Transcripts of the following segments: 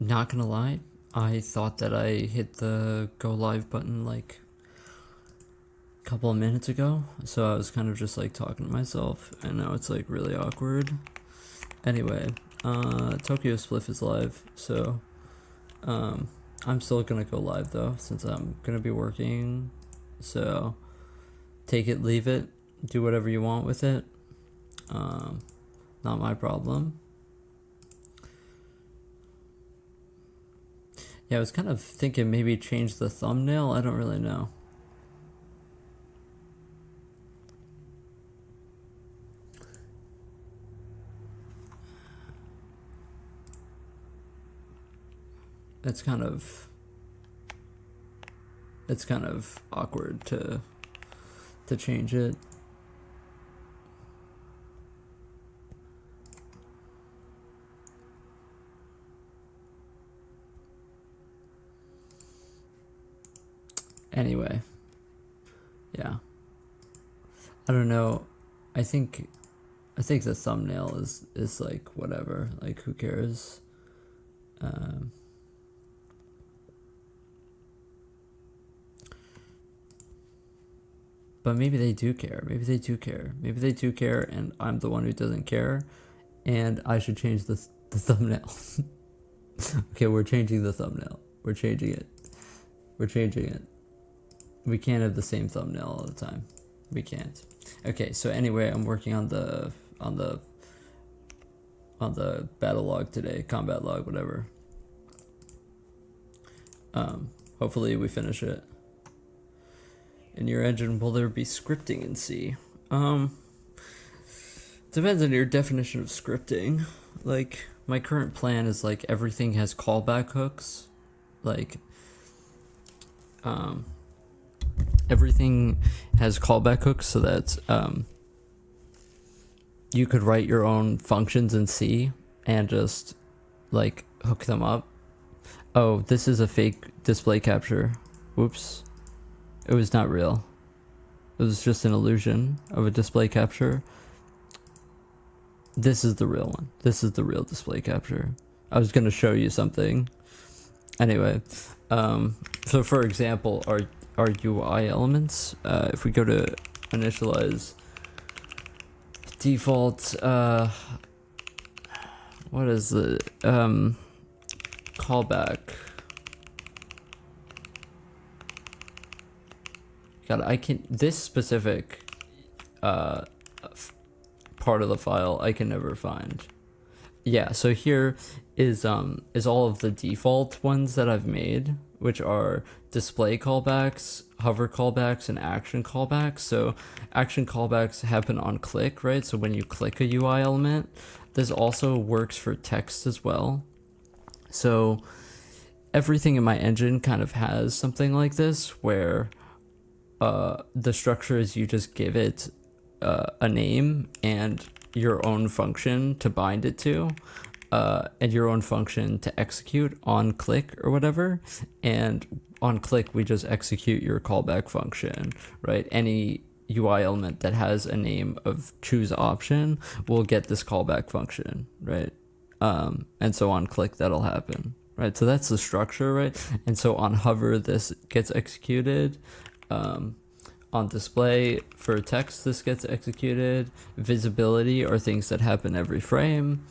Not gonna lie, I thought that I hit the go live button like a couple of minutes ago, so I was kind of just like talking to myself, and now it's like really awkward. Anyway, Tokyo Spliff is live, so I'm still gonna go live though, since I'm gonna be working. So take it, leave it, do whatever you want with it. Not my problem. Yeah, I was kind of thinking maybe change the thumbnail. I don't really know. It's kind of awkward to change it. Anyway, yeah. I don't know. I think the thumbnail is like whatever. Like who cares? But maybe they do care. Maybe they do care. Maybe they do care, and I'm the one who doesn't care, and I should change the thumbnail. Okay, we're changing the thumbnail. We're changing it. We're changing it. We can't have the same thumbnail all the time. We can't. Okay, so anyway, I'm working on the battle log today, combat log, whatever. Hopefully we finish it. In your engine, will there be scripting in C? Depends on your definition of scripting. Like, my current plan is like everything has callback hooks. Like, everything has callback hooks so that you could write your own functions in C and just like hook them up. Oh, this is a fake display capture. Whoops. It was not real. It was just an illusion of a display capture. This is the real one. This is the real display capture. I was going to show you something. Anyway, so for example, our UI elements, if we go to initialize default, what is the callback? God, this specific part of the file I can never find. Yeah, so here is all of the default ones that I've made, which are display callbacks, hover callbacks, and action callbacks. So action callbacks happen on click, right? So when you click a UI element, this also works for text as well. So everything in my engine kind of has something like this, where the structure is you just give it a name and your own function to bind it to, and your own function to execute on click or whatever. And on click, we just execute your callback function, right? Any UI element that has a name of choose option will get this callback function, right? And so on click, that'll happen, right? So that's the structure, right? And so on hover, this gets executed. On display for text, this gets executed. Visibility are things that happen every frame.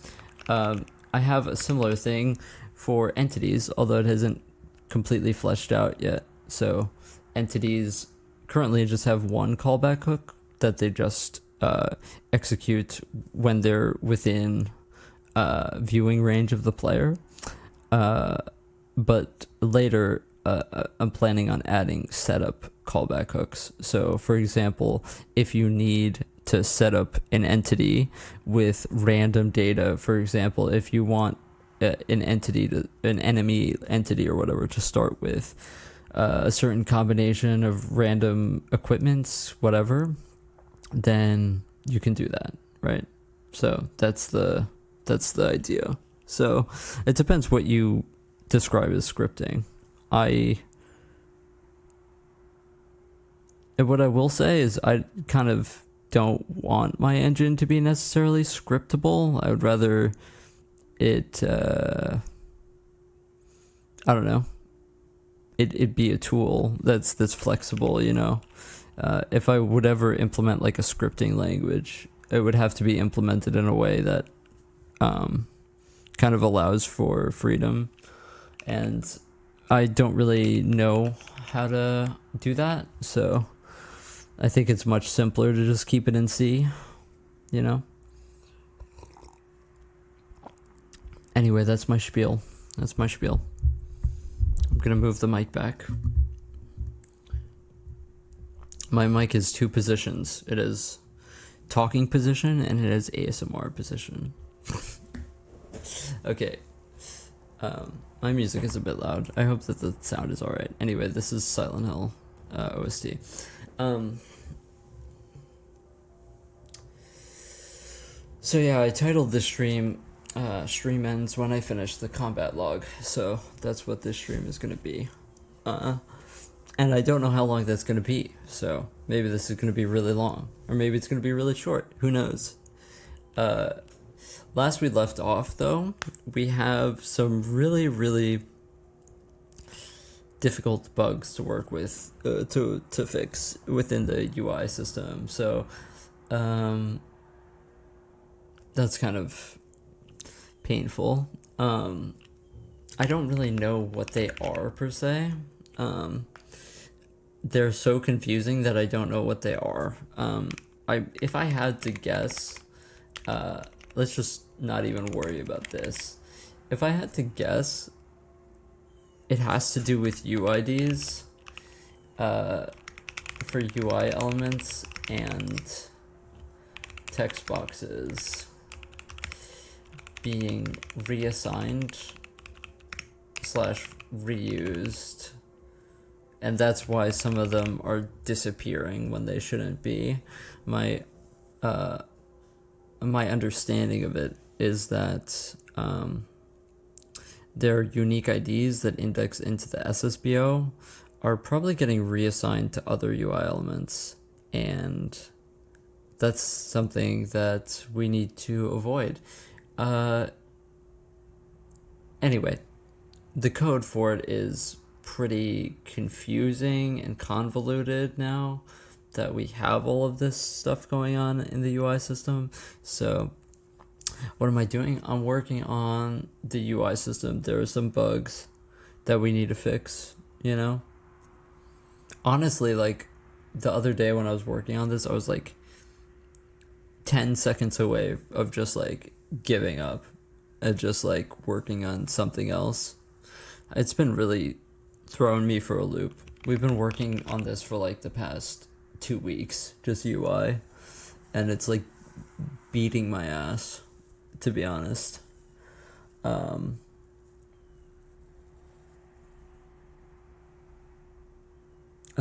I have a similar thing for entities, although it hasn't completely fleshed out yet. So entities currently just have one callback hook that they just execute when they're within viewing range of the player. But later, I'm planning on adding setup callback hooks. So for example, if you need to set up an entity with random data, for example, if you want an enemy entity or whatever to start with a certain combination of random equipments, whatever, then you can do that, right? So that's the idea. So it depends what you describe as scripting. What I will say is I kind of don't want my engine to be necessarily scriptable. I would rather it I don't know, it'd be a tool that's flexible, you know. If I would ever implement like a scripting language, it would have to be implemented in a way that kind of allows for freedom, and I don't really know how to do that, so I think it's much simpler to just keep it in C, you know. Anyway, that's my spiel. I'm gonna move the mic back. My mic is two positions. It is talking position and it is ASMR position. Okay. My music is a bit loud. I hope that the sound is alright. Anyway, this is Silent Hill OST. So yeah, I titled this stream Stream Ends When I Finish the Combat Log. So that's what this stream is going to be. And I don't know how long that's going to be. So maybe this is going to be really long. Or maybe it's going to be really short. Who knows? Last we left off, though, we have some really, really difficult bugs to work with, to fix within the UI system. So that's kind of painful. I don't really know what they are per se. They're so confusing that I don't know what they are. If I had to guess, let's just not even worry about this. If I had to guess, it has to do with UIDs, for UI elements and text boxes being reassigned / reused, and that's why some of them are disappearing when they shouldn't be. My understanding of it is that their unique IDs that index into the SSBO are probably getting reassigned to other UI elements, and that's something that we need to avoid. Anyway, the code for it is pretty confusing and convoluted now that we have all of this stuff going on in the UI system. So what am I doing? I'm working on the UI system. There are some bugs that we need to fix, you know? Honestly, like, the other day when I was working on this, I was like 10 seconds away of just like giving up and just like working on something else. It's been really throwing me for a loop. We've been working on this for like the past 2 weeks, just UI, and it's like beating my ass, to be honest. I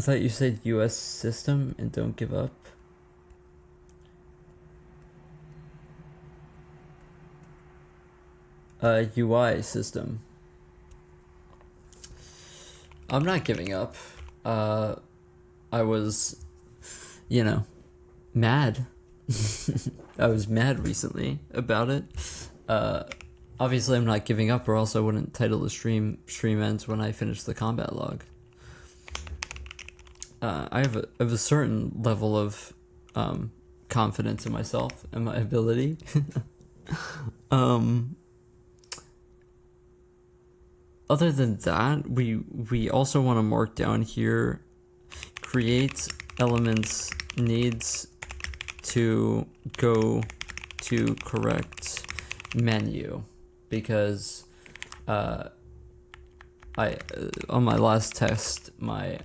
thought you said US system and don't give up. UI system. I'm not giving up. I was, you know, mad. I was mad recently about it. Obviously I'm not giving up, or else I wouldn't title the stream Ends When I Finish the Combat Log. I have a certain level of confidence in myself and my ability. Other than that, we also want to mark down here, create elements needs to go to correct menu, because I on my last test my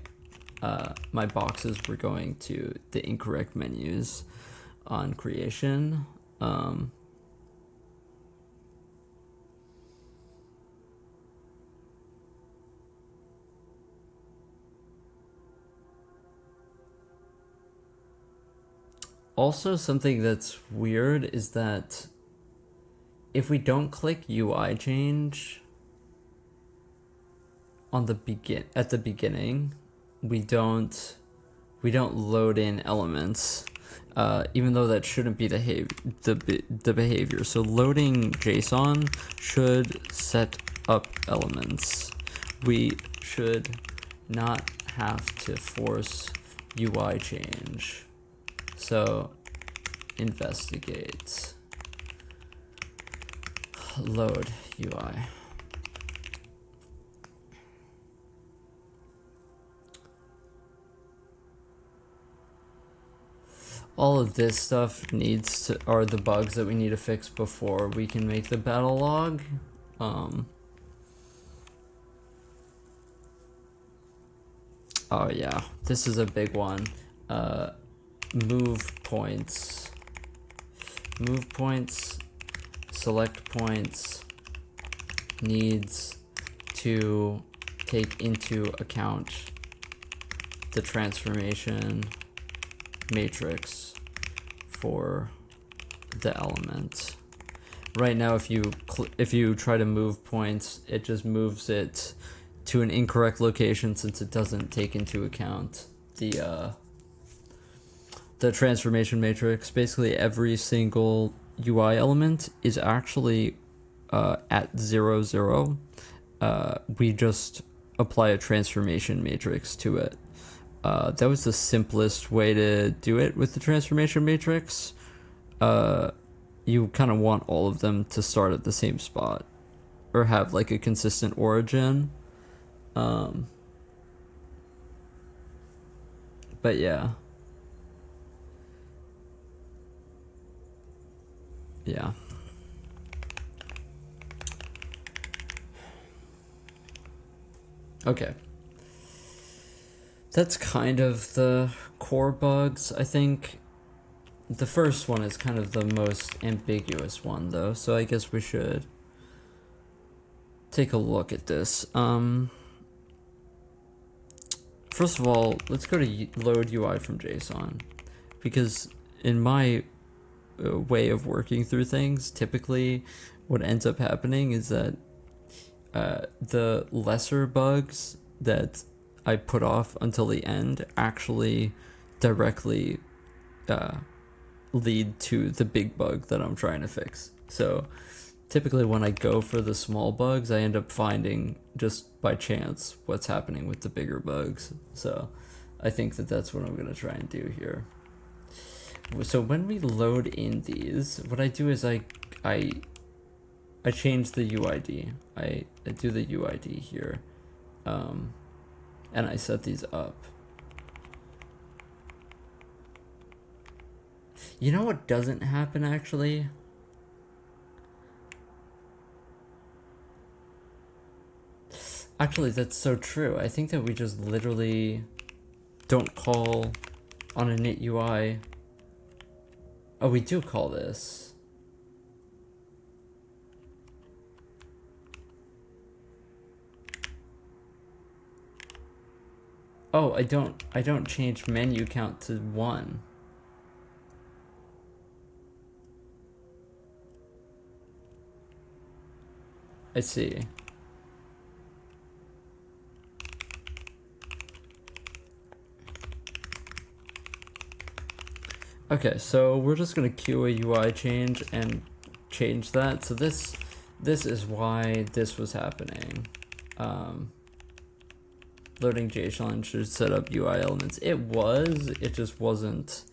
boxes were going to the incorrect menus on creation. Also, something that's weird is that if we don't click UI change on the at the beginning, we don't load in elements, even though that shouldn't be the behavior. So loading JSON should set up elements, we should not have to force UI change. So investigate load UI. All of this stuff are the bugs that we need to fix before we can make the battle log. Oh yeah, this is a big one. Move points, select points needs to take into account the transformation matrix for the element. Right now, if you try to move points, it just moves it to an incorrect location since it doesn't take into account the transformation matrix. Basically, every single UI element is actually at 0, 0. We just apply a transformation matrix to it. That was the simplest way to do it with the transformation matrix. You kind of want all of them to start at the same spot or have like a consistent origin. But yeah. Yeah. Okay. That's kind of the core bugs, I think. The first one is kind of the most ambiguous one, though, so I guess we should take a look at this. First of all, let's go to load UI from JSON, because in my way of working through things, typically what ends up happening is that the lesser bugs that I put off until the end actually directly lead to the big bug that I'm trying to fix. So typically when I go for the small bugs, I end up finding just by chance what's happening with the bigger bugs. So I think that that's what I'm going to try and do here. So when we load in these, what I do is I change the UID. I do the UID here, and I set these up. You know what doesn't happen actually? Actually, that's so true. I think that we just literally don't call on init UI. Oh, we do call this. Oh, I don't change menu count to 1. I see. Okay, so we're just gonna queue a UI change and change that. So this is why this was happening. Loading JSON should set up UI elements. It just wasn't.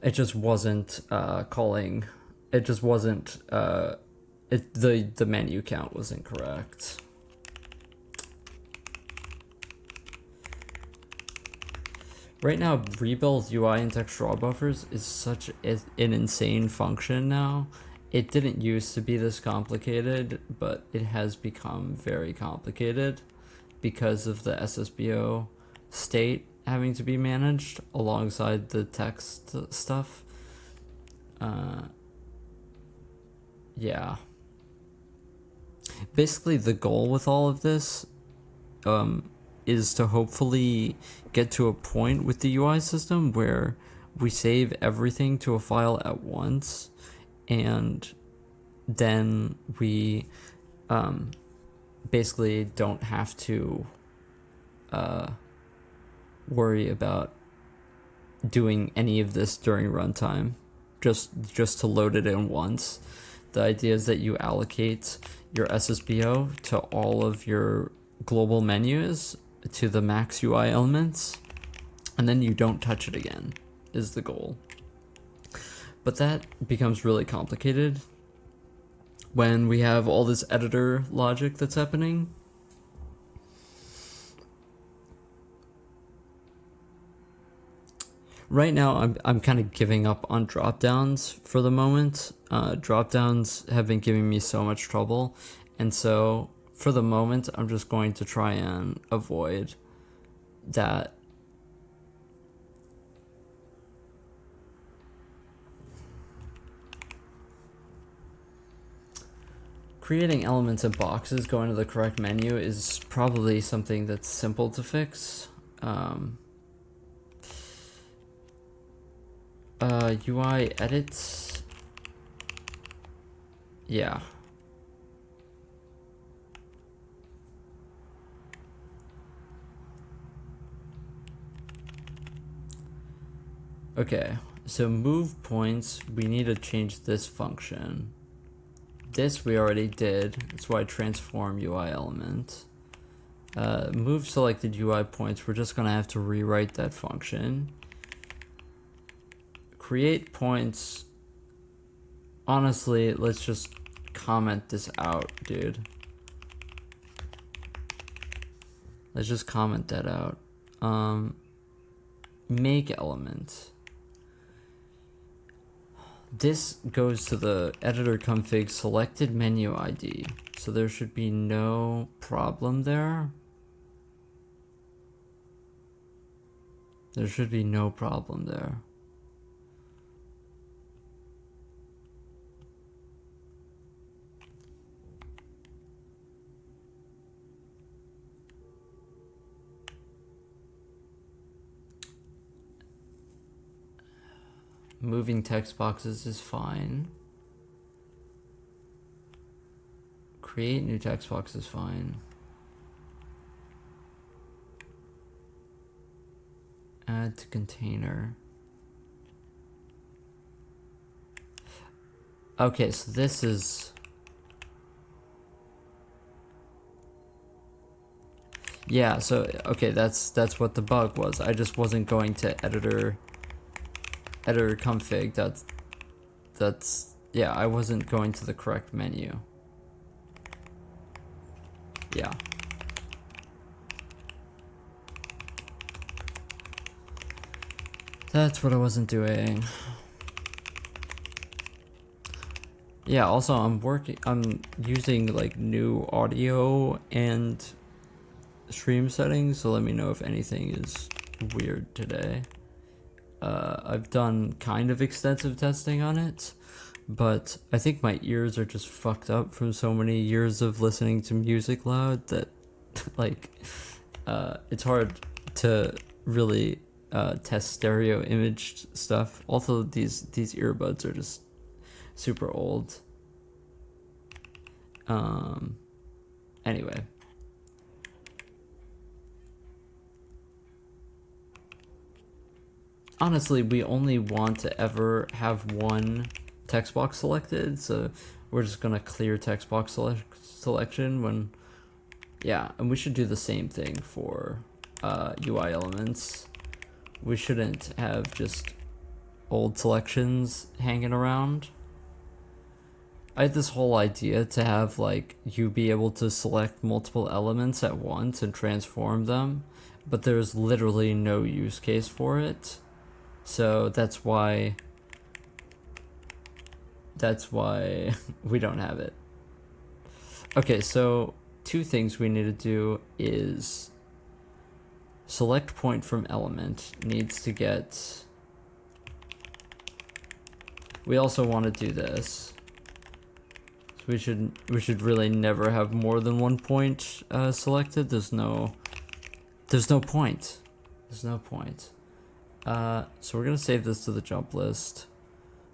It just wasn't calling. It just wasn't. The menu count was incorrect. Right now, rebuild UI and text raw buffers is such an insane function now. It didn't used to be this complicated, but it has become very complicated because of the SSBO state having to be managed alongside the text stuff. Yeah. Basically, the goal with all of this is to hopefully get to a point with the UI system where we save everything to a file at once, and then we basically don't have to worry about doing any of this during runtime, just to load it in once. The idea is that you allocate your SSBO to all of your global menus to the max UI elements, and then you don't touch it again, is the goal. But that becomes really complicated when we have all this editor logic that's happening. Right now, I'm kind of giving up on drop-downs for the moment. Drop-downs have been giving me so much trouble, and so for the moment, I'm just going to try and avoid that. Creating elements and boxes going to the correct menu is probably something that's simple to fix. UI edits. Yeah. Okay, so move points, we need to change this function. This we already did, that's why transform UI element. Move selected UI points, we're just gonna have to rewrite that function. Create points, honestly, let's just comment this out, dude. Let's just comment that out. Make element. This goes to the editor config selected menu ID, so there should be no problem there. There should be no problem there. Moving text boxes is fine. Create new text box is fine. Add to container. Okay, so this is... Yeah, so, okay, that's what the bug was. I just wasn't going to editor config. That's yeah, I wasn't going to the correct menu. Yeah. That's what I wasn't doing. Yeah, also I'm using like new audio and stream settings, so let me know if anything is weird today. I've done kind of extensive testing on it, but I think my ears are just fucked up from so many years of listening to music loud that like it's hard to really test stereo imaged stuff. Also, these earbuds are just super old. Anyway. Honestly, we only want to ever have one text box selected, so we're just gonna clear text box selection when, yeah, and we should do the same thing for UI elements. We shouldn't have just old selections hanging around. I had this whole idea to have like you be able to select multiple elements at once and transform them, but there's literally no use case for it. So that's why we don't have it. Okay, so two things we need to do is select point from element needs to get, we also want to do this. So we should really never have more than one point selected. There's no point. There's no point. So we're gonna save this to the jump list.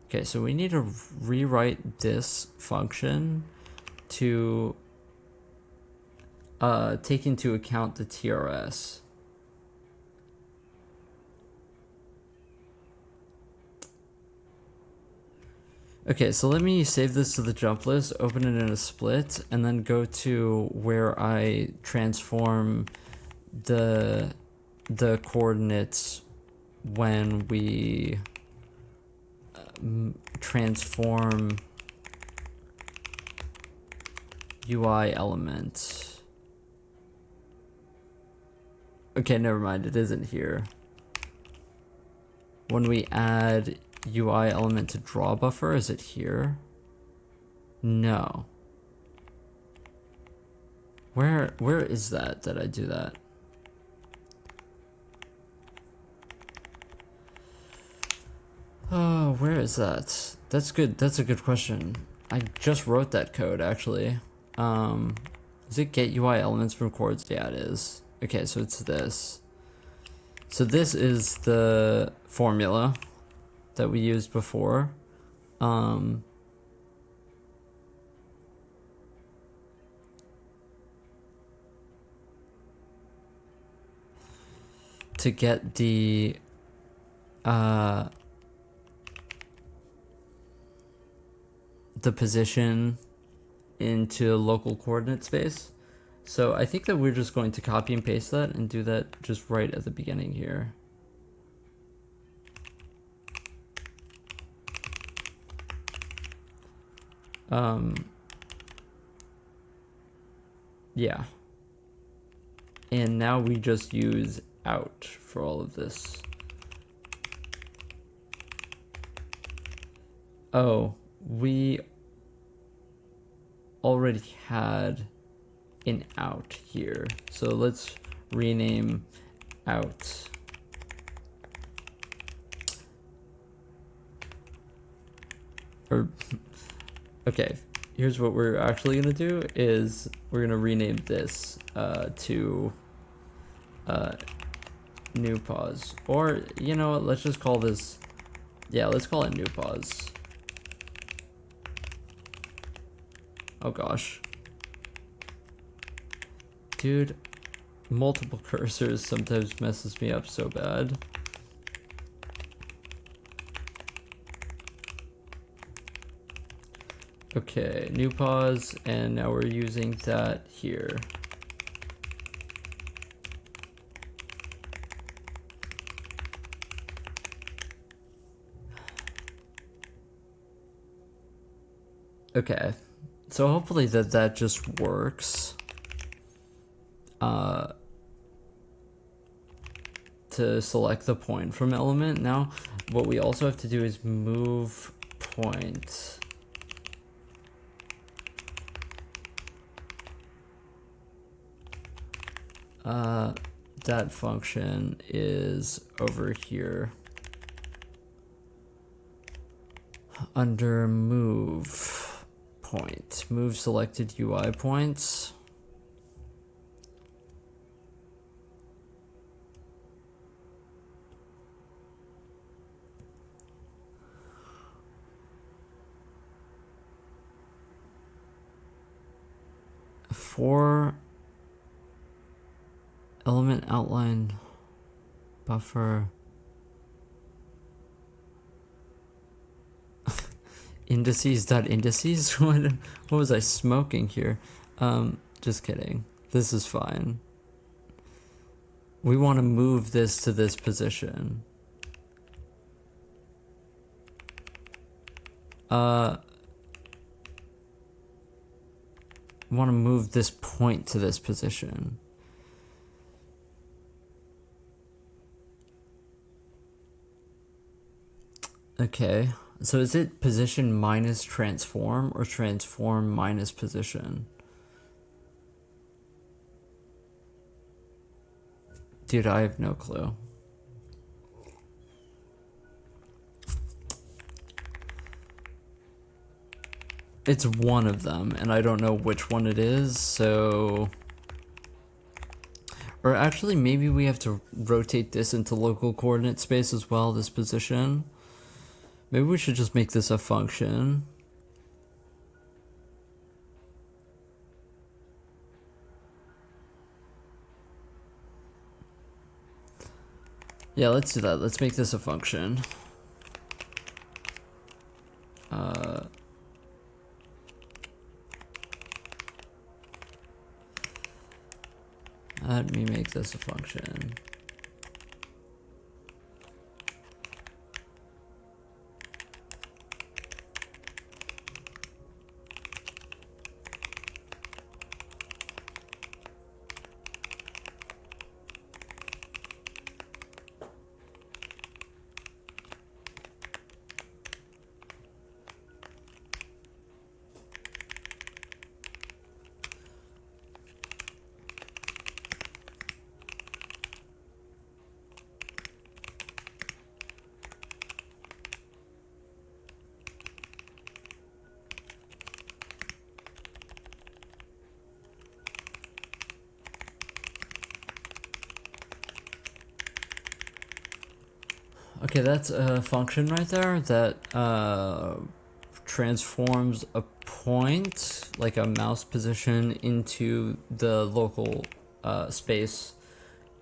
Okay, so we need to rewrite this function to take into account the TRS. Okay, so let me save this to the jump list, open it in a split, and then go to where I transform the coordinates when we transform UI element. Okay, never mind, it isn't here. When we add UI element to draw buffer, is it here? No. Where is that? Did I do that? Oh, where is that? That's good. That's a good question. I just wrote that code actually. Is it get UI elements from chords? Yeah, it is. Okay, so it's this. So this is the formula that we used before. To get the position into local coordinate space. So I think that we're just going to copy and paste that and do that just right at the beginning here. Yeah. And now we just use out for all of this. Oh, we already had an out here. So let's rename out. Or, okay, here's what we're actually gonna do is we're gonna rename this to new pause. Or, you know what, let's just call this, yeah, let's call it new pause. Oh gosh. Dude, multiple cursors sometimes messes me up so bad. Okay, new pause, and now we're using that here. Okay, so hopefully that just works. To select the point from element. Now, what we also have to do is move point. That function is over here under move point, move selected UI points. For element outline buffer indices. What was I smoking here? Just kidding. This is fine. We want to move this to this position. Want to move this point to this position. Okay, so is it position minus transform or transform minus position? Dude, I have no clue. It's one of them, and I don't know which one it is, so... Or actually, maybe we have to rotate this into local coordinate space as well, this position. Maybe we should just make this a function. Yeah, let's do that. Let's make this a function. Let me make this a function. Okay, that's a function right there that transforms a point, like a mouse position, into the local space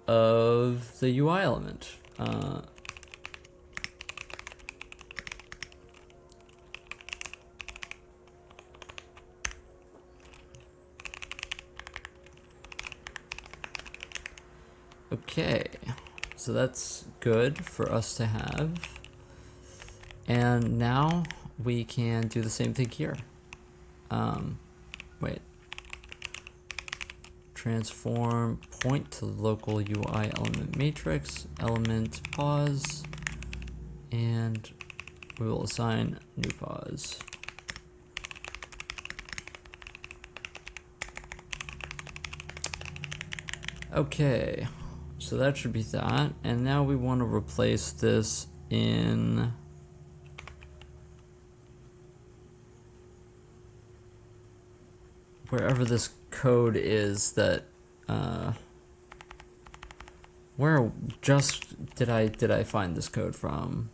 of the UI element. Okay, so that's good for us to have. And now we can do the same thing here. Wait. Transform point to local UI element matrix, element pause, and we will assign new pause. Okay, so that should be that. And now we want to replace this in wherever this code is that where just did I find this code from?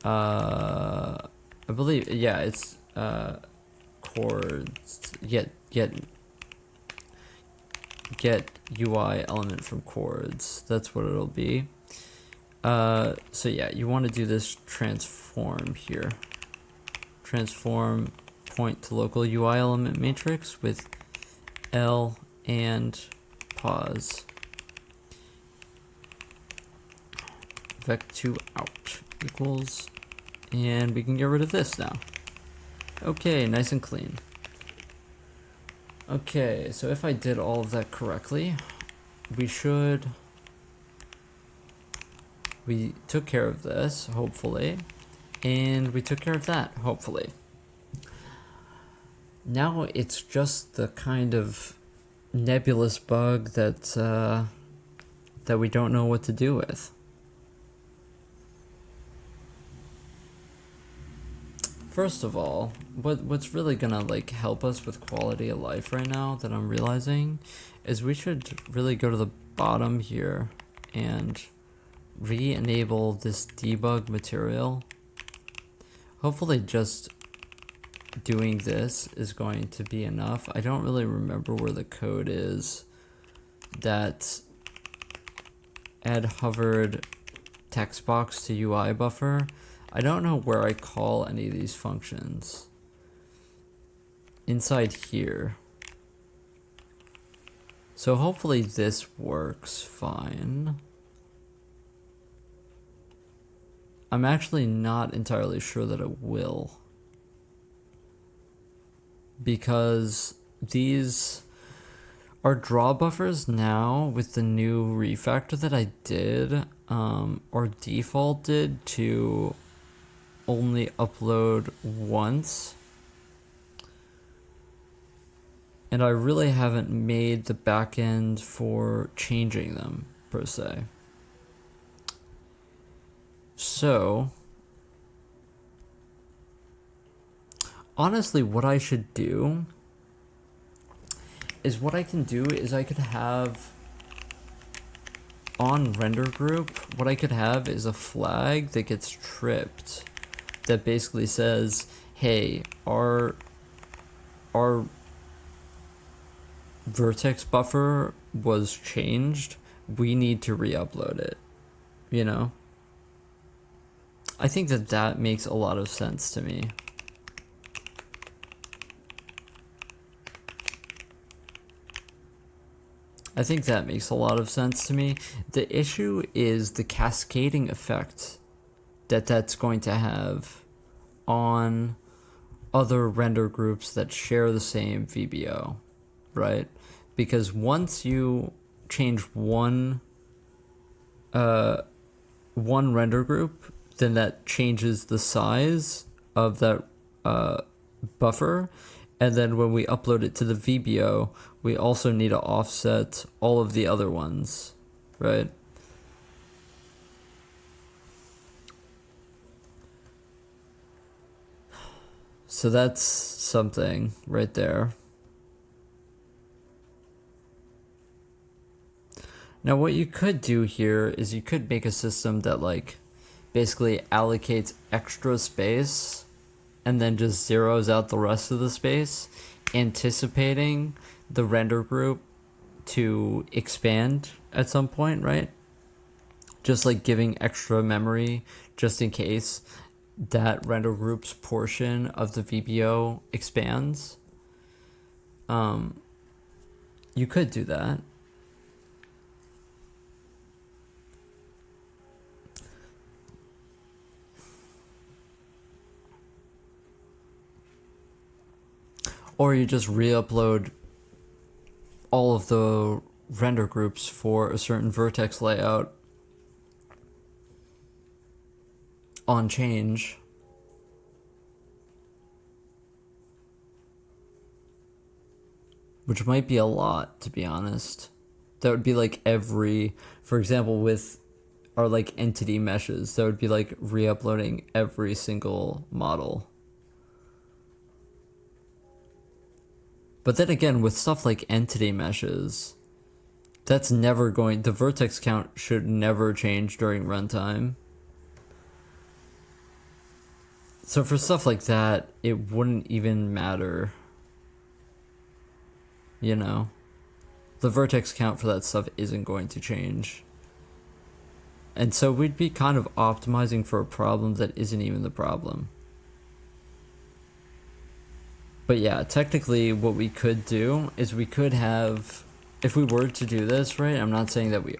I believe, yeah, it's chords get UI element from chords. That's what it'll be. So yeah, you want to do this transform here. Transform point to local UI element matrix with L and pause. Vec2 out equals, and we can get rid of this now. Okay, nice and clean. Okay, so if I did all of that correctly, we took care of this, hopefully, and we took care of that, hopefully. Now it's just the kind of nebulous bug that we don't know what to do with. First of all, what's really gonna like help us with quality of life right now that I'm realizing is we should really go to the bottom here and re-enable this debug material. Hopefully just doing this is going to be enough. I don't really remember where the code is that add hovered text box to UI buffer. I don't know where I call any of these functions. Inside here. So hopefully this works fine. I'm actually not entirely sure that it will, because these are draw buffers now with the new refactor that I did, or defaulted to only upload once. And I really haven't made the backend for changing them, per se. So, honestly, what I should do is I could have on render group, what I could have is a flag that gets tripped that basically says, hey, our vertex buffer was changed, we need to re-upload it, you know? I think that makes a lot of sense to me. I think that makes a lot of sense to me. The issue is the cascading effect that that's going to have on other render groups that share the same VBO, right? Because once you change one render group, then that changes the size of that buffer, and then when we upload it to the VBO, we also need to offset all of the other ones, right? So that's something right there. Now what you could do here is you could make a system that like basically allocates extra space and then just zeroes out the rest of the space, anticipating the render group to expand at some point, right? Just like giving extra memory just in case that render group's portion of the VBO expands. You could do that. Or you just re-upload all of the render groups for a certain vertex layout on change. Which might be a lot, to be honest. That would be like for example, with our like entity meshes, that would be like re-uploading every single model. But then again, with stuff like entity meshes, that's never the vertex count should never change during runtime. So for stuff like that, it wouldn't even matter. You know? The vertex count for that stuff isn't going to change. And so we'd be kind of optimizing for a problem that isn't even the problem. But yeah, technically what we could do is we could have, if we were to do this, right, I'm not saying that we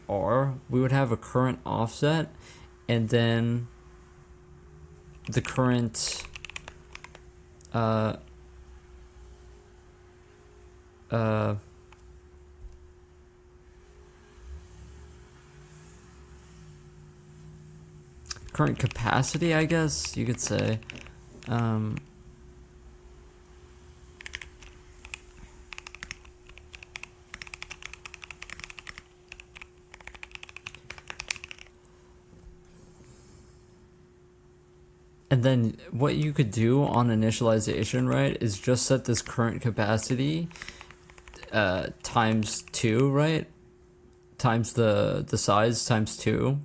would have a current offset and then the current current capacity, I guess you could say. And then what you could do on initialization, right, is just set this current capacity times 2, right? Times the size times 2.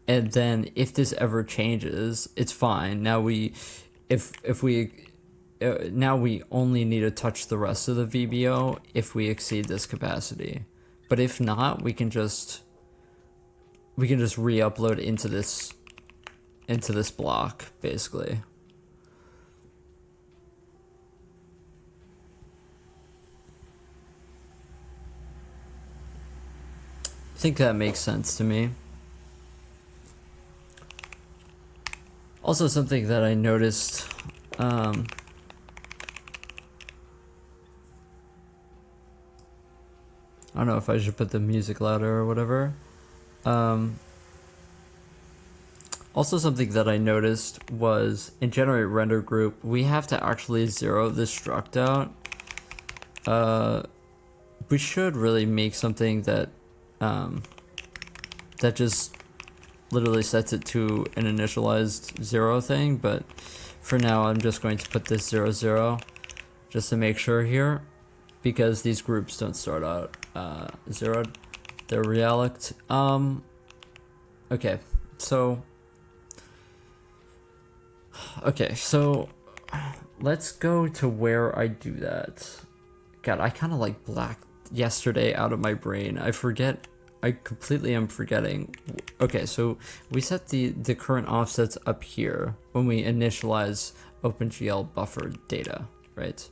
And then if this ever changes, it's fine. Now now we only need to touch the rest of the VBO if we exceed this capacity. But if not, we can just re-upload into this block, basically. I think that makes sense to me. Also, something that I noticed, I don't know if I should put the music louder or whatever. Also, something that I noticed was in generate render group, we have to actually zero this struct out. We should really make something that that just literally sets it to an initialized 0 thing, but for now I'm just going to put this 0, 0 just to make sure here, because these groups don't start out zeroed, they're realloc. Okay, so let's go to where I do that. God, I kind of like blacked yesterday out of my brain. I completely am forgetting. Okay, so we set the current offsets up here when we initialize OpenGL buffer data, right?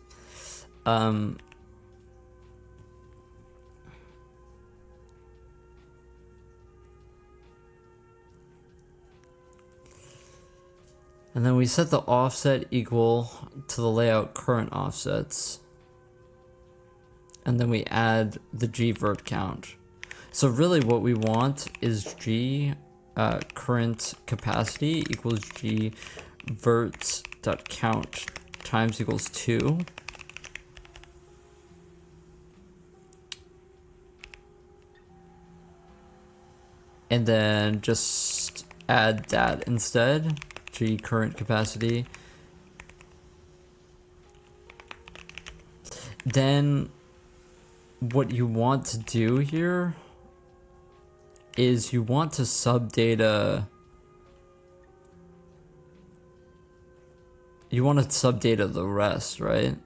And then we set the offset equal to the layout current offsets. And then we add the gvert count. So really what we want is g current capacity equals gvert.count times equals 2. And then just add that instead, g current capacity. Then what you want to do here is you want to subdata the rest, right?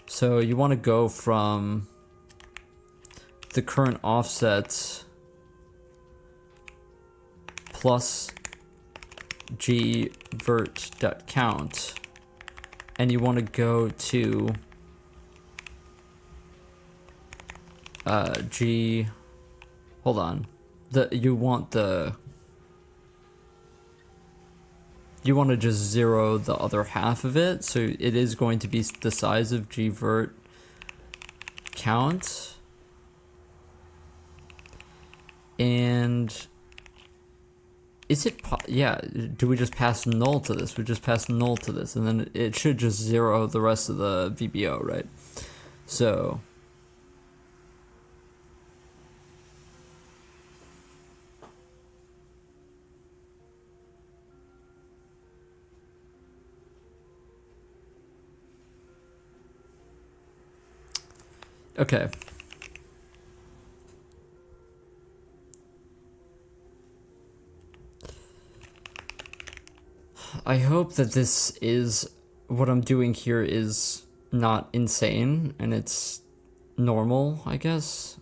So you want to go from the current offsets plus gvert.count, and you want to go to hold on, you want to just zero the other half of it, so it is going to be the size of gvert count. And is it yeah, do we just pass null to this? We just pass null to this, and then it should just zero the rest of the VBO, right? So okay. I hope that this is, what I'm doing here is not insane and it's normal, I guess.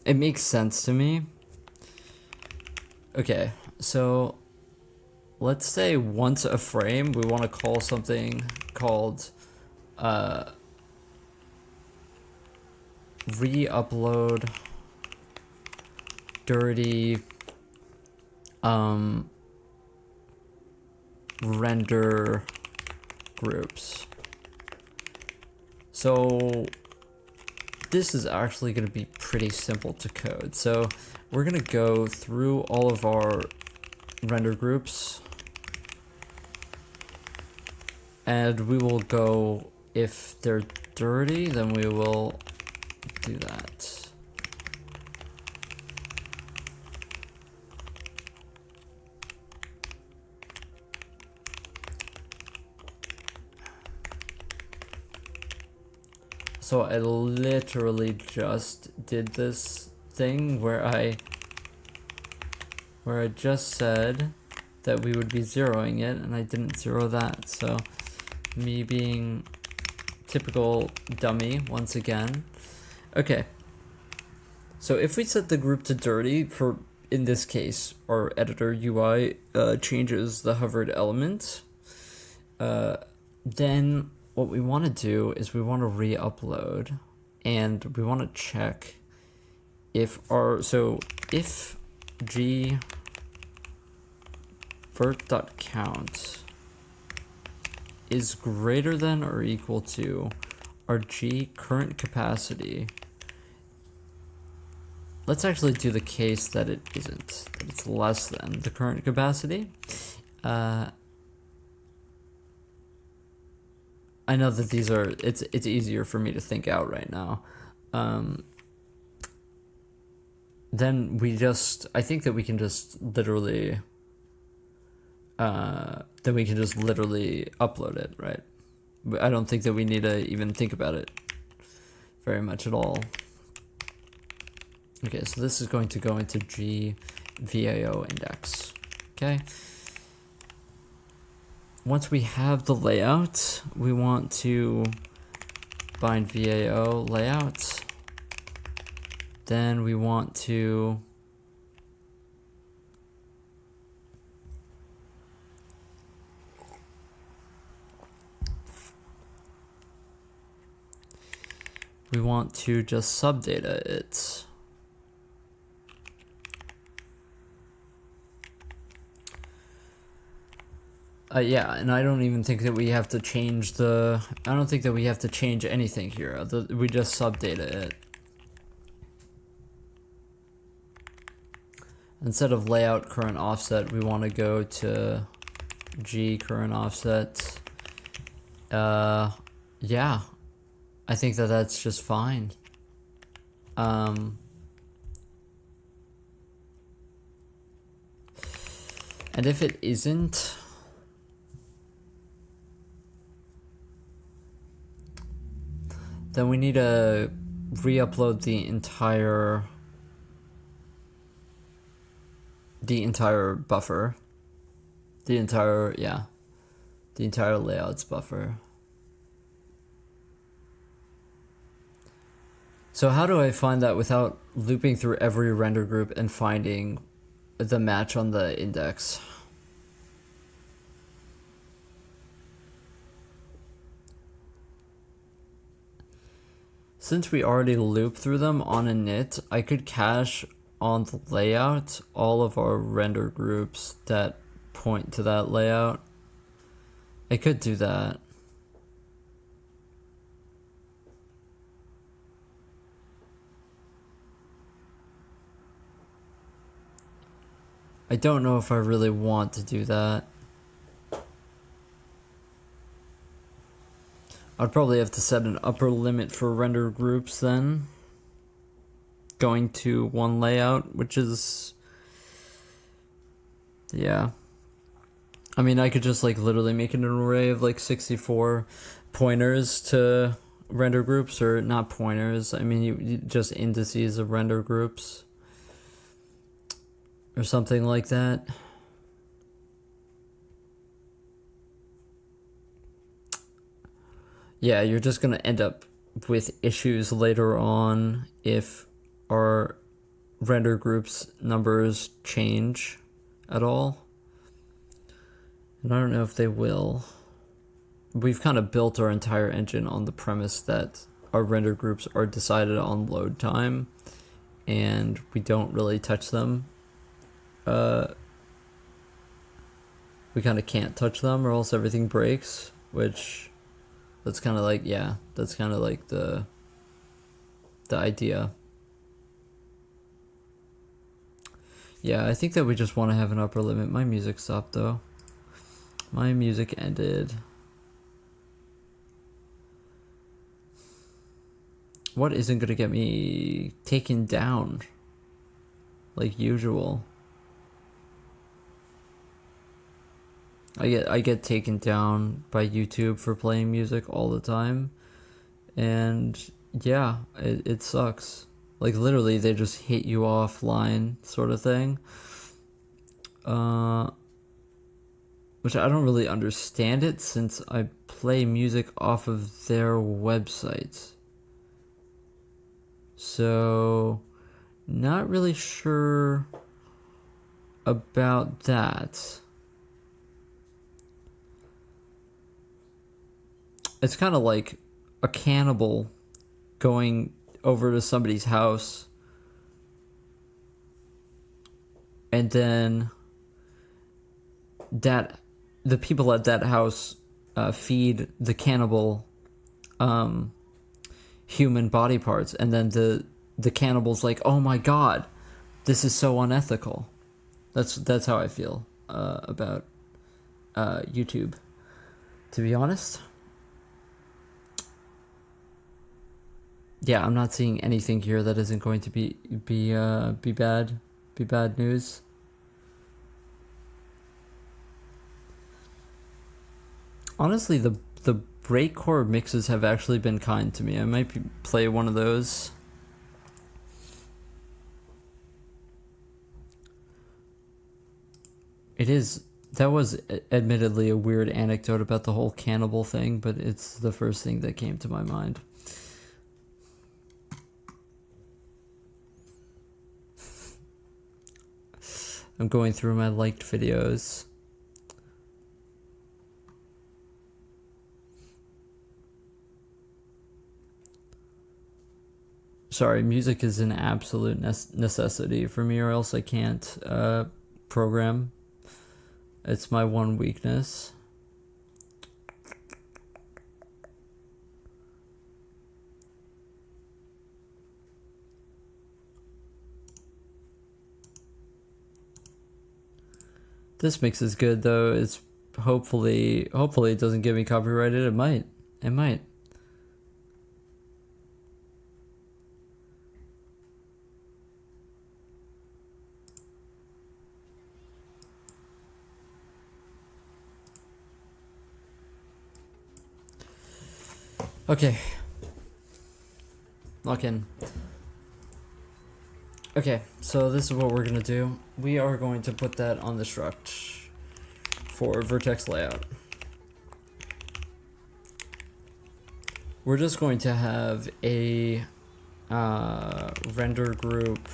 It makes sense to me. Okay, so let's say once a frame we want to call something called re-upload dirty render groups. So this is actually going to be pretty simple to code. So we're going to go through all of our render groups, and we will go, if they're dirty, then we will do that. So I literally just did this thing where I just said that we would be zeroing it, and I didn't zero that. So me being typical dummy once again. Okay. So if we set the group to dirty, for in this case our editor UI changes the hovered element, then what we want to do is we want to re-upload, and we want to check if if gvert.count is greater than or equal to our g current capacity. Let's actually do the case that it isn't, that it's less than the current capacity. I know that these are, it's easier for me to think out right now. Then I think that we can just literally, upload it, right? I don't think that we need to even think about it very much at all. Okay, so this is going to go into gvao index, okay? Once we have the layout, we want to bind VAO layout. Then we want to just subdata it. Yeah, and I don't even think that we have to change the... I don't think that we have to change anything here. We just subdata it. Instead of layout current offset, we want to go to G current offset. Yeah, I think that that's just fine. And if it isn't, then we need to re-upload the entire buffer. The entire layouts buffer. So how do I find that without looping through every render group and finding the match on the index? Since we already looped through them on init, I could cache on the layout all of our render groups that point to that layout. I could do that. I don't know if I really want to do that. I'd probably have to set an upper limit for render groups then. Going to one layout, which is... yeah. I mean, I could just like literally make an array of like 64 pointers to render groups, or not pointers, I mean you just indices of render groups. Or something like that. Yeah, you're just gonna end up with issues later on if our render groups numbers change at all. And I don't know if they will. We've kind of built our entire engine on the premise that our render groups are decided on load time, and we don't really touch them. We kind of can't touch them or else everything breaks, which that's kind of like, yeah, that's kind of like the idea. Yeah, I think that we just want to have an upper limit. My music stopped though. My music ended. What isn't gonna get me taken down like usual? I get taken down by YouTube for playing music all the time, and yeah, it sucks. Like literally they just hit you offline sort of thing. Which I don't really understand it since I play music off of their website. So not really sure about that. It's kind of like a cannibal going over to somebody's house and then the people at that house feed the cannibal human body parts, and then the cannibal's like, oh my god, this is so unethical. That's how I feel about YouTube, to be honest. Yeah, I'm not seeing anything here that isn't going to be bad news. Honestly, the breakcore mixes have actually been kind to me. I might play one of those. That was admittedly a weird anecdote about the whole cannibal thing, but it's the first thing that came to my mind. I'm going through my liked videos. Sorry, music is an absolute necessity for me, or else I can't program. It's my one weakness. This mix is good though. It's hopefully it doesn't get me copyrighted. It might. It might. Okay. Lock in. Okay, so this is what we're gonna do. We are going to put that on the struct for vertex layout. We're just going to have a render group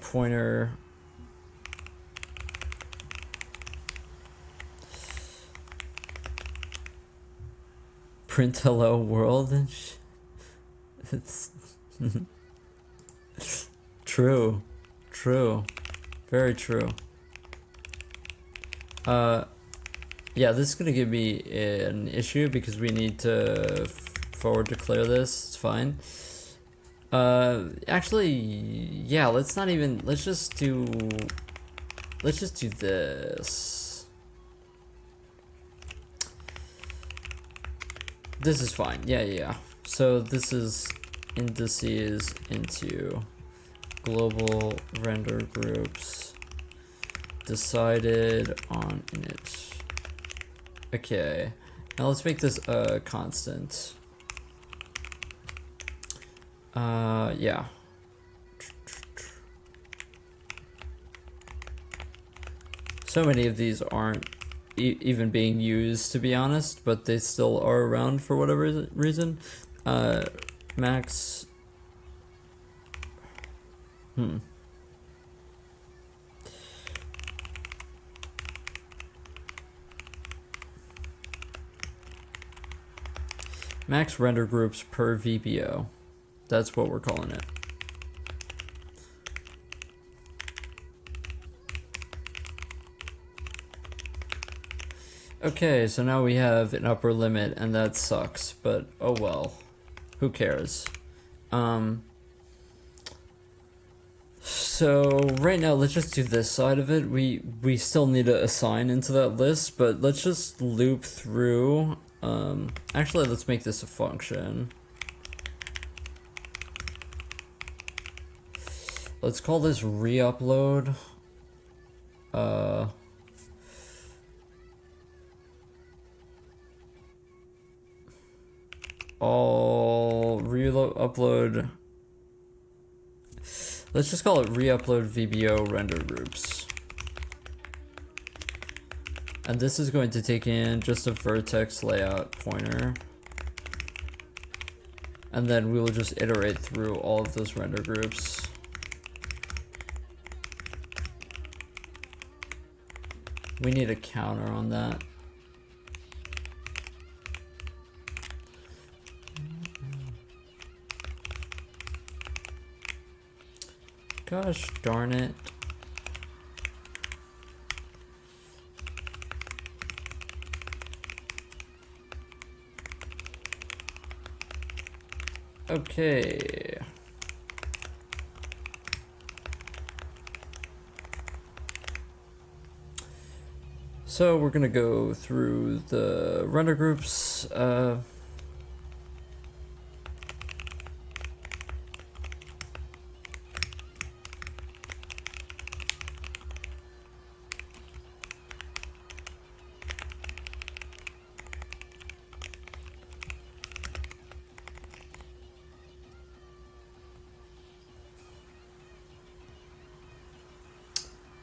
pointer print hello world and it's true, very true. Yeah, this is gonna give me an issue because we need to forward declare this. It's fine. Actually, yeah, let's just do this. This is fine. Yeah. So this is indices into global render groups decided on init. Okay, now let's make this a constant. Yeah. So many of these aren't even being used, to be honest, but they still are around for whatever reason. Max. Max render groups per VBO. That's what we're calling it. Okay, so now we have an upper limit, and that sucks, but oh well. Who cares? So right now, let's just do this side of it. We still need to assign into that list, but let's just loop through. Actually, let's make this a function. Let's call this re-upload. All re-upload. Let's just call it re-upload VBO render groups. And this is going to take in just a vertex layout pointer. And then we will just iterate through all of those render groups. We need a counter on that. Gosh darn it. Okay. So we're gonna go through the render groups.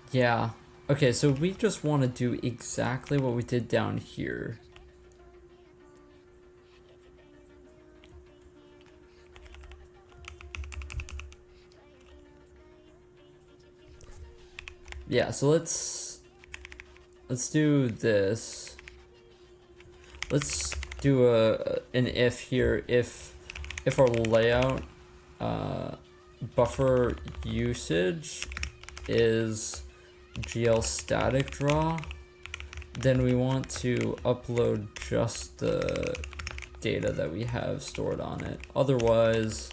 Yeah. Okay, so we just want to do exactly what we did down here. Yeah, so let's do this. Let's do an if here. If our layout buffer usage is GL static draw, then we want to upload just the data that we have stored on it. Otherwise,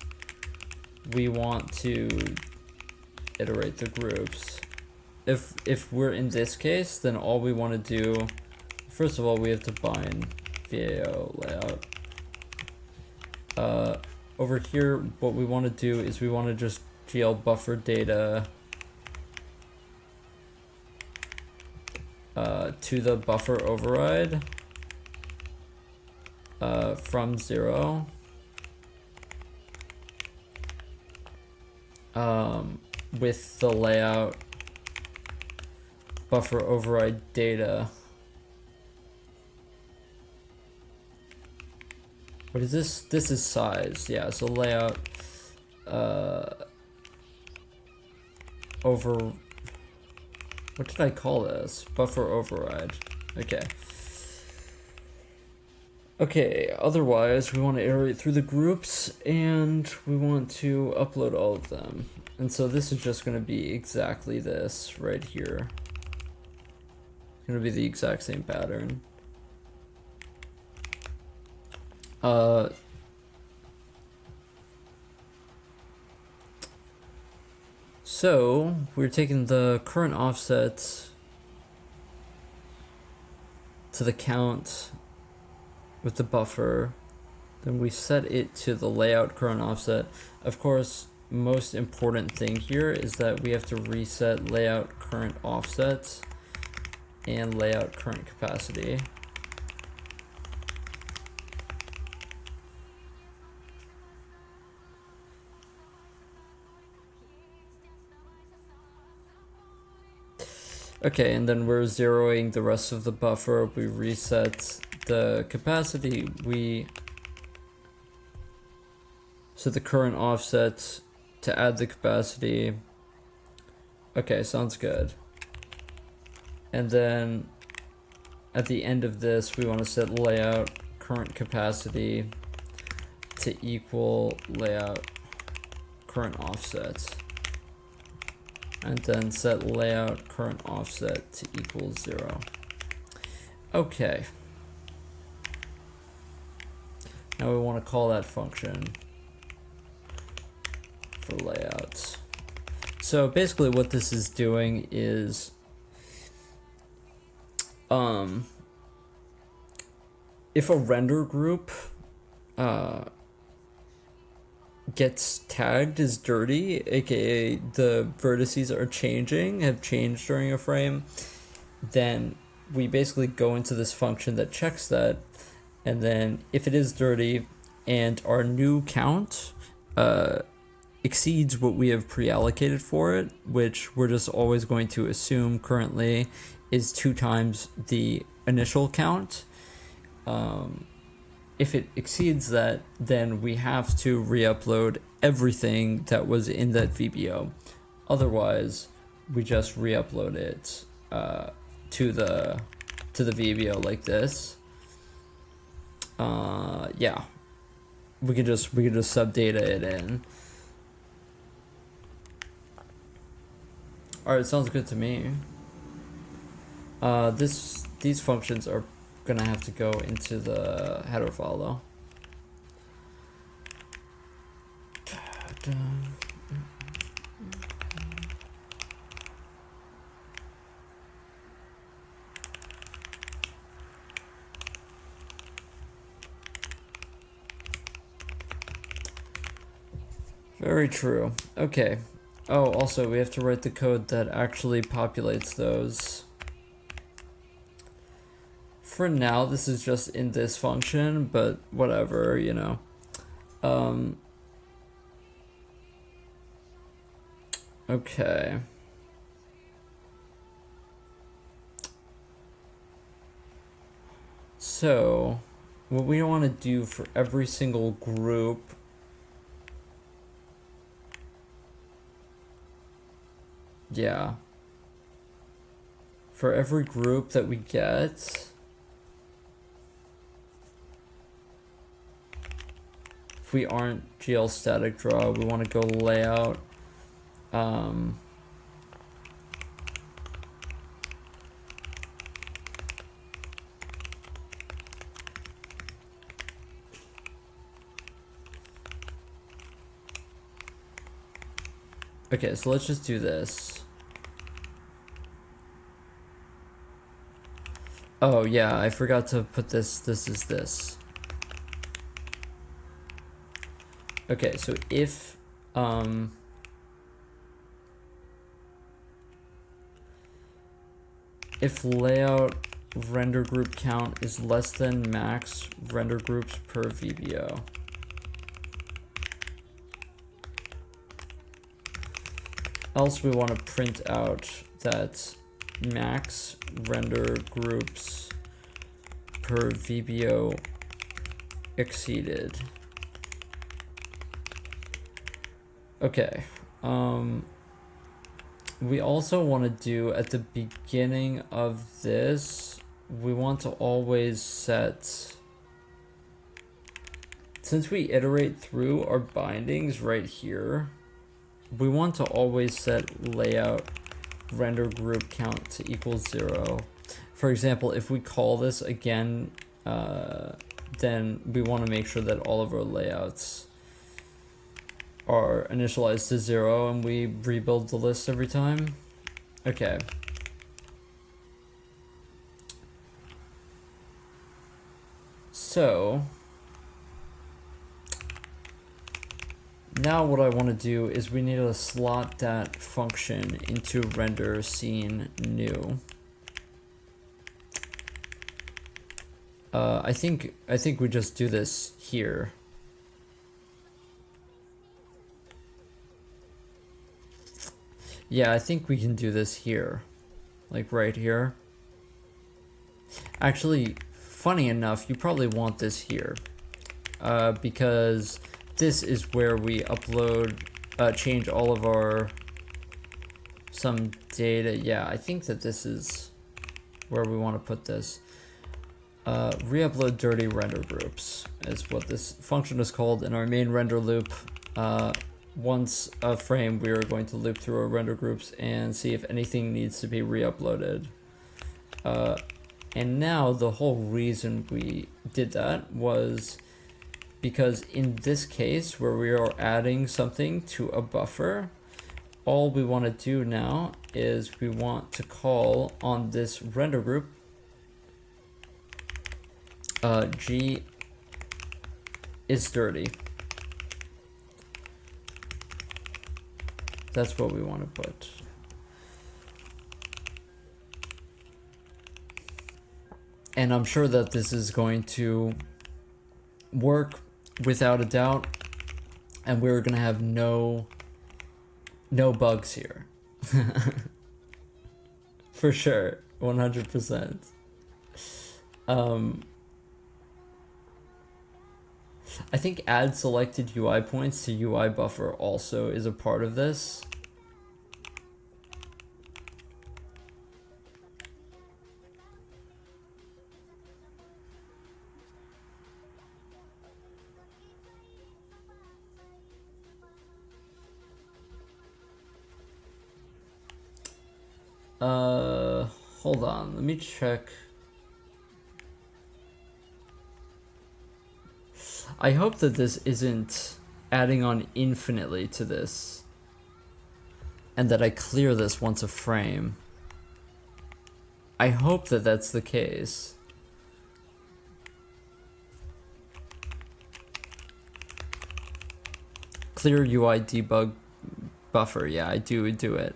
we want to iterate the groups. if we're in this case, then all we want to do, first of all, we have to bind VAO layout. Over here, what we want to do is we want to just GL buffer data to the buffer override from 0. With the layout buffer override data. What is this? This is size. Yeah, so layout over, what did I call this? Buffer override. Okay. Okay, otherwise we want to iterate through the groups and we want to upload all of them. And so this is just going to be exactly this right here. It's going to be the exact same pattern. So we're taking the current offset to the count with the buffer, then we set it to the layout current offset. Of course, most important thing here is that we have to reset layout current offset and layout current capacity. Okay, and then we're zeroing the rest of the buffer. We reset the capacity. So the current offset to add the capacity. Okay, sounds good. And then at the end of this, we want to set layout current capacity to equal layout current offset. And then set layout current offset to equal 0. Okay. Now we want to call that function for layouts. So basically what this is doing is if a render group gets tagged as dirty, aka the vertices are have changed during a frame, then we basically go into this function that checks that, and then if it is dirty and our new count exceeds what we have pre-allocated for it, which we're just always going to assume currently is 2 times the initial count. If it exceeds that, then we have to re-upload everything that was in that VBO. Otherwise, we just re-upload it to the VBO like this. Yeah, we could just subdata it in. All right, sounds good to me. These functions are gonna have to go into the header file though. Very true. Okay. Oh, also we have to write the code that actually populates those. For now, this is just in this function, but whatever, you know. Okay. So, what we want to do for every single group for every group that we get, if we aren't GL static draw, we want to go layout. Okay, so let's just do this. Oh yeah, I forgot to put this. This is this. Okay, so if layout render group count is less than max render groups per VBO. Else we want to print out that max render groups per VBO exceeded. Okay. We also want to do at the beginning of this, we want to always set, since we iterate through our bindings right here, we want to always set layout render group count to equal 0. For example, if we call this again, then we want to make sure that all of our layouts are initialized to 0 and we rebuild the list every time. Okay. So now what I want to do is we need to slot that function into render scene new. I think we just do this here. Yeah, I think we can do this here, like right here. Actually, funny enough, you probably want this here, because this is where we upload, change all of our, some data. Yeah, I think that this is where we want to put this. Re-upload dirty render groups is what this function is called in our main render loop. Once a frame, we are going to loop through our render groups and see if anything needs to be re-uploaded. And now the whole reason we did that was because in this case where we are adding something to a buffer, all we want to do now is we want to call on this render group G is dirty. That's what we want to put. And I'm sure that this is going to work without a doubt, and we're gonna have no bugs here. For sure, 100%. I think add selected UI points to UI buffer also is a part of this. Hold on, let me check. I hope that this isn't adding on infinitely to this, and that I clear this once a frame. I hope that that's the case. Clear UI debug buffer. Yeah, I do it.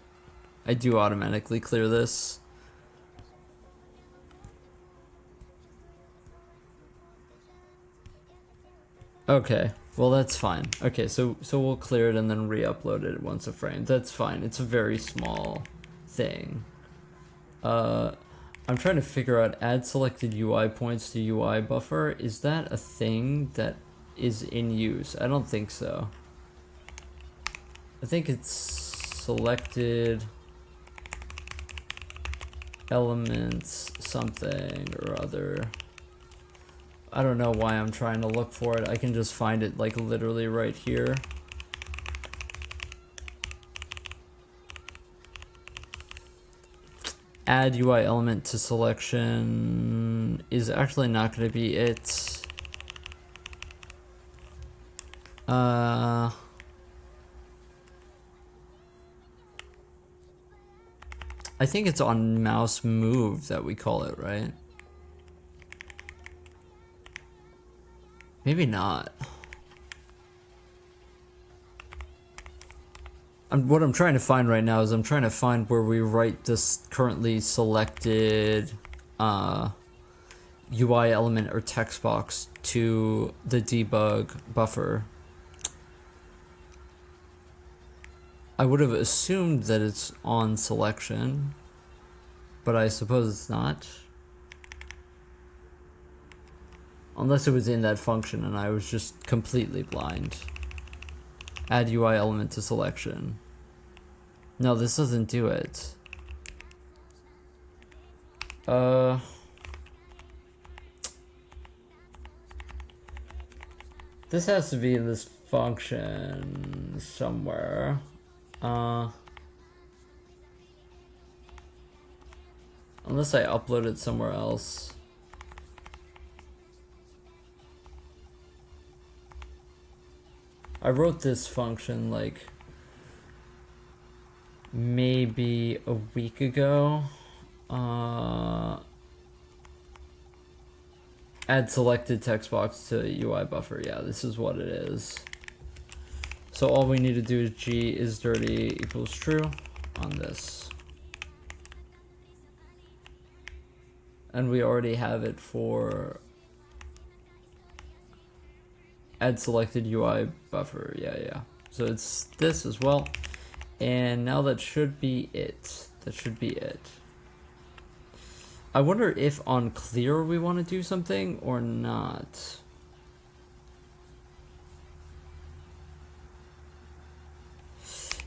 I do automatically clear this. Okay, well that's fine. Okay, so we'll clear it and then re-upload it once a frame. That's fine. It's a very small thing. I'm trying to figure out add selected UI points to UI buffer. Is that a thing that is in use? I don't think so. I think it's selected elements something or other. I don't know why I'm trying to look for it. I can just find it like literally right here. Add UI element to selection is actually not going to be it. I think it's on mouse move that we call it, right? Maybe not. What I'm trying to find right now is I'm trying to find where we write this currently selected UI element or text box to the debug buffer. I would have assumed that it's on selection, but I suppose it's not. Unless it was in that function and I was just completely blind. Add UI element to selection. No, this doesn't do it. This has to be in this function somewhere. Unless I upload it somewhere else. I wrote this function like maybe a week ago. Add selected text box to UI buffer. Yeah, this is what it is. So all we need to do is G is dirty equals true on this. And we already have it for add selected UI buffer. Yeah. So it's this as well. And now that should be it. That should be it. I wonder if on clear we want to do something or not.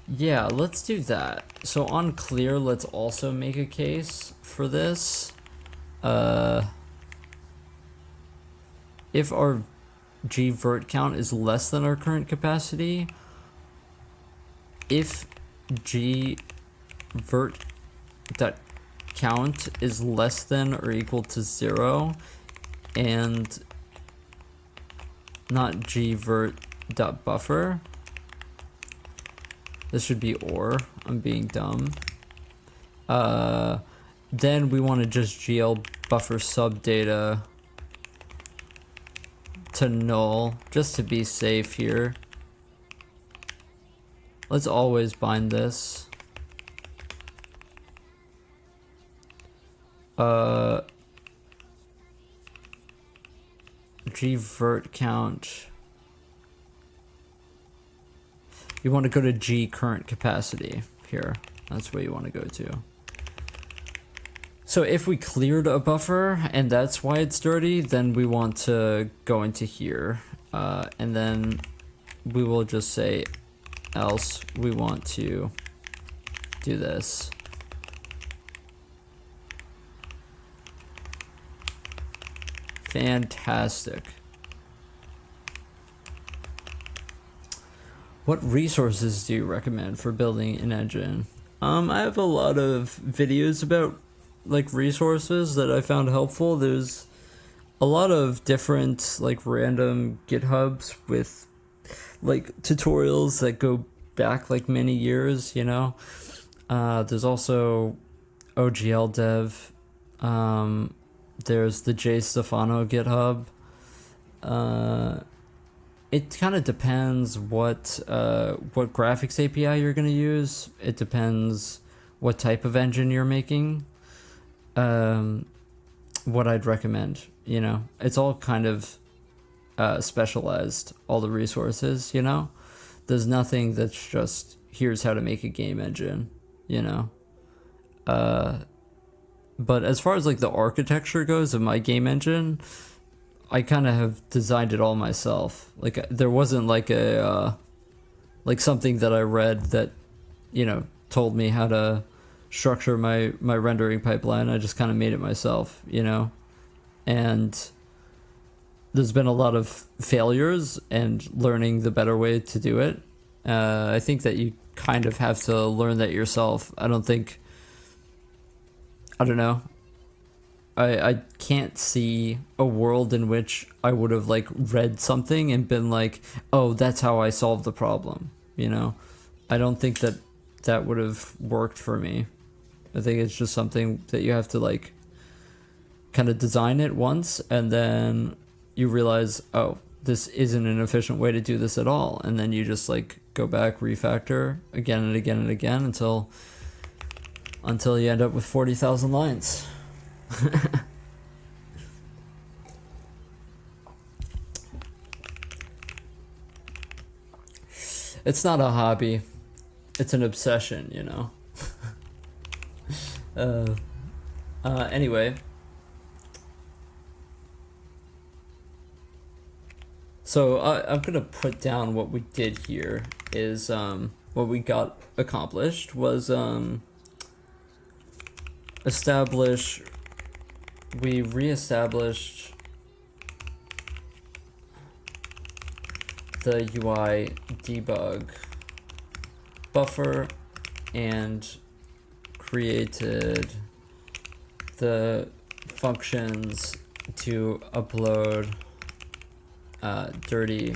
Yeah, let's do that. So on clear, let's also make a case for this. If our gvert count is less than our current capacity, if gvert dot count is less than or equal to 0 and not gvert dot buffer, this should be or, I'm being dumb, then we want to just gl buffer sub data to null just to be safe here. Let's always bind this. Gvert count. You want to go to G current capacity here. That's where you want to go to. So if we cleared a buffer and that's why it's dirty, then we want to go into here. And then we will just say else we want to do this. Fantastic. What resources do you recommend for building an engine? I have a lot of videos about like resources that I found helpful. There's a lot of different like random GitHubs with like tutorials that go back like many years, you know. There's also OGL dev. There's the J Stefano GitHub. It kind of depends what graphics API you're gonna use. It depends what type of engine you're making. What I'd recommend, you know, it's all kind of specialized, all the resources, you know. There's nothing that's just here's how to make a game engine, you know. But as far as like the architecture goes of my game engine, I kind of have designed it all myself. Like there wasn't like a like something that I read that, you know, told me how to structure my rendering pipeline. I just kind of made it myself, you know. And there's been a lot of failures and learning the better way to do it. I think that you kind of have to learn that yourself. I don't know. I can't see a world in which I would have like read something and been like, oh, that's how I solved the problem, you know. I don't think that that would have worked for me. I think it's just something that you have to like kind of design it once and then you realize, oh, this isn't an efficient way to do this at all. And then you just like go back, refactor again and again and again until you end up with 40,000 lines. It's not a hobby, it's an obsession, you know. Anyway, so I'm gonna put down what we did here is what we got accomplished was we reestablished the UI debug buffer and created the functions to upload dirty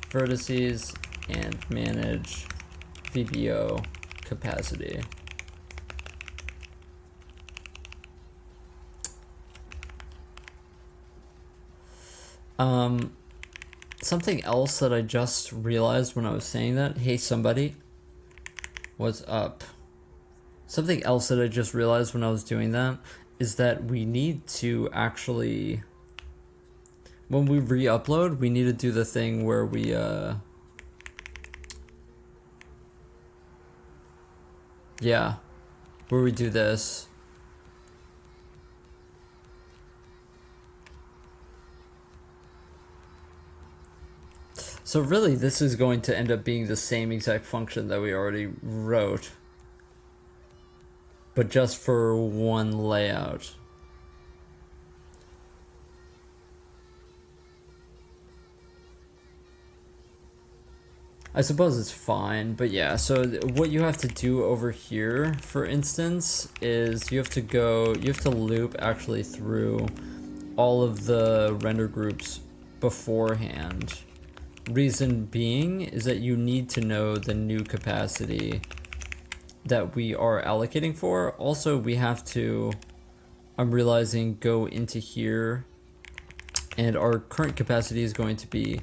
vertices and manage VBO capacity. Something else that I just realized when I was saying that, hey somebody, what's up? Something else that I just realized when I was doing that is that we need to actually, when we re-upload, we need to do the thing where we yeah, where we do this. So really, this is going to end up being the same exact function that we already wrote, but just for one layout. I suppose it's fine, but yeah, so what you have to do over here, for instance, is you have to loop actually through all of the render groups beforehand. Reason being is that you need to know the new capacity that we are allocating for. Also, we have to, I'm realizing, go into here, and our current capacity is going to be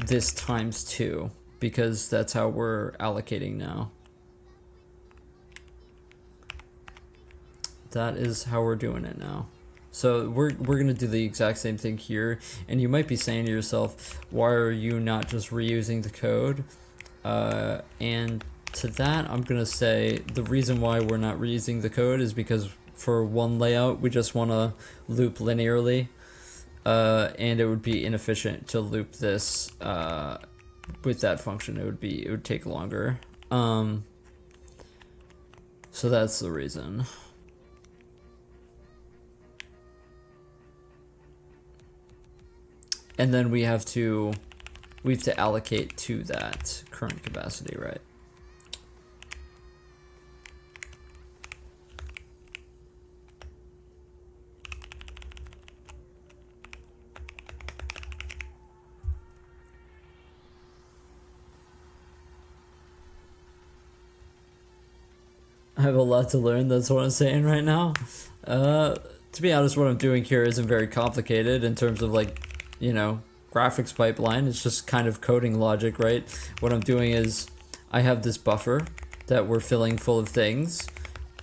this times 2, because that's how we're allocating now. That is how we're doing it now. So we're gonna do the exact same thing here, and you might be saying to yourself, why are you not just reusing the code? And to that, I'm gonna say the reason why we're not reusing the code is because for one layout, we just want to loop linearly, and it would be inefficient to loop this with that function. It would take longer. So that's the reason. And then we have to allocate to that current capacity, right? I have a lot to learn, that's what I'm saying right now. To be honest, what I'm doing here isn't very complicated in terms of like, you know, graphics pipeline. It's just kind of coding logic, right? What I'm doing is I have this buffer that we're filling full of things,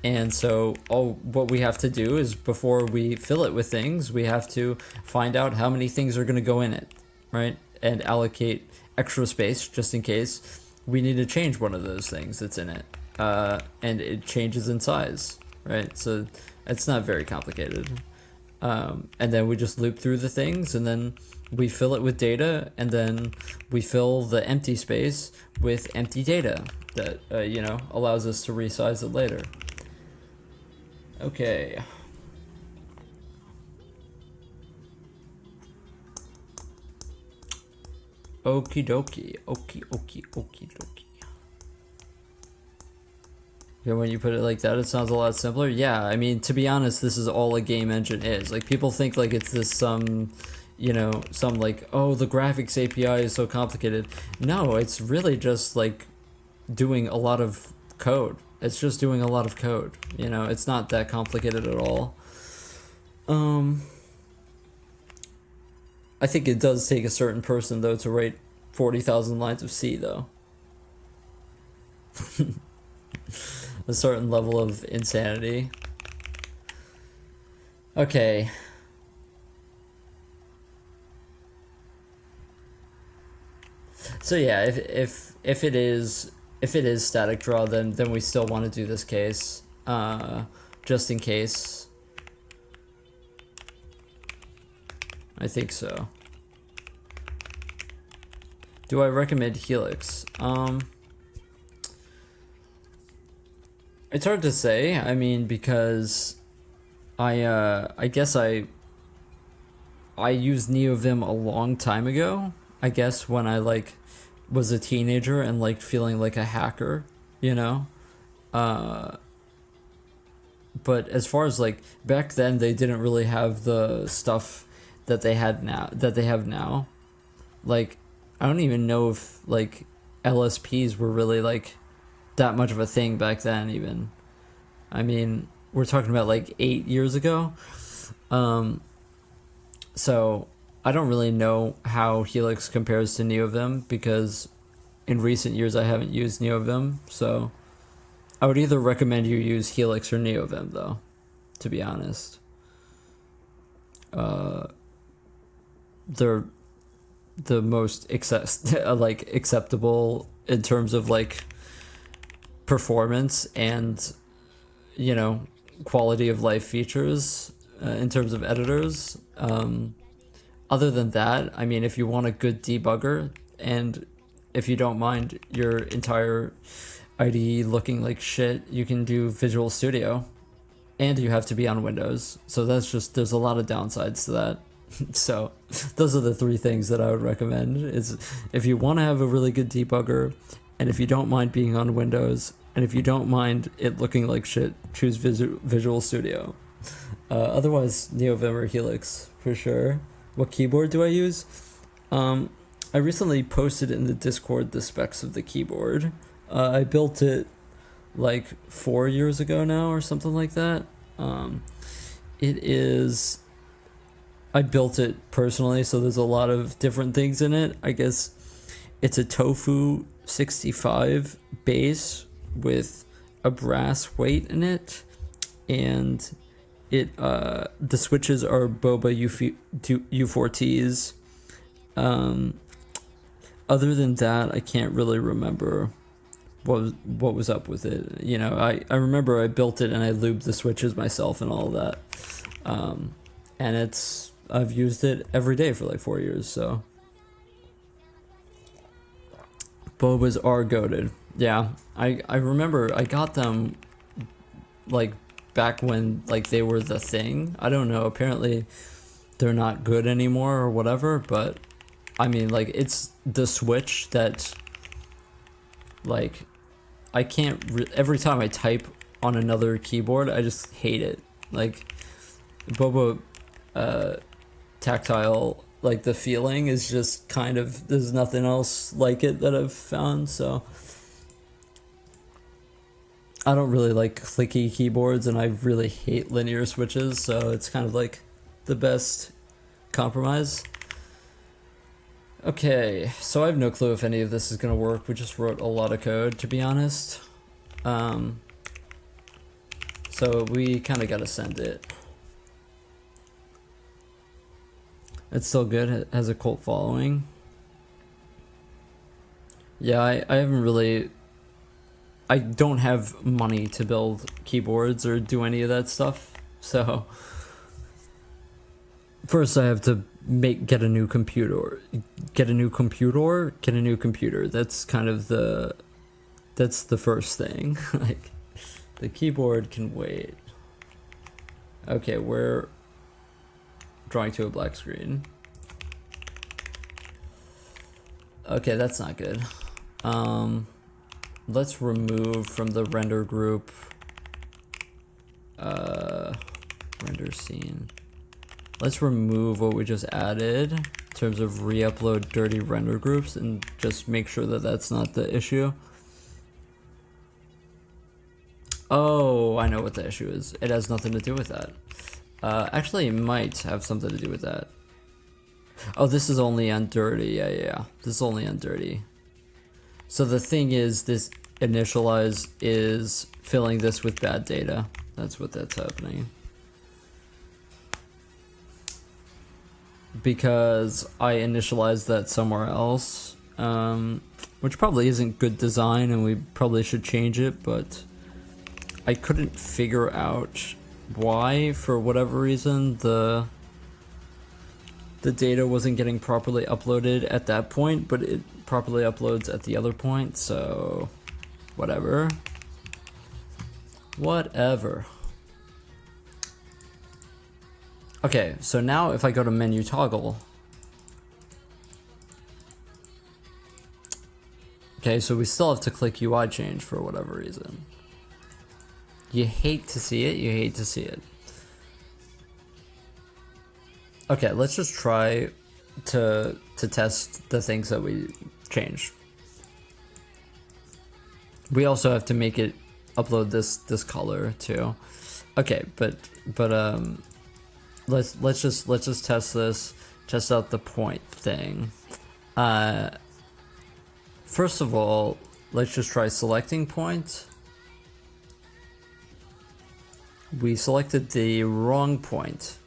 and so what we have to do is before we fill it with things, we have to find out how many things are going to go in it, right? And allocate extra space just in case we need to change one of those things that's in it, and it changes in size, right? So it's not very complicated. And then we just loop through the things, and then we fill it with data, and then we fill the empty space with empty data that, you know, allows us to resize it later. Okay. Okie dokie. Okie dokie. Yeah, when you put it like that, it sounds a lot simpler. Yeah, I mean, to be honest, this is all a game engine is. Like, people think like it's this you know, some like, oh, the graphics API is so complicated. No, it's really just like doing a lot of code. It's just doing a lot of code. You know, it's not that complicated at all. I think it does take a certain person though to write 40,000 lines of C though. A certain level of insanity. Okay. So yeah, if it is static draw, then we still want to do this case, just in case. I think so. Do I recommend Helix? It's hard to say. I mean, because I guess I used NeoVim a long time ago. I guess when I like was a teenager and like feeling like a hacker, you know. But as far as like back then, they didn't really have the stuff that they have now. Like, I don't even know if like LSPs were really like that much of a thing back then. Even, I mean, we're talking about like 8 years ago. So I don't really know how Helix compares to NeoVim because in recent years I haven't used NeoVim. So I would either recommend you use Helix or NeoVim though, to be honest. They're the most acceptable in terms of like performance and, you know, quality of life features in terms of editors. Other than that, I mean, if you want a good debugger and if you don't mind your entire IDE looking like shit, you can do Visual Studio, and you have to be on Windows. So that's just, there's a lot of downsides to that. So those are the three things that I would recommend. Is if you want to have a really good debugger, and if you don't mind being on Windows, and if you don't mind it looking like shit, choose Visual Studio. Otherwise, NeoVim or Helix for sure. What keyboard do I use? I recently posted in the Discord the specs of the keyboard. I built it like 4 years ago now or something like that. I built it personally, so there's a lot of different things in it. I guess it's a Tofu 65 base with a brass weight in it, and the switches are Boba U4Ts. Other than that, I can't really remember what was up with it. You know, I remember I built it and I lubed the switches myself and all of that. And I've used it every day for like 4 years, so. Bobas are goated. Yeah, I remember I got them like back when like they were the thing. I don't know, apparently they're not good anymore or whatever, but I mean, like, it's the switch that like I can't every time I type on another keyboard I just hate it. Like Boba tactile, like the feeling is just kind of, there's nothing else like it that I've found, so I don't really like clicky keyboards and I really hate linear switches, so it's kind of like the best compromise. Okay, so I have no clue if any of this is gonna work. We just wrote a lot of code, to be honest. So we kind of gotta send it. It's still good, it has a cult following. Yeah, I haven't really, I don't have money to build keyboards or do any of that stuff, so first I have to get a new computer. That's kind of that's the first thing. Like, the keyboard can wait. Okay, we're drawing to a black screen. Okay, that's not good. Let's remove from the render group render scene. Let's remove what we just added in terms of re-upload dirty render groups and just make sure that that's not the issue. Oh, I know what the issue is. It has nothing to do with that. Actually, it might have something to do with that. Oh, this is only on dirty. Yeah. This is only on dirty. So the thing is, this initialize is filling this with bad data. That's what that's happening. Because I initialized that somewhere else, which probably isn't good design, and we probably should change it, but I couldn't figure out why, for whatever reason, the data wasn't getting properly uploaded at that point, but it properly uploads at the other point, so whatever. Okay, so now if I go to menu toggle, okay, so we still have to click UI change for whatever reason. You hate to see it, Okay, let's just try to test the things that we changed. We also have to make it upload this color too. Okay, but let's just test this, test out the point thing. First of all, let's just try selecting point. We selected the wrong point.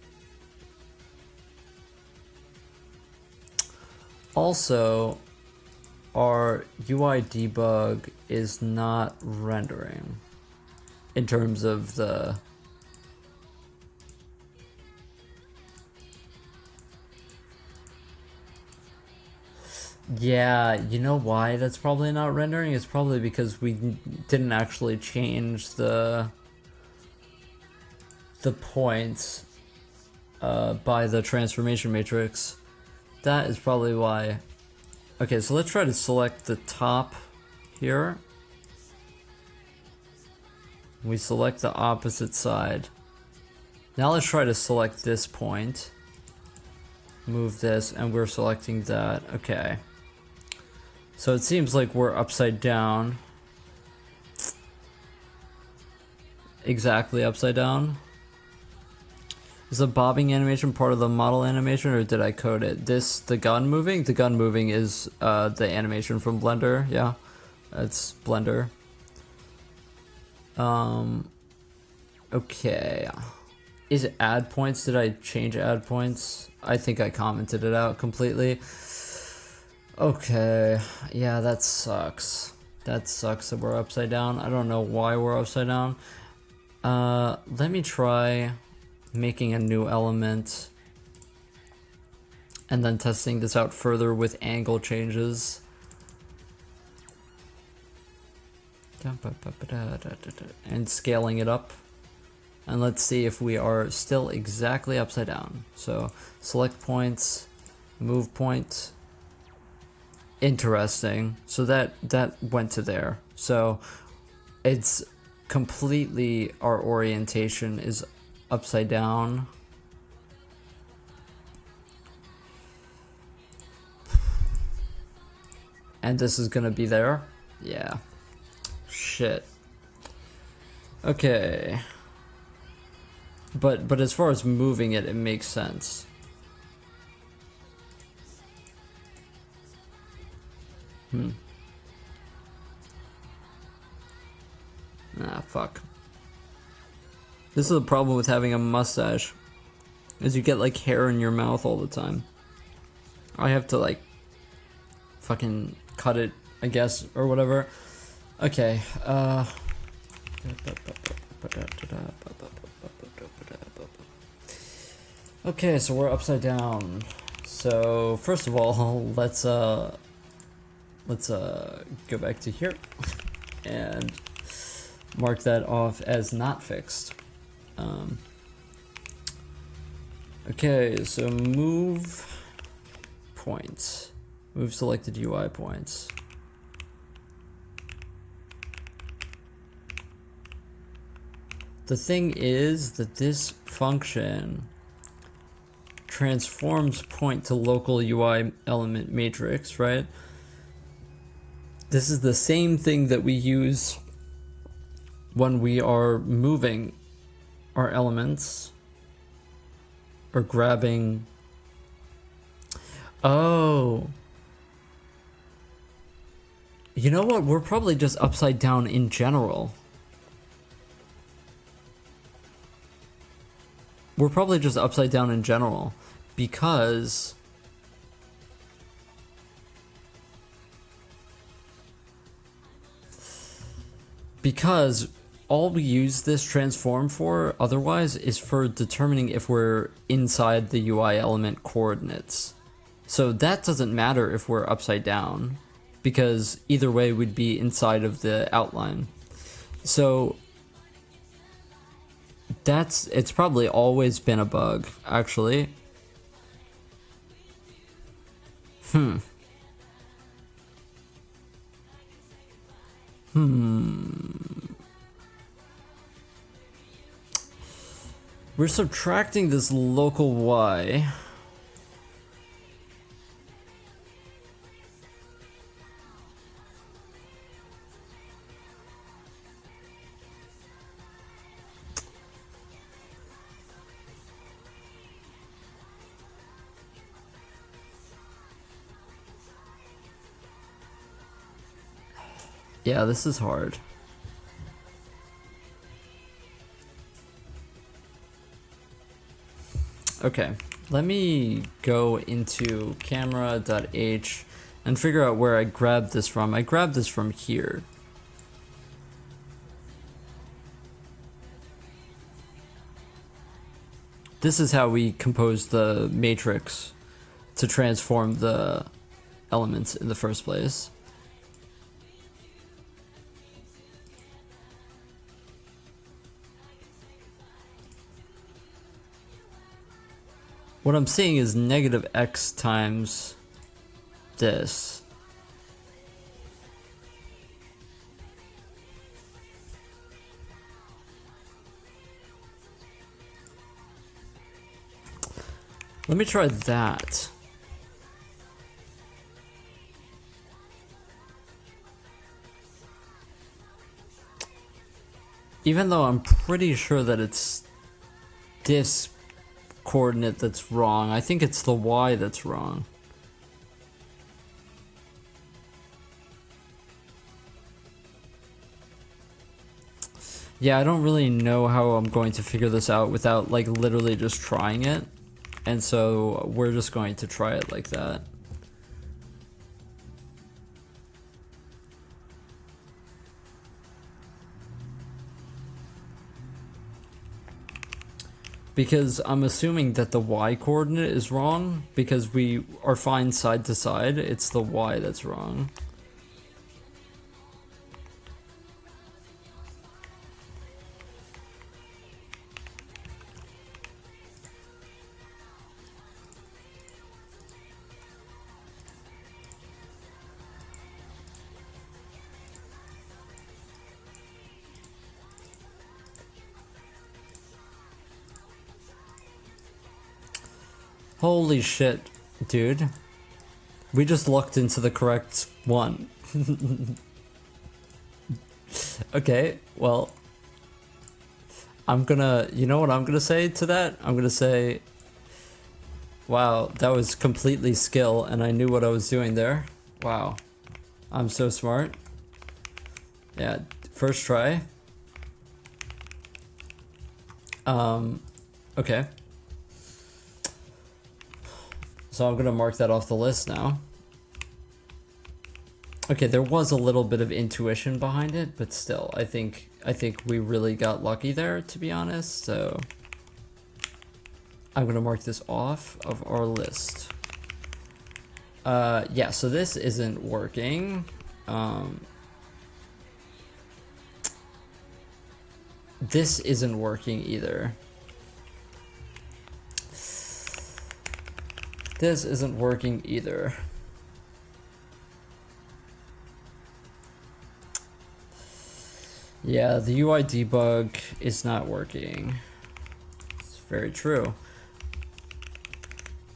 Also, our UI debug is not rendering in terms of the yeah, you know why that's probably not rendering? It's probably because we didn't actually change the points by the transformation matrix. That is probably why. Okay, so let's try to select the top here. We select the opposite side. Now let's try to select this point. Move this, and we're selecting that. Okay. So it seems like we're upside down. Exactly upside down. Is the bobbing animation part of the model animation, or did I code it? The gun moving? The gun moving is the animation from Blender, yeah. It's Blender. Okay. Is it add points? Did I change add points? I think I commented it out completely. Okay, yeah, that sucks. That sucks that we're upside down. I don't know why we're upside down. Let me try making a new element and then testing this out further with angle changes. And scaling it up. And let's see if we are still exactly upside down. So select points, move point. Interesting. So that went to there. So it's completely, our orientation is upside down. And this is gonna be there. Yeah. Shit. Okay. But as far as moving it, it makes sense. Ah, fuck. This is the problem with having a mustache, is you get like hair in your mouth all the time. I have to like fucking cut it, I guess, or whatever. Okay, okay, so we're upside down. So first of all, let's go back to here and mark that off as not fixed. Okay, so move points. Move selected UI points. The thing is that this function transforms point to local UI element matrix, right? This is the same thing that we use when we are moving our elements or grabbing. Oh. You know what? We're probably just upside down in general. We're probably just upside down in general because all we use this transform for otherwise is for determining if we're inside the UI element coordinates. So that doesn't matter if we're upside down because either way we'd be inside of the outline. So it's probably always been a bug, actually. We're subtracting this local y. Yeah, this is hard. Okay, let me go into camera.h and figure out where I grabbed this from. I grabbed this from here. This is how we compose the matrix to transform the elements in the first place. What I'm seeing is negative x times this. Let me try that. Even though I'm pretty sure that it's this coordinate that's wrong, I think it's the y that's wrong. Yeah, I don't really know how I'm going to figure this out without like literally just trying it. And so we're just going to try it like that. Because I'm assuming that the y coordinate is wrong because we are fine side to side. It's the y that's wrong. Holy shit, dude. We just looked into the correct one. Okay, well, I'm gonna, you know what I'm gonna say to that? I'm gonna say, wow, that was completely skill and I knew what I was doing there. Wow, I'm so smart. Yeah, first try. Okay. So I'm gonna mark that off the list now. Okay, there was a little bit of intuition behind it, but still, I think we really got lucky there, to be honest. So I'm gonna mark this off of our list. Yeah, so this isn't working. This isn't working either. This isn't working either. Yeah, the UI debug is not working. It's very true.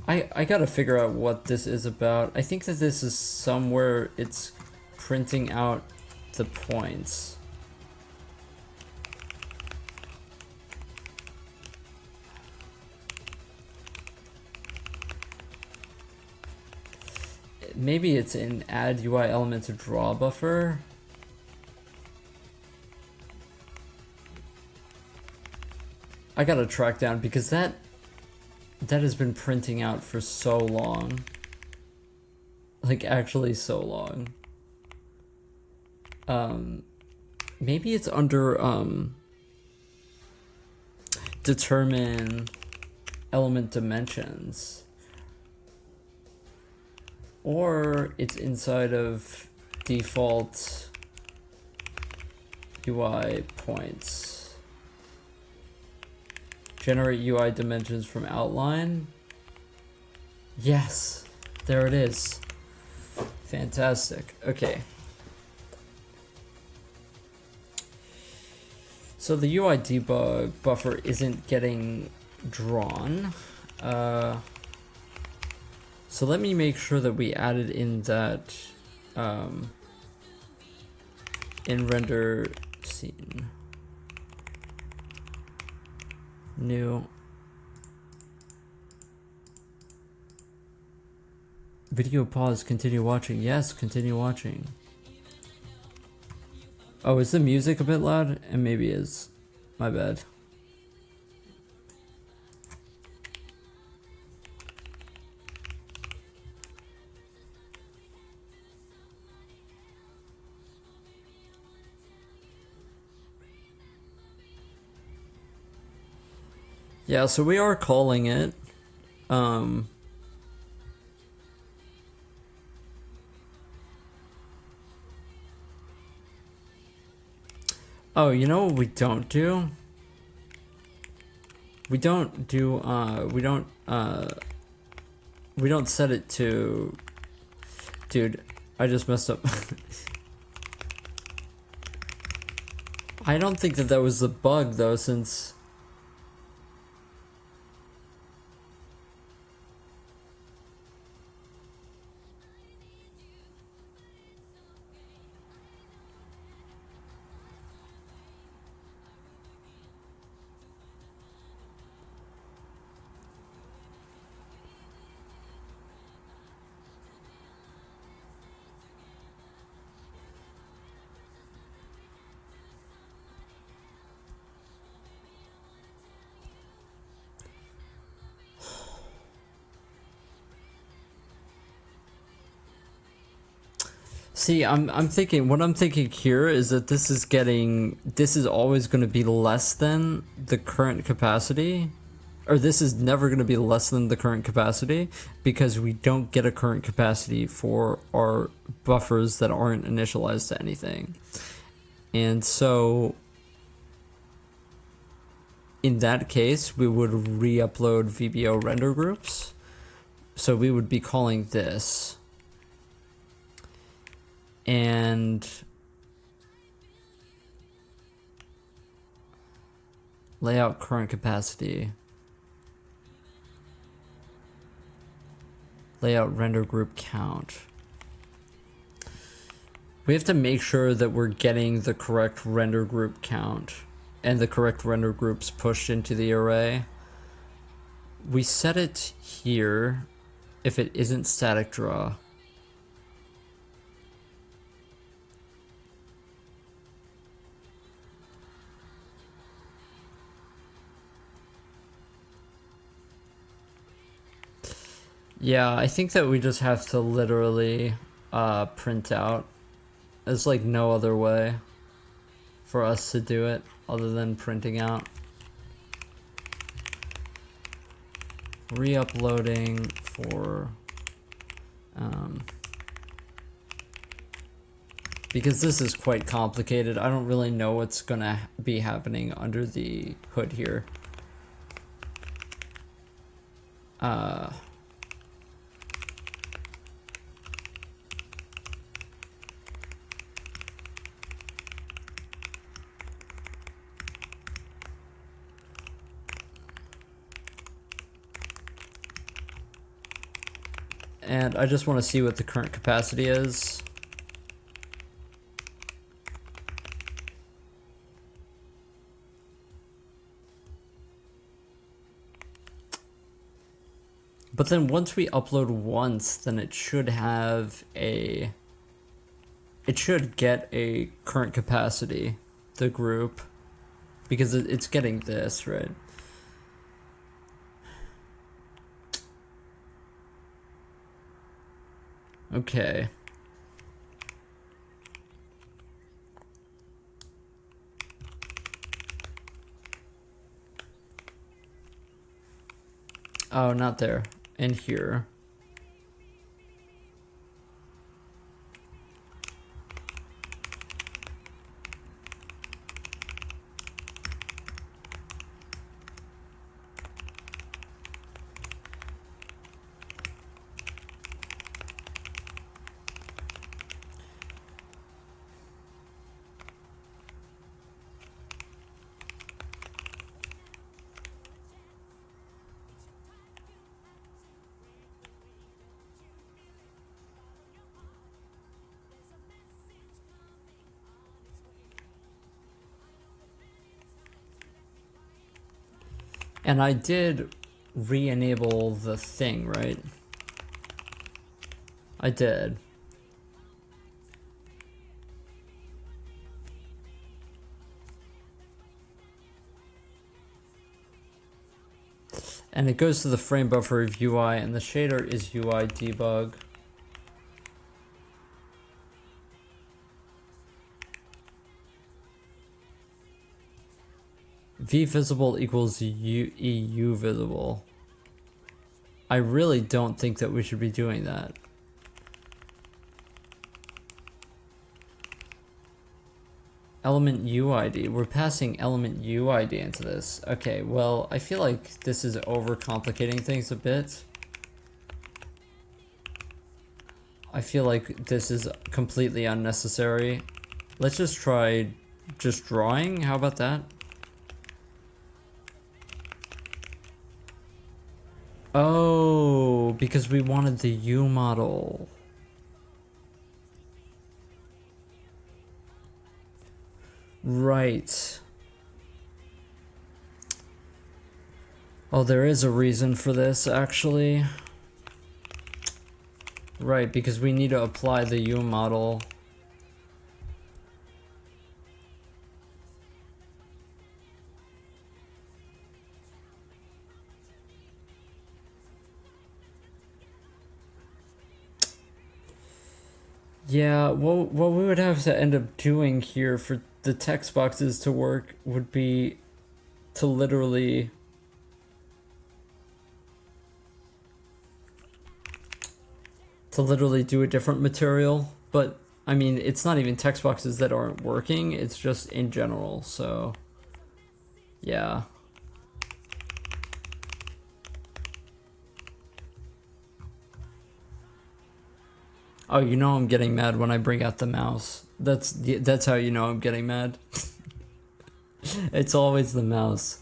I gotta figure out what this is about. I think that this is somewhere it's printing out the points. maybe it's in add UI element to draw buffer. I gotta track down because that has been printing out for so long. Like actually so long. Maybe it's under determine element dimensions. Or it's inside of default UI points. Generate UI dimensions from outline. Yes, there it is. Fantastic. Okay. So the UI debug buffer isn't getting drawn. So let me make sure that we added in that in render scene. New video pause, continue watching. Yes, continue watching. Oh, is the music a bit loud? And maybe is. My bad. Yeah, so we are calling it. Oh, you know what we don't do? We don't do, we don't set it to... Dude, I just messed up. I don't think that was the bug, though, since... See, I'm thinking, what I'm thinking here is that this is always going to be less than the current capacity, or this is never going to be less than the current capacity because we don't get a current capacity for our buffers that aren't initialized to anything. And so in that case, we would re-upload VBO render groups. So we would be calling this and layout current capacity, layout render group count. We have to make sure that we're getting the correct render group count and the correct render groups pushed into the array. We set it here if it isn't static draw. Yeah, I think that we just have to literally print out. There's like no other way for us to do it other than printing out. Re-uploading for because this is quite complicated. I don't really know what's gonna be happening under the hood here. And I just want to see what the current capacity is. But then once we upload once, then it should have a... It should get a current capacity, the group, because it's getting this, right? Okay. Oh, not there. In here. And I did re-enable the thing, right? I did. And it goes to the frame buffer of UI, and the shader is UI debug. V visible equals EU visible. I really don't think that we should be doing that. Element UID. We're passing element UID into this. Okay, well, I feel like this is overcomplicating things a bit. I feel like this is completely unnecessary. Let's just try just drawing. How about that? Oh, because we wanted the U model. Right. Oh, there is a reason for this, actually. Right, because we need to apply the U model. Yeah, what we would have to end up doing here for the text boxes to work would be to literally do a different material. But I mean, it's not even text boxes that aren't working, it's just in general. So yeah. Oh, you know I'm getting mad when I bring out the mouse. That's how you know I'm getting mad. It's always the mouse.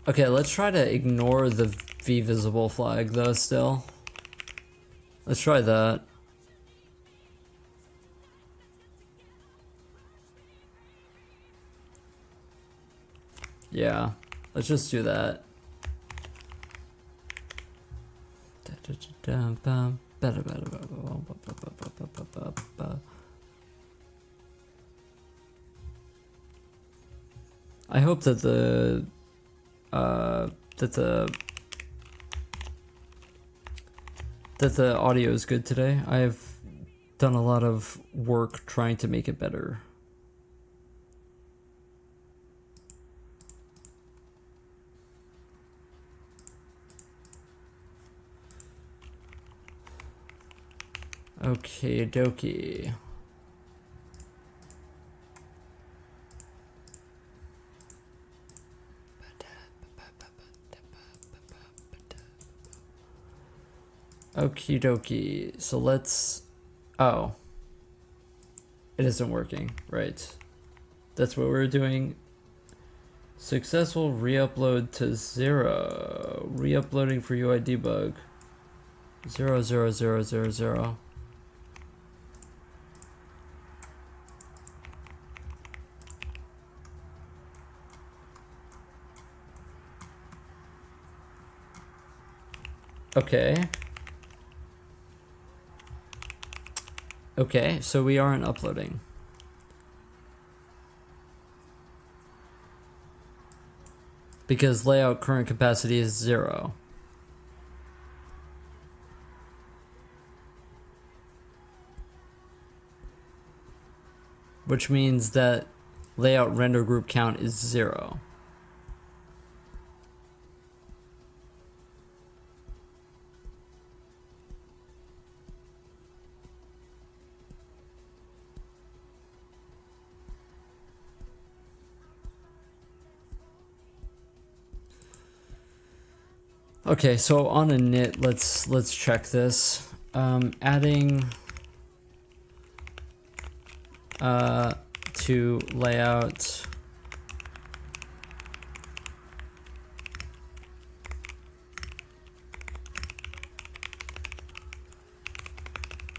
Okay, let's try to ignore the V visible flag though still. Let's try that. Yeah, let's just do that. I hope that the audio is good today. I have done a lot of work trying to make it better. Okie dokie. Okie dokie. So let's... Oh. It isn't working. Right. That's what we're doing. Successful re-upload to 0. Re-uploading for UI debug. 0, 0, 0, 0, 0. Okay. Okay, so we aren't uploading. Because layout current capacity is 0. Which means that layout render group count is 0. Okay, so on a init, let's check this. Adding to layout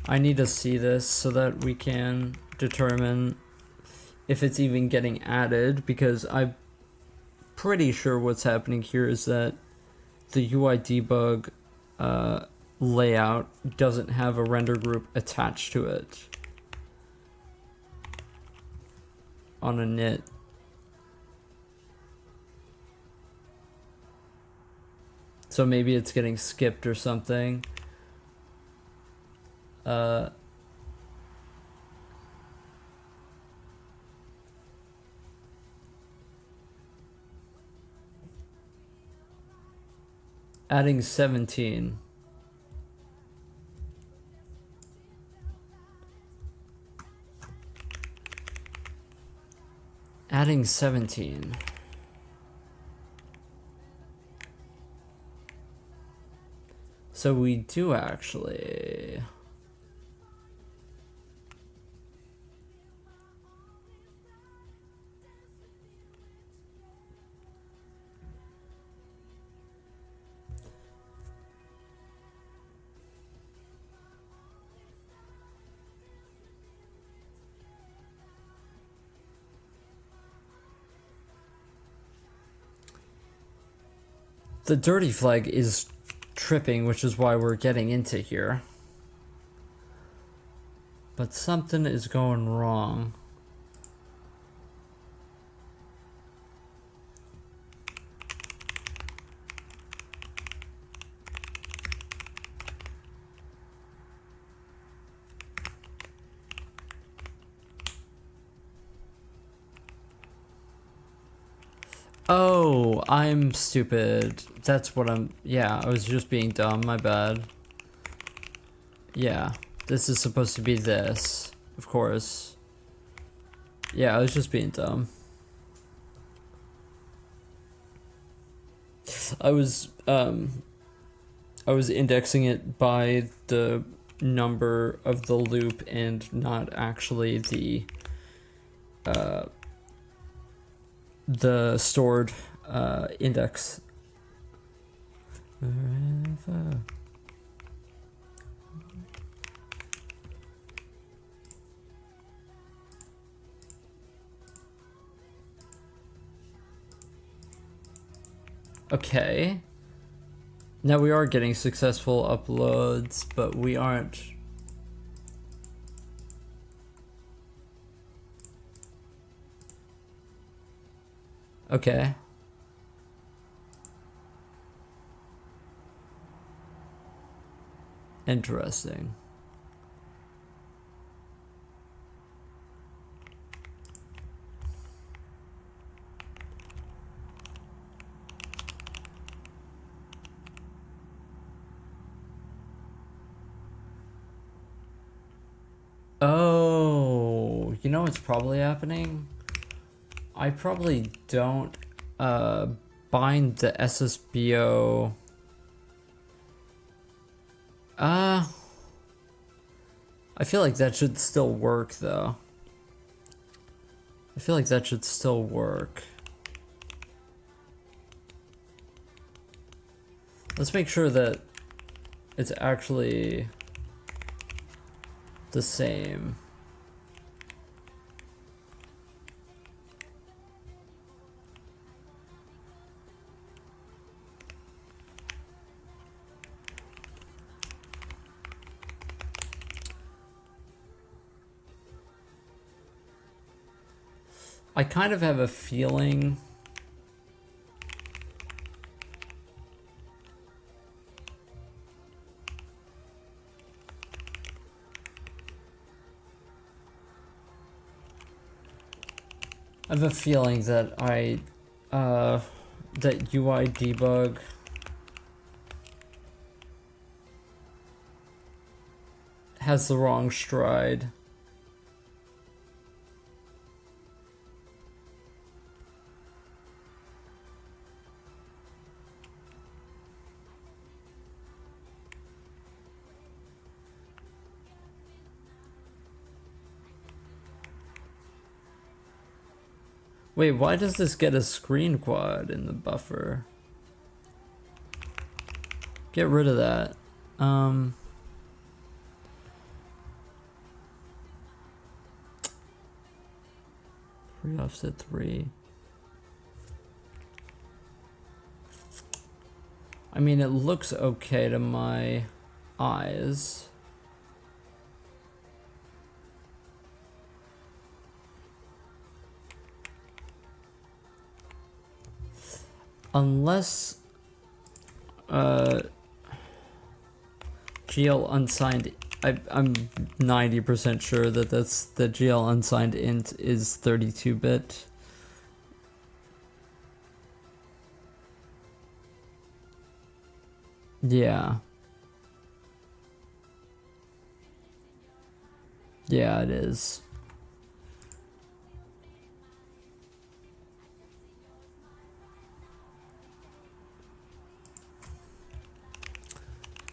I need to see this so that we can determine if it's even getting added, because I'm pretty sure what's happening here is that the UI debug layout doesn't have a render group attached to it on a init. So maybe it's getting skipped or something. Adding 17. Adding 17. So we do actually. The dirty flag is tripping, which is why we're getting into here. But something is going wrong. Oh, I'm stupid. That's what I'm... Yeah, I was just being dumb. My bad. Yeah, this is supposed to be this, of course. Yeah, I was just being dumb. I was indexing it by the number of the loop and not actually the stored index. Forever. Okay. Now we are getting successful uploads, but we aren't. Okay. Interesting. Oh, you know what's probably happening? I probably don't bind the SSBO. I feel like that should still work though. I feel like that should still work. Let's make sure that it's actually the same. I kind of have a feeling that that UI debug has the wrong stride. Wait, why does this get a screen quad in the buffer? Get rid of that. 3 offset 3. I mean, it looks okay to my eyes. Unless GL unsigned, I'm 90% sure that that's the GL unsigned int is 32-bit. Yeah. Yeah, it is.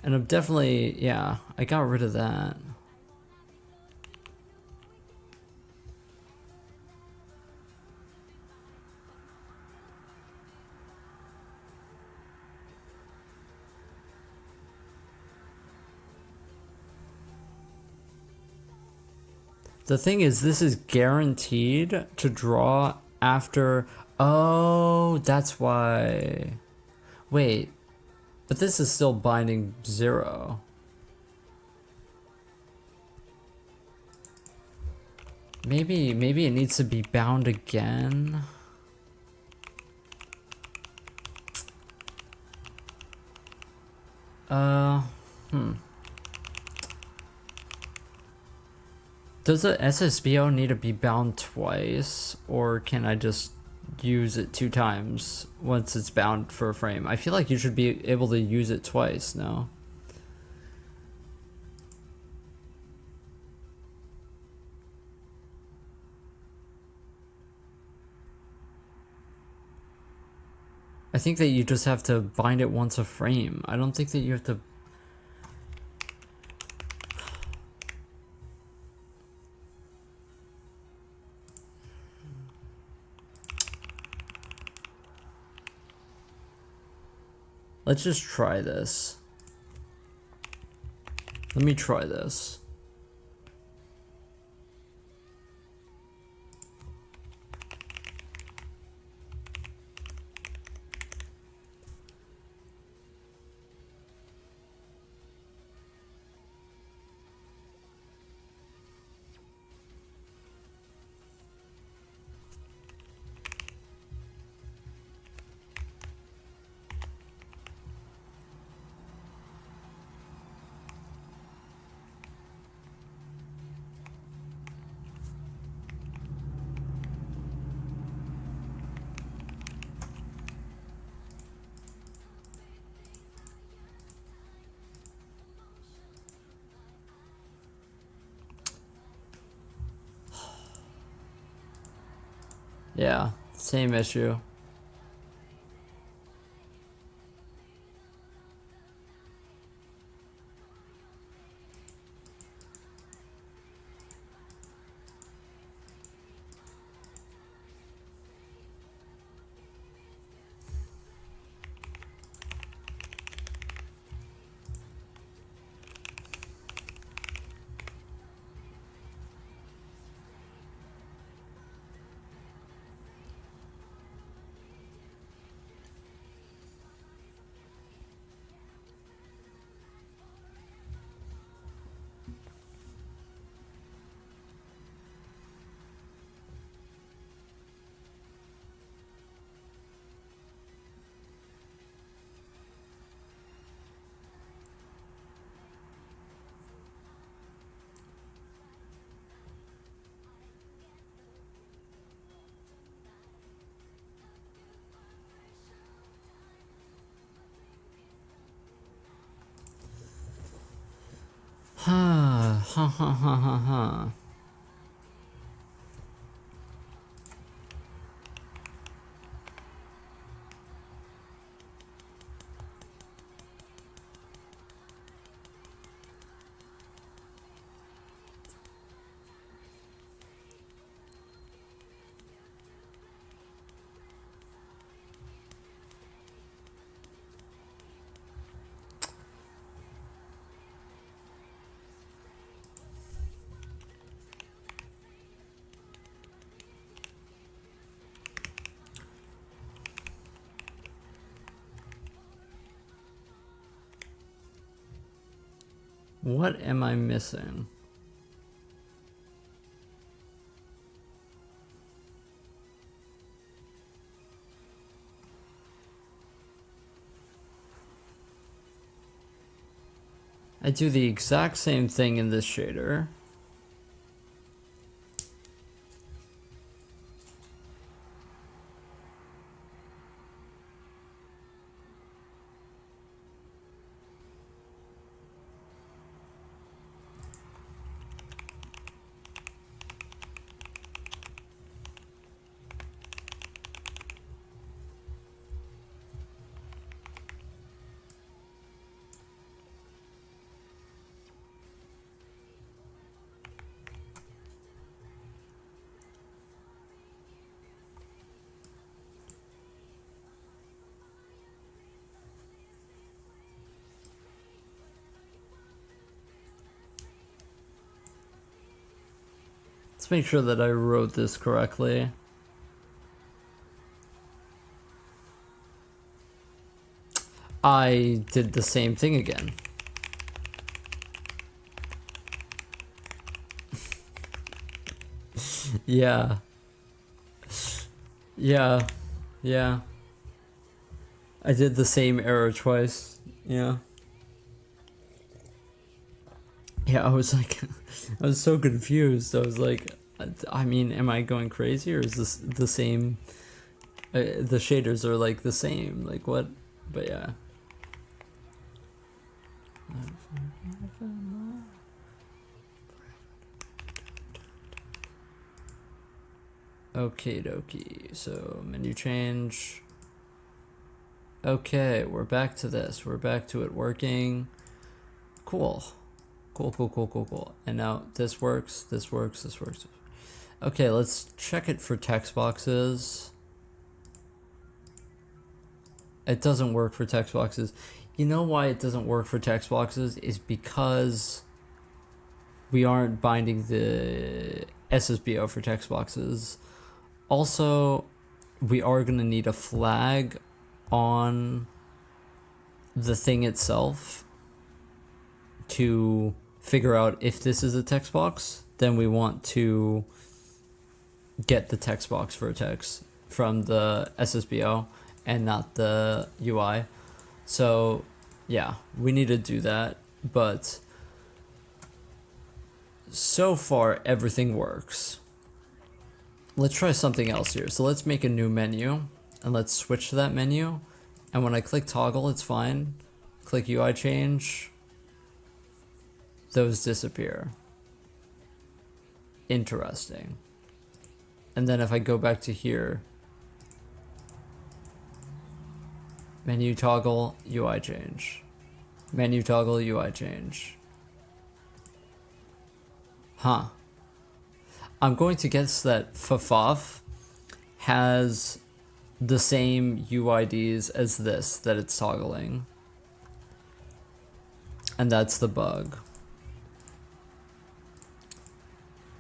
And I'm definitely, yeah, I got rid of that. The thing is, this is guaranteed to draw after. Oh, that's why. Wait, but this is still binding 0. Maybe it needs to be bound again. Does the SSBO need to be bound twice, or can I just use it 2 times once it's bound for a frame? I feel like you should be able to use it twice, no? I think that you just have to bind it once a frame. I don't think that you have to. Let's just try this. Let me try this. Yeah, same issue. Ha ha ha ha ha ha. What am I missing? I do the exact same thing in this shader. Let's make sure that I wrote this correctly. I did the same thing again. Yeah. Yeah. Yeah. I did the same error twice. Yeah. Yeah, I was like, I was so confused. I was like, I mean, am I going crazy or is this the same? The shaders are like the same. Like what? But yeah. Okie dokie. So menu change. Okay, we're back to this. We're back to it working. Cool. Cool. And now this works, this works, this works. Okay, let's check it for text boxes. It doesn't work for text boxes. You know why it doesn't work for text boxes is because we aren't binding the SSBO for text boxes. Also, we are going to need a flag on the thing itself to figure out if this is a text box. Then we want to get the text box vertex from the SSBO and not the UI. So yeah, we need to do that, but so far everything works. Let's try something else here. So let's make a new menu and let's switch to that menu. And when I click toggle, it's fine. Click UI change. Those disappear. Interesting. And then if I go back to here, menu toggle, UI change. Menu toggle, UI change. Huh. I'm going to guess that FFOF has the same UIDs as this that it's toggling. And that's the bug.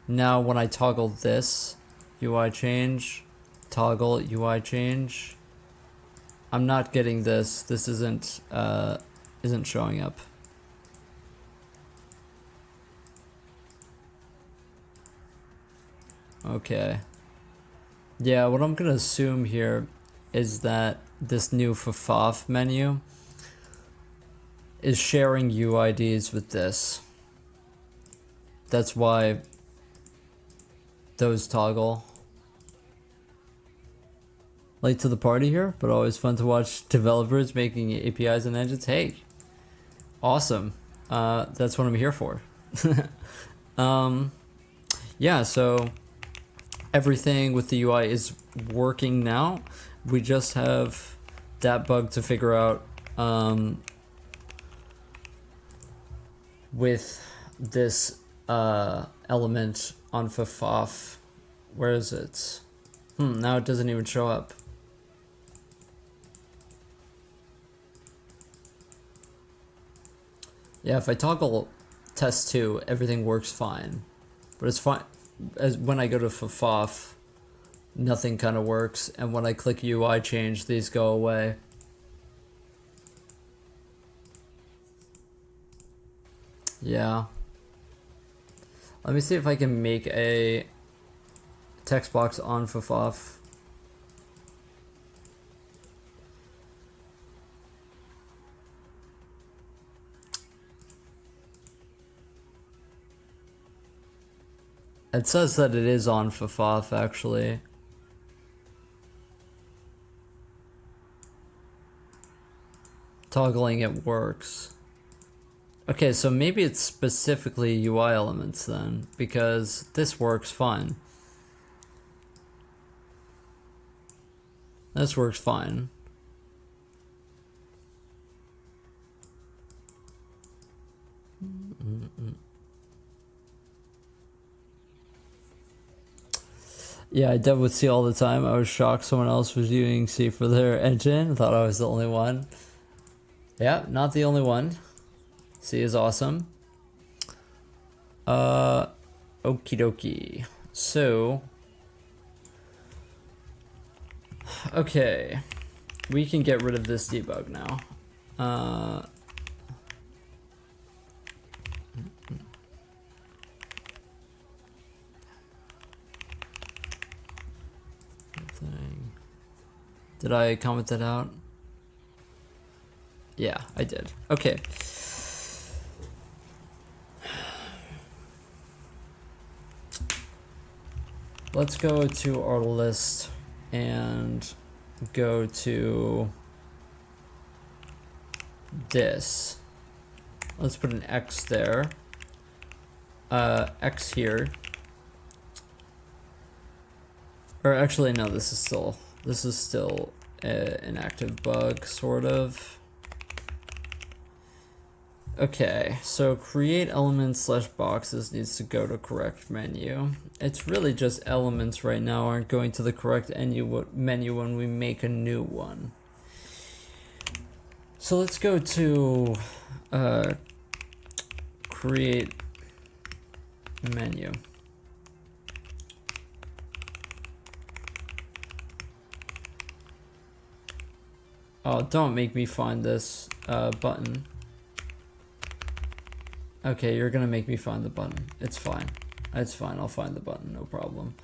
Now when I toggle this, UI change, toggle UI change, I'm not getting this. This isn't showing up. Okay. Yeah, what I'm gonna assume here is that this new FFOF menu is sharing UIDs with this. That's why those toggle. Late to the party here, but always fun to watch developers making APIs and engines. Hey, awesome. That's what I'm here for. Yeah, so everything with the UI is working now. We just have that bug to figure out with this element on ffof. Where is it? Now it doesn't even show up. Yeah, if I toggle test 2, everything works fine. But it's fine as when I go to ffof, nothing kind of works, and when I click UI change, these go away. Yeah. Let me see if I can make a text box on ffof. It says that it is on ffof actually. Toggling it works. Okay, so maybe it's specifically UI elements then, because this works fine. This works fine. Yeah, I dev with C all the time. I was shocked someone else was using C for their engine. Thought I was the only one. Yeah, not the only one. C is awesome. Okie dokie. So, okay, we can get rid of this debug now. Did I comment that out? Yeah, I did. Okay. Let's go to our list and go to this. Let's put an X there. X here. Or actually, no, this is still an active bug, sort of. Okay, so create elements / boxes needs to go to correct menu. It's really just elements right now aren't going to the correct menu when we make a new one. So let's go to create menu. Oh, don't make me find this button. Okay, you're gonna make me find the button. It's fine. It's fine, I'll find the button, no problem.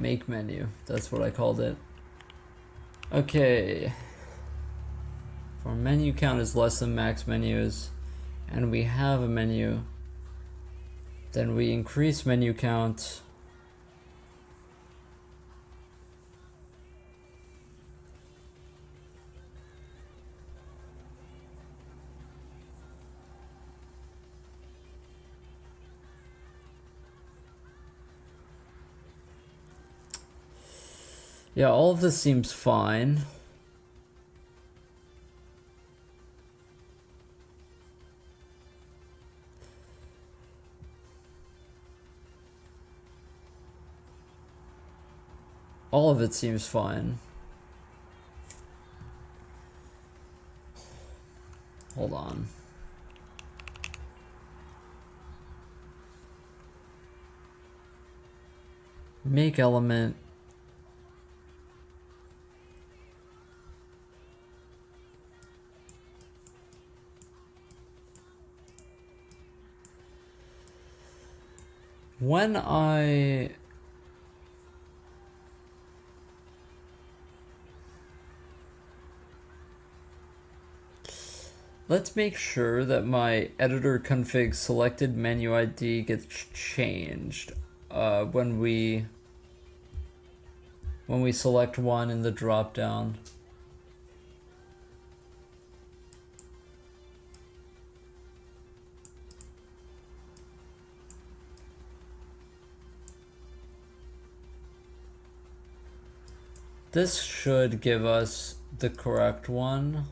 Make menu, that's what I called it. Okay. For menu count is less than max menus, and we have a menu, then we increase menu count. Yeah, all of this seems fine. All of it seems fine. Hold on. Make element. When let's make sure that my editor config selected menu ID gets changed when we when we select one in the drop down. This should give us the correct one.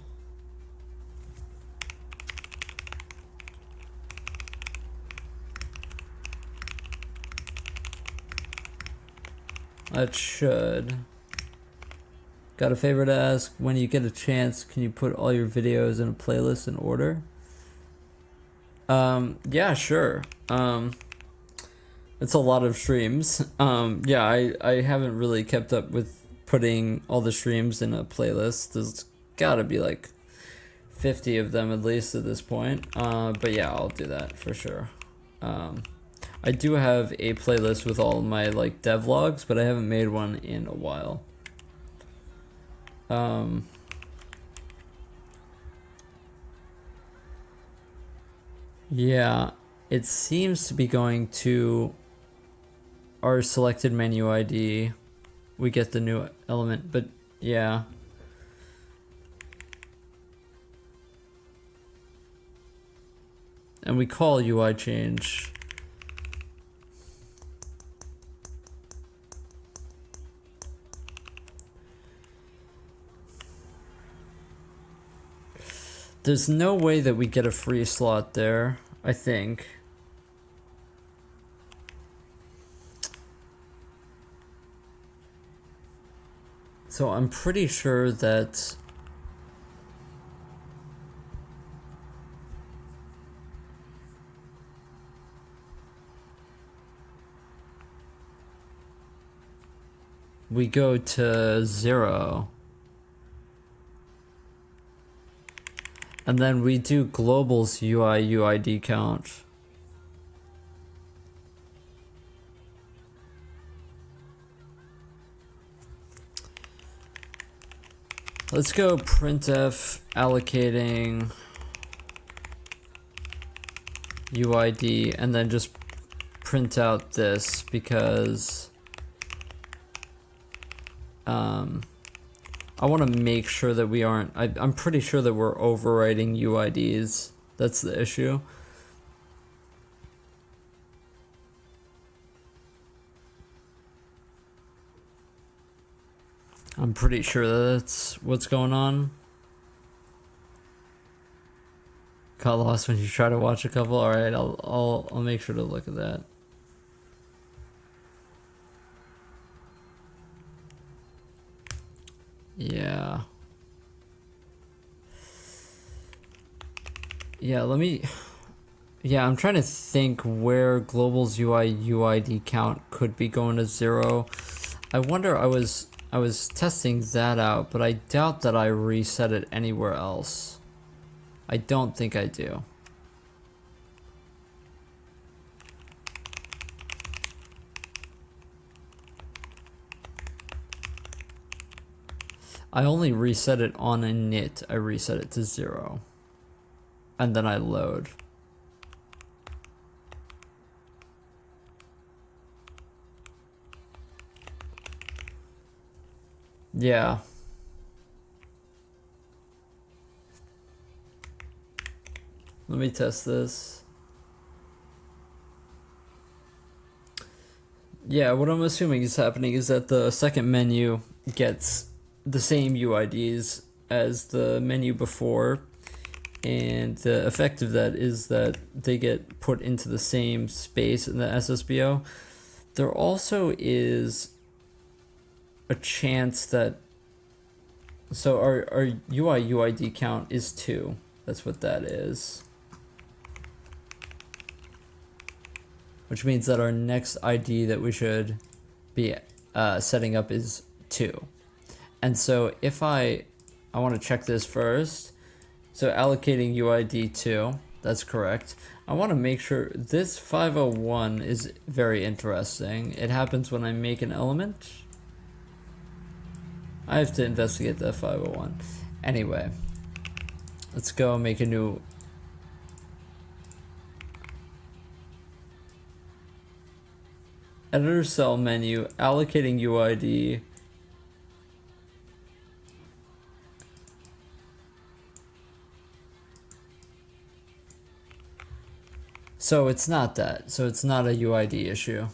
That should. Got a favor to ask. When you get a chance, can you put all your videos in a playlist in order? Yeah, sure. It's a lot of streams. Yeah, I haven't really kept up with putting all the streams in a playlist. There's gotta be like 50 of them at least at this point. But yeah, I'll do that for sure. I do have a playlist with all my like devlogs, but I haven't made one in a while. Yeah, it seems to be going to our selected menu ID. We get the new element, but yeah. And we call UI change. There's no way that we get a free slot there, I think. So I'm pretty sure that we go to 0. And then we do global's UI UID count. Let's go printf allocating UID and then just print out this because I want to make sure that we aren't, I'm pretty sure that we're overwriting UIDs. That's the issue. I'm pretty sure that's what's going on. Got lost when you try to watch a couple. All right, I'll make sure to look at that. Yeah. Yeah, let me. Yeah, I'm trying to think where global's UI UID count could be going to 0. I wonder. I was testing that out, but I doubt that I reset it anywhere else. I don't think I do. I only reset it on init. I reset it to 0. And then I load. Yeah. Let me test this. Yeah, what I'm assuming is happening is that the second menu gets the same UIDs as the menu before, and the effect of that is that they get put into the same space in the SSBO. There also is a chance that, so our UI UID count is 2. That's what that is. Which means that our next ID that we should be setting up is 2. And so if I want to check this first. So allocating UID 2, that's correct. I want to make sure this 501 is very interesting. It happens when I make an element. I have to investigate that 501. Anyway, let's go make a new editor cell menu, allocating UID So it's not that. So it's not a UID issue.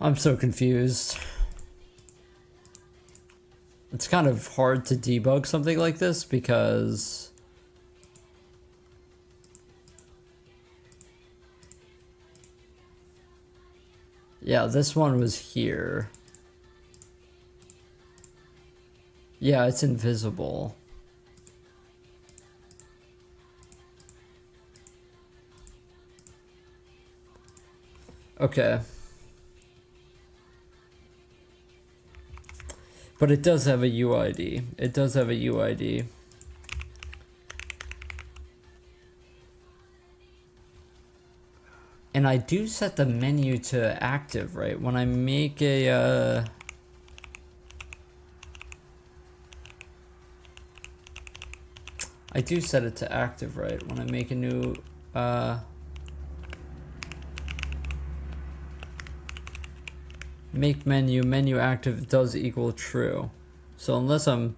I'm so confused. It's kind of hard to debug something like this because yeah, this one was here. Yeah, it's invisible. Okay. But it does have a UID. It does have a UID. And I do set the menu to active, right? When I make a, I do set it to active, right? When I make a new, make menu active does equal true. So unless I'm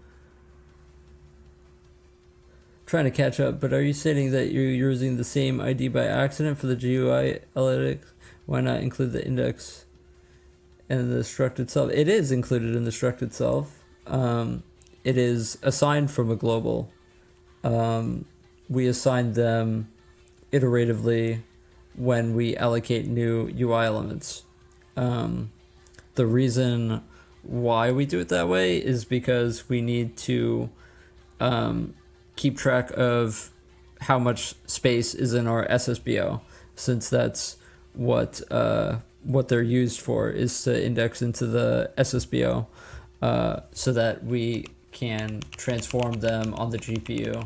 trying to catch up, but are you stating that you're using the same ID by accident for the GUI analytics? Why not include the index and the struct itself? It is included in the struct itself. It is assigned from a global. We assign them iteratively when we allocate new UI elements. The reason why we do it that way is because we need to keep track of how much space is in our SSBO, since that's what they're used for, is to index into the SSBO, so that we can transform them on the GPU.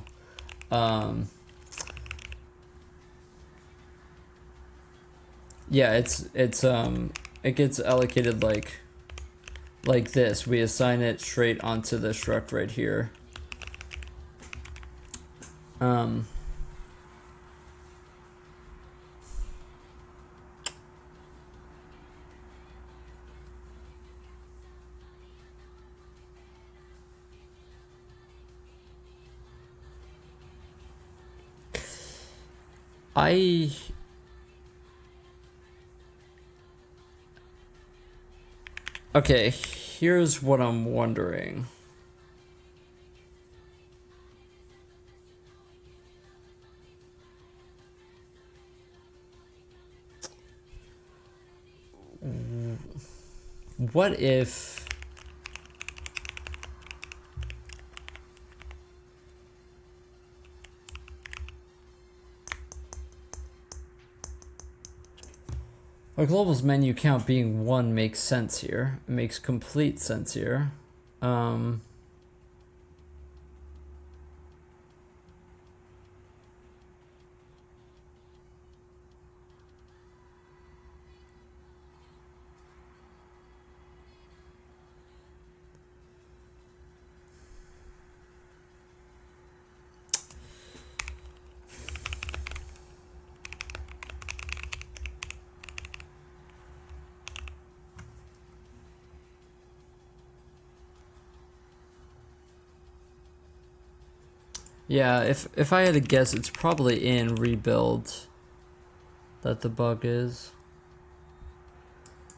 Yeah, it gets allocated like this. We assign it straight onto the struct right here. Okay, here's what I'm wondering. What if our global's menu count being 1 makes sense here? It makes complete sense here. Yeah, if I had to guess, it's probably in rebuild that the bug is.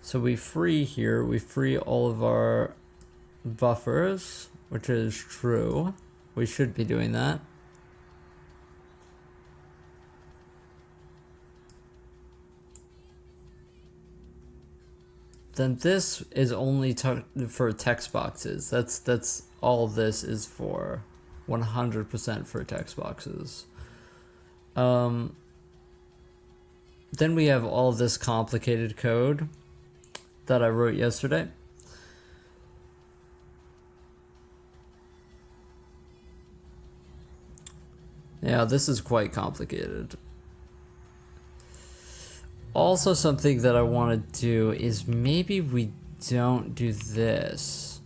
So we free here, we free all of our buffers, which is true. We should be doing that. Then this is only for text boxes. That's all this is for. 100% for text boxes. Then we have all this complicated code that I wrote yesterday. Yeah, this is quite complicated. Also, something that I want to do is maybe we don't do this.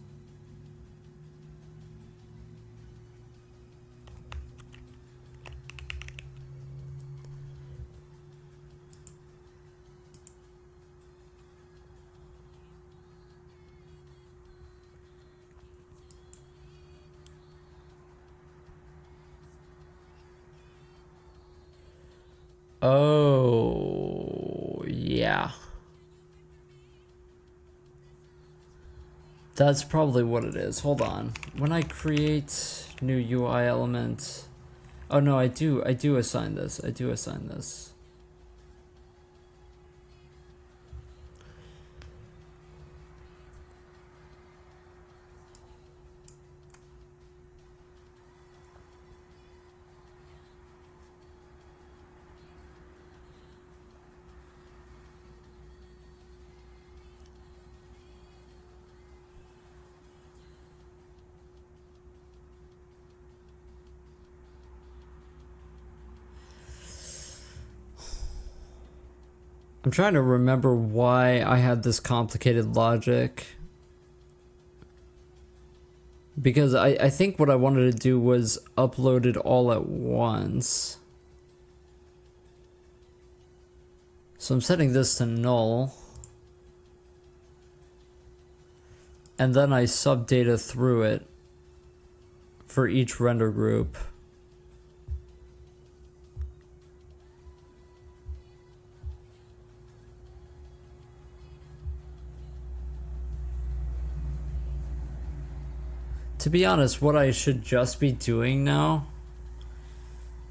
Oh, yeah. That's probably what it is. Hold on. When I create new UI element, oh no, I do assign this. I do assign this. I'm trying to remember why I had this complicated logic. Because I think what I wanted to do was upload it all at once. So I'm setting this to null. And then I sub data through it for each render group. To be honest, what I should just be doing now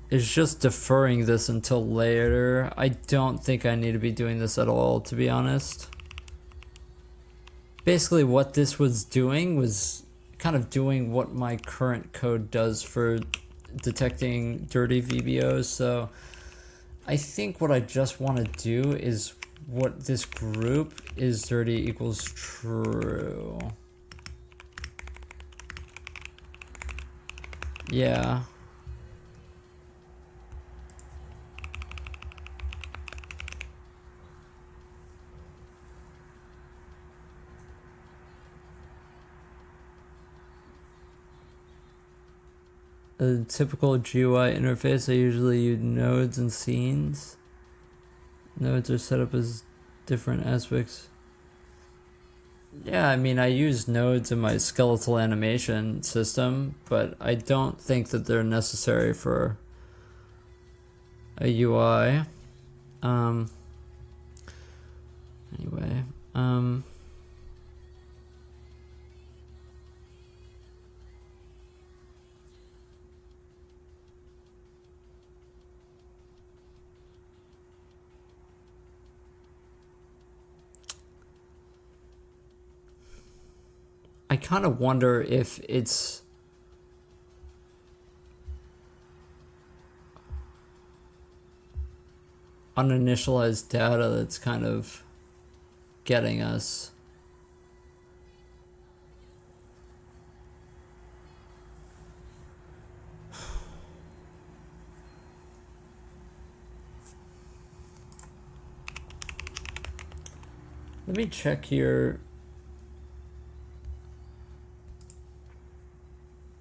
is just deferring this until later. I don't think I need to be doing this at all, to be honest. Basically, what this was doing was kind of doing what my current code does for detecting dirty VBOs. So I think what I just want to do is what this group is dirty equals true. Yeah. A typical GUI interface, I usually use nodes and scenes. Nodes are set up as different aspects. Yeah, I mean, I use nodes in my skeletal animation system, but I don't think that they're necessary for a UI. Anyway, I kind of wonder if it's uninitialized data that's kind of getting us. Let me check here.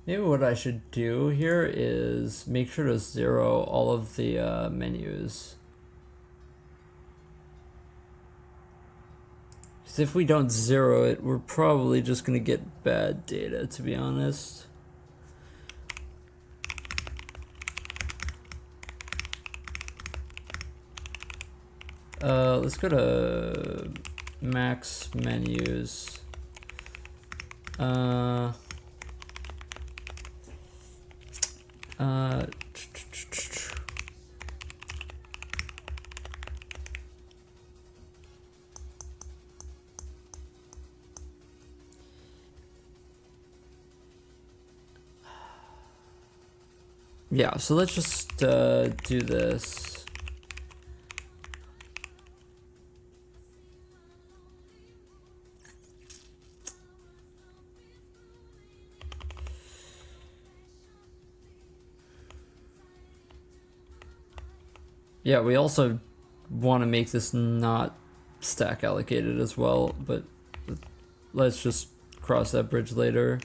Maybe what I should do here is make sure to zero all of the menus. Because if we don't zero it, we're probably just going to get bad data, to be honest. Let's go to max menus. Yeah, so let's just do this. Yeah, we also want to make this not stack allocated as well, but let's just cross that bridge later.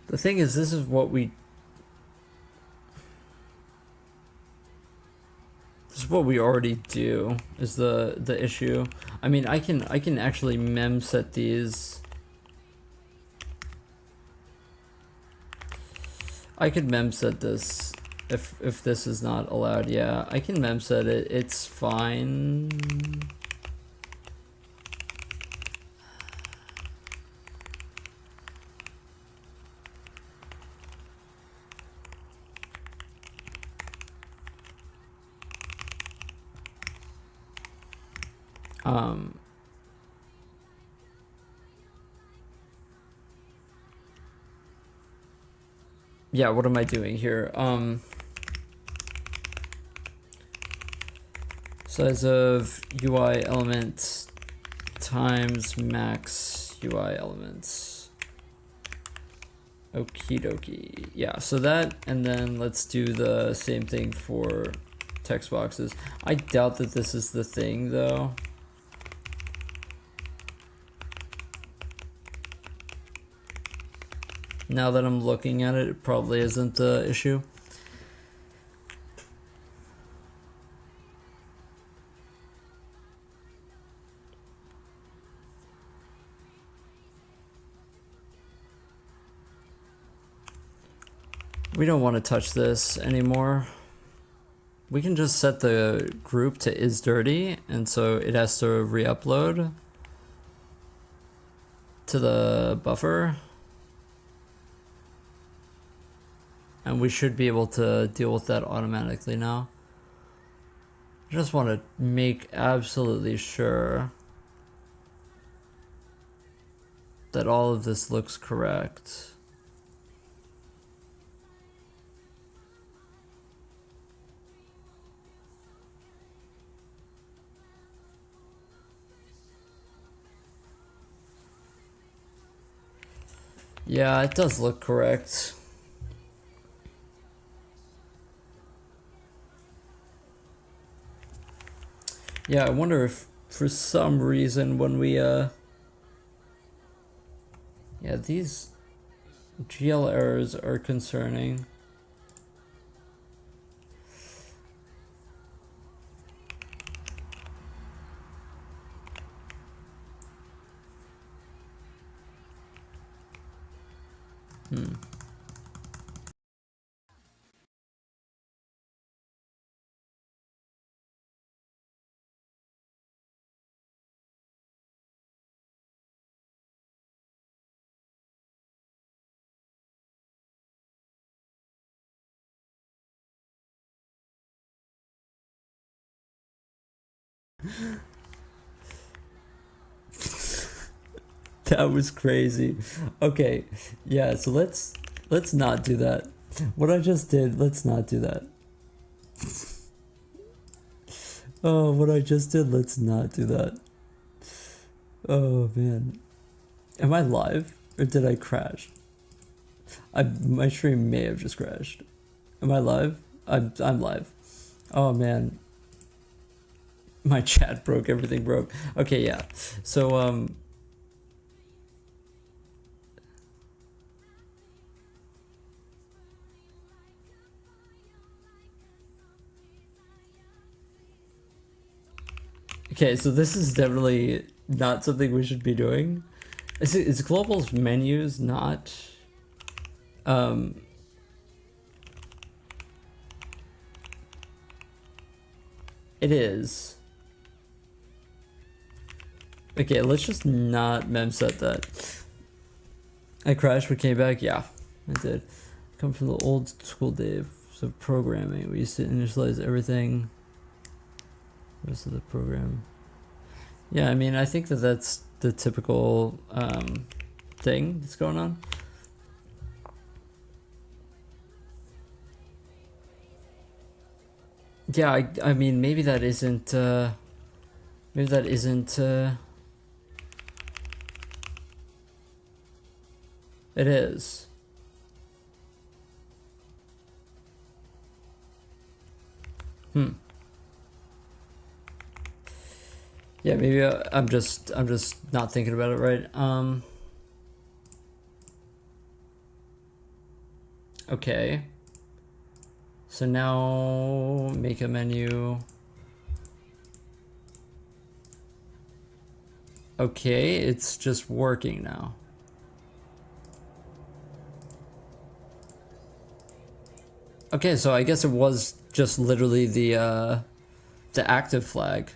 The thing is, this is what we already do, is the issue. I mean, I can actually mem set these. I could mem set this if this is not allowed. Yeah, I can mem set it. It's fine. Yeah, what am I doing here? Size of UI elements times max UI elements. Okie dokie. Yeah, so that, and then let's do the same thing for text boxes. I doubt that this is the thing though. Now that I'm looking at it, it probably isn't the issue. We don't want to touch this anymore. We can just set the group to is dirty, and so it has to re-upload to the buffer. And we should be able to deal with that automatically now. I just want to make absolutely sure that all of this looks correct. Yeah, it does look correct. Yeah, I wonder if for some reason when we yeah, these GL errors are concerning. That was crazy. Okay, yeah, so let's not do that. What I just did, let's not do that. Oh, what I just did, let's not do that. Oh man. Am I live or did I crash? My stream may have just crashed. Am I live? I'm live. Oh man. My chat broke, everything broke. Okay, yeah. So okay, so this is definitely not something we should be doing. Is global's menus not it is. Okay, let's just not memset that. I crashed, we came back. Yeah, I did. Come from the old school days of programming. We used to initialize everything. The rest of the program. Yeah, I mean, I think that that's the typical thing that's going on. Yeah, I mean, maybe that isn't It is. Yeah, maybe I'm just not thinking about it right. Okay. So now make a menu. Okay, it's just working now. Okay, so I guess it was just literally the active flag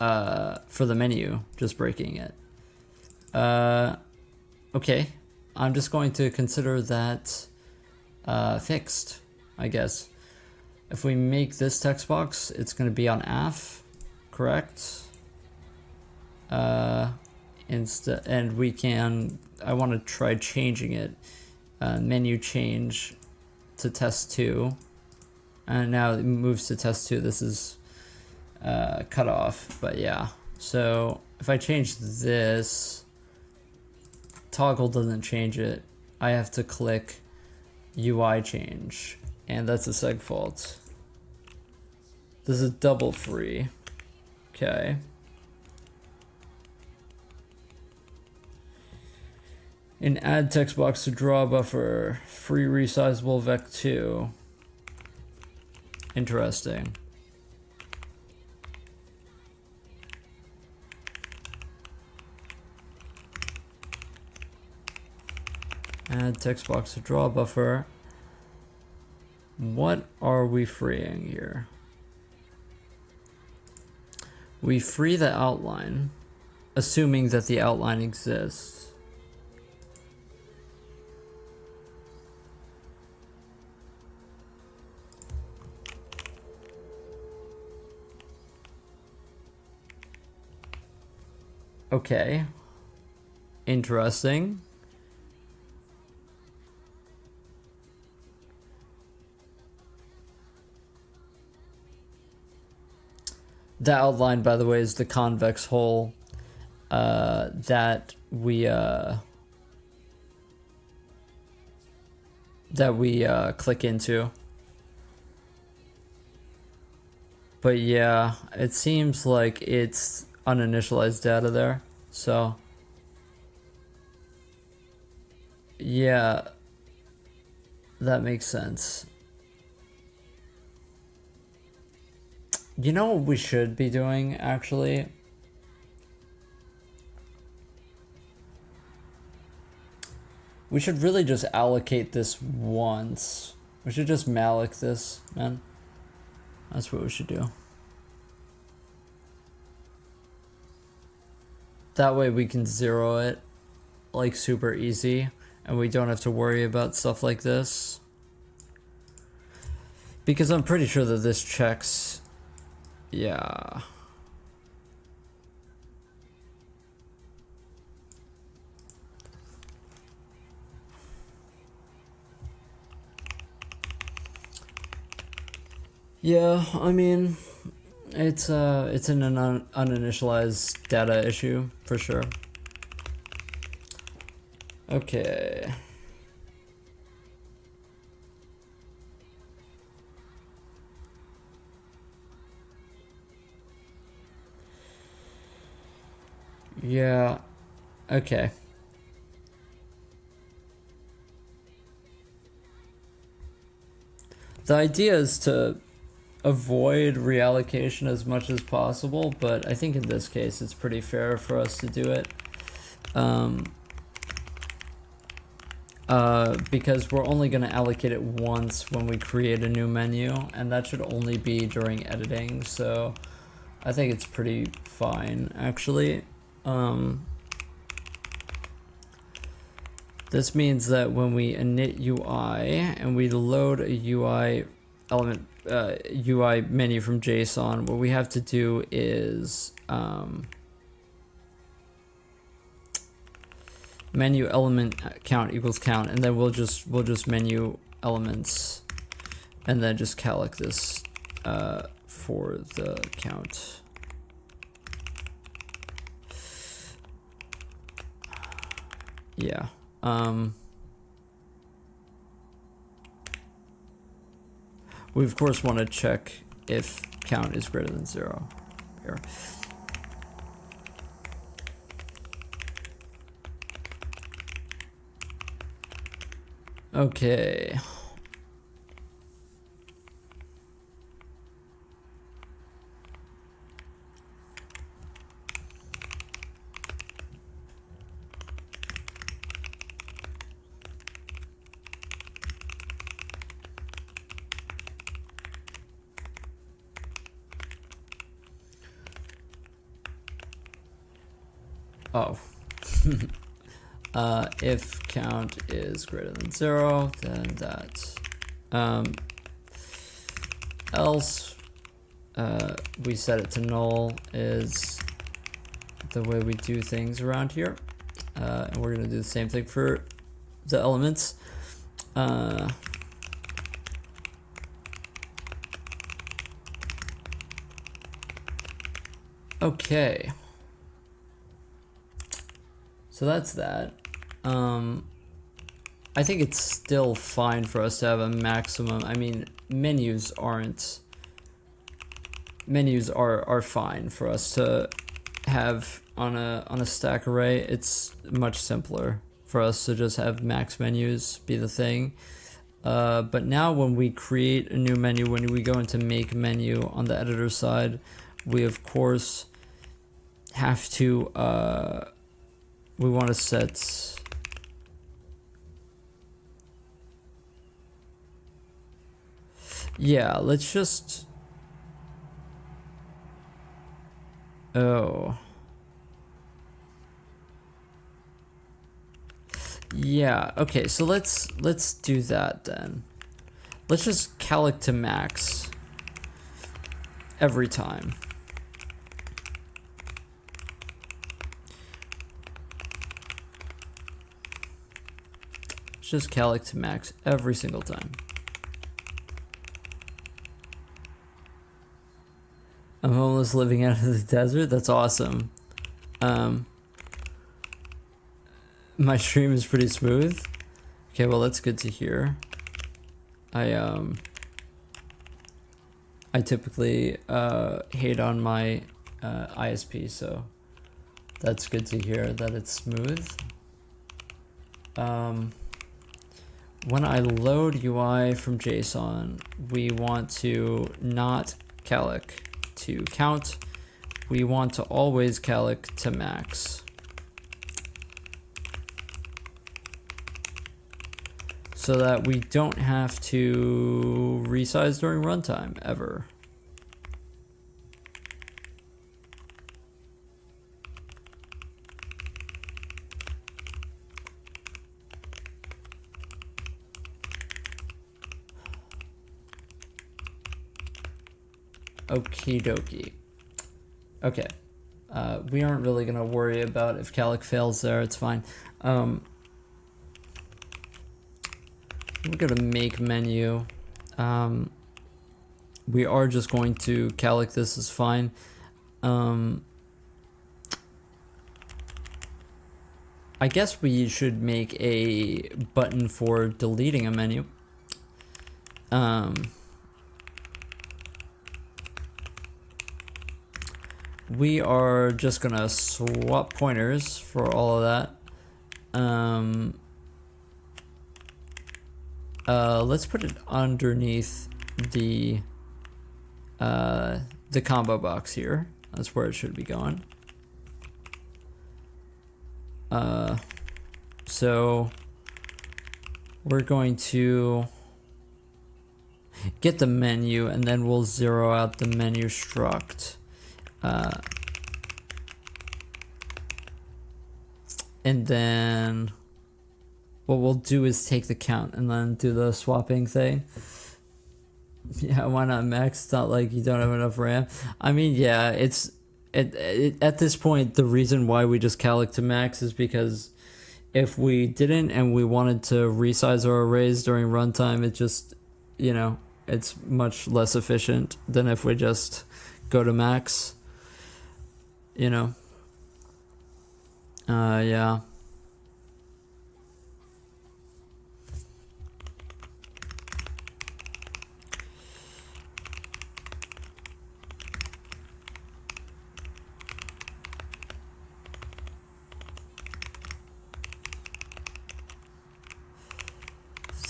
for the menu, just breaking it. Okay, I'm just going to consider that fixed, I guess. If we make this text box, it's going to be on AF, correct? And we can, I want to try changing it. Menu change to test 2. And now it moves to test 2. This is cut off, but yeah. So if I change this, toggle doesn't change it. I have to click UI change, and that's a seg fault. This is double free. Okay. In add text box to draw buffer, free resizable vec2. Interesting. Add text box to draw buffer. What are we freeing here? We free the outline, assuming that the outline exists. Okay. Interesting. The outline, by the way, is the convex hole that we click into. But yeah, it seems like it's uninitialized data there, so yeah, that makes sense. You know what we should be doing, actually? We should really just allocate this once. We should just malloc this, man. That's what we should do. That way we can zero it, like, super easy, and we don't have to worry about stuff like this. Because I'm pretty sure that this checks. Yeah. Yeah, I mean, it's an uninitialized data issue for sure. Okay. Yeah. Okay. The idea is to avoid reallocation as much as possible, but I think in this case it's pretty fair for us to do it. Because we're only going to allocate it once when we create a new menu, and that should only be during editing, so I think it's pretty fine, actually. This means that when we init UI and we load a UI element, UI menu from JSON, what we have to do is menu element count equals count, and then we'll just menu elements, and then just calc this for the count. Yeah. We of course want to check if count is greater than 0 here. Okay. Oh. If count is greater than 0, then that. Else, we set it to null is the way we do things around here. And we're going to do the same thing for the elements. Okay. So that's that. I think it's still fine for us to have a maximum. I mean, menus are fine for us to have on a stack array. It's much simpler for us to just have max menus be the thing. But now when we create a new menu, when we go into make menu on the editor side, we of course have to we want to set let's just yeah, okay, so let's do that then. Let's just calc to max every time. Just calc to max every single time. I'm homeless living out of the desert. That's awesome. My stream is pretty smooth. Okay, well that's good to hear. I typically hate on my ISP, so that's good to hear that it's smooth. When I load UI from JSON, we want to not calc to count. We want to always calc to max. So that we don't have to resize during runtime ever. Okie dokie. Okay. We aren't really going to worry about if calc fails there. It's fine. We're going to make menu. We are just going to calc this is fine. I guess we should make a button for deleting a menu. We are just gonna swap pointers for all of that. Let's put it underneath the combo box here. That's where it should be going. So we're going to get the menu and then we'll zero out the menu struct. And then what we'll do is take the count and then do the swapping thing. Yeah, why not max? It's not like you don't have enough RAM. I mean, yeah, it's at this point, the reason why we just calc to max is because if we didn't and we wanted to resize our arrays during runtime, it just, you know, it's much less efficient than if we just go to max, you know. Yeah.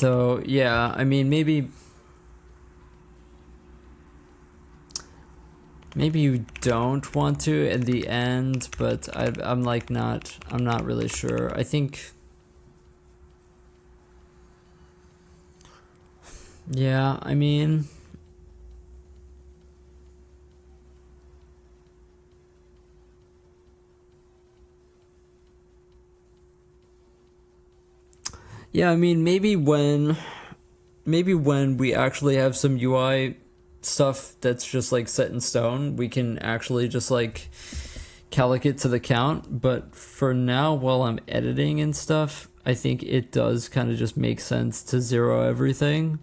So yeah, I mean maybe you don't want to in the end, but I'm like I'm not really sure. I think, yeah, I mean, yeah, I mean, maybe when we actually have some UI stuff that's just like set in stone, we can actually just like calc it to the count. But for now, while I'm editing and stuff, I think it does kind of just make sense to zero everything,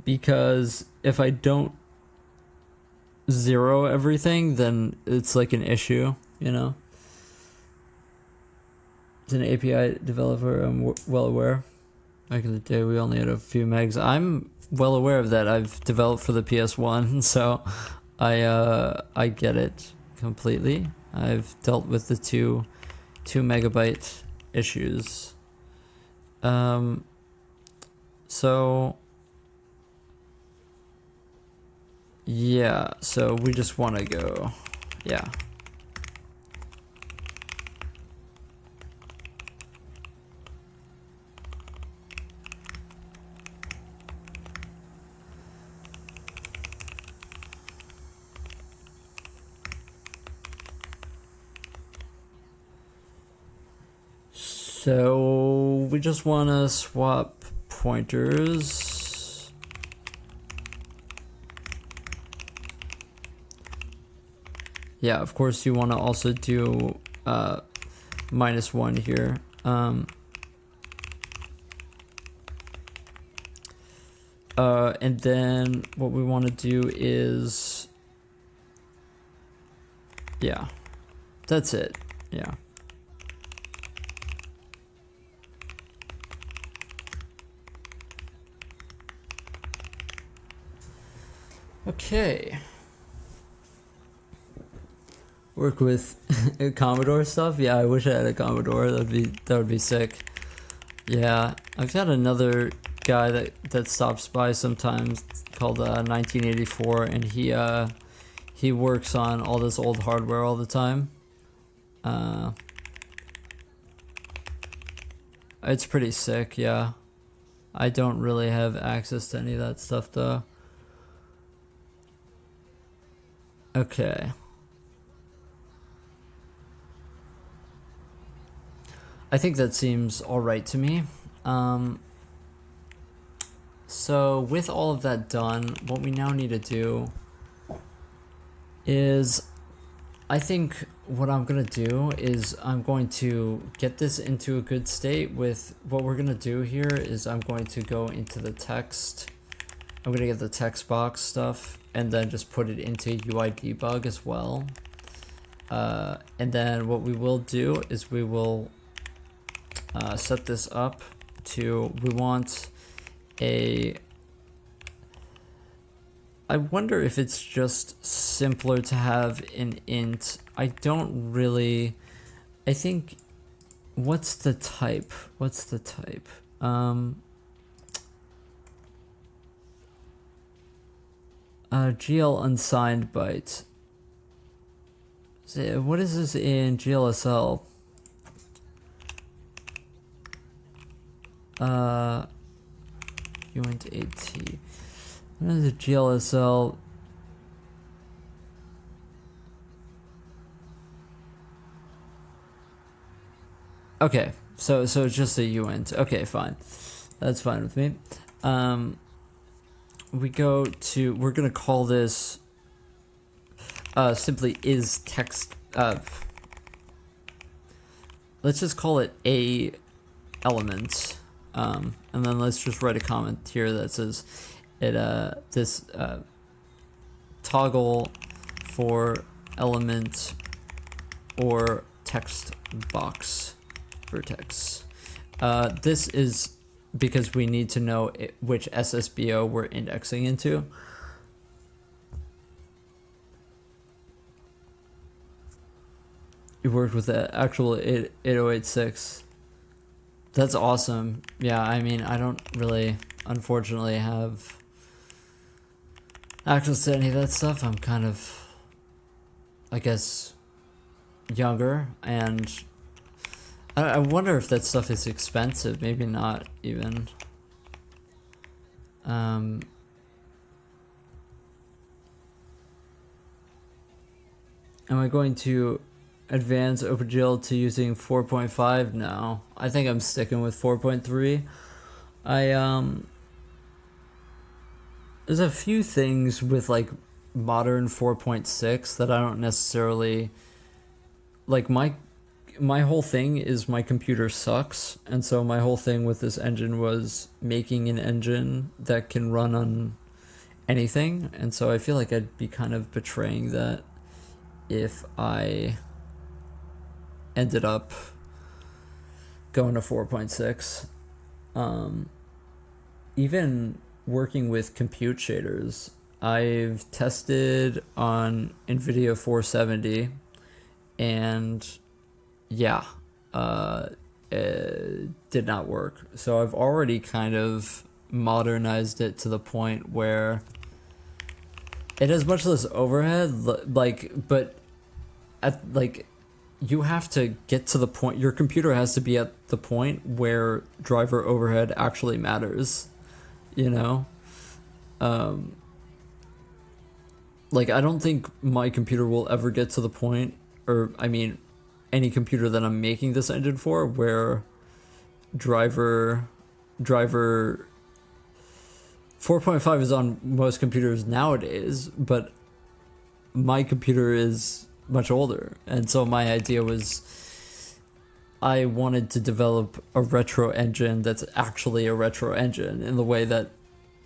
because if I don't zero everything, then it's like an issue, you know? As an API developer, I'm well aware. Back in the day, we only had a few megs. I'm well aware of that. I've developed for the PS1, so I get it completely. I've dealt with the two megabyte issues. So yeah, so we just want to go, yeah. So we just want to swap pointers. Yeah, of course you want to also do -1 here. And then what we want to do is, yeah, that's it. Yeah. Okay. Work with Commodore stuff. Yeah, I wish I had a Commodore. That would be sick. Yeah, I've got another guy that stops by sometimes called 1984, and he works on all this old hardware all the time. It's pretty sick. Yeah, I don't really have access to any of that stuff though. Okay. I think that seems alright to me. So with all of that done, what we now need to do is, I think what I'm gonna do is I'm going to get this into a good state. With what we're gonna do here is I'm going to go into the text. I'm gonna get the text box stuff and then just put it into UI debug as well. And then what we will do is we will set this up to, we want a, I wonder if it's just simpler to have an int. I don't really, I think, what's the type? GL unsigned byte. What is this in GLSL? Uint AT. What is a GLSL? Okay, so it's just a uint. Okay, fine. That's fine with me. We're gonna call this simply is text. Let's just call it a element. And then let's just write a comment here that says this toggle for element or text box vertex. This is because we need to know which SSBO we're indexing into. You worked with the actual 8086. That's awesome. Yeah, I mean, I don't really, unfortunately, have access to any of that stuff. I'm kind of, I guess, younger, and I wonder if that stuff is expensive. Maybe not even. Am I going to advance opengl to using 4.5 now? I think I'm sticking with 4.3. There's a few things with like modern 4.6 that I don't necessarily like. My whole thing is my computer sucks, and so my whole thing with this engine was making an engine that can run on anything, and so I feel like I'd be kind of betraying that if I ended up going to 4.6. Even working with compute shaders, I've tested on NVIDIA 470, and yeah, it did not work. So I've already kind of modernized it to the point where it has much less overhead, but at like you have to get to the point. Your computer has to be at the point where driver overhead actually matters. You know, like I don't think my computer will ever get to the point, or I mean, any computer that I'm making this engine for, where driver 4.5 is on most computers nowadays, but my computer is much older, and so my idea was I wanted to develop a retro engine that's actually a retro engine in the way that,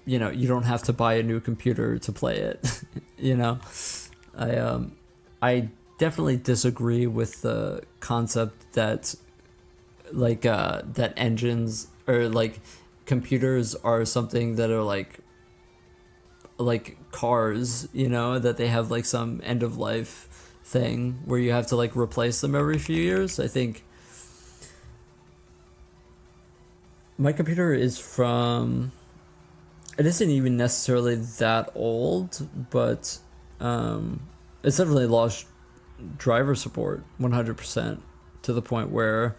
you know, you don't have to buy a new computer to play it. You know, I definitely disagree with the concept that that engines or like computers are something that are like cars, you know, that they have like some end of life thing where you have to like replace them every few years. I think my computer is from, it isn't even necessarily that old, but it's definitely lost driver support 100% to the point where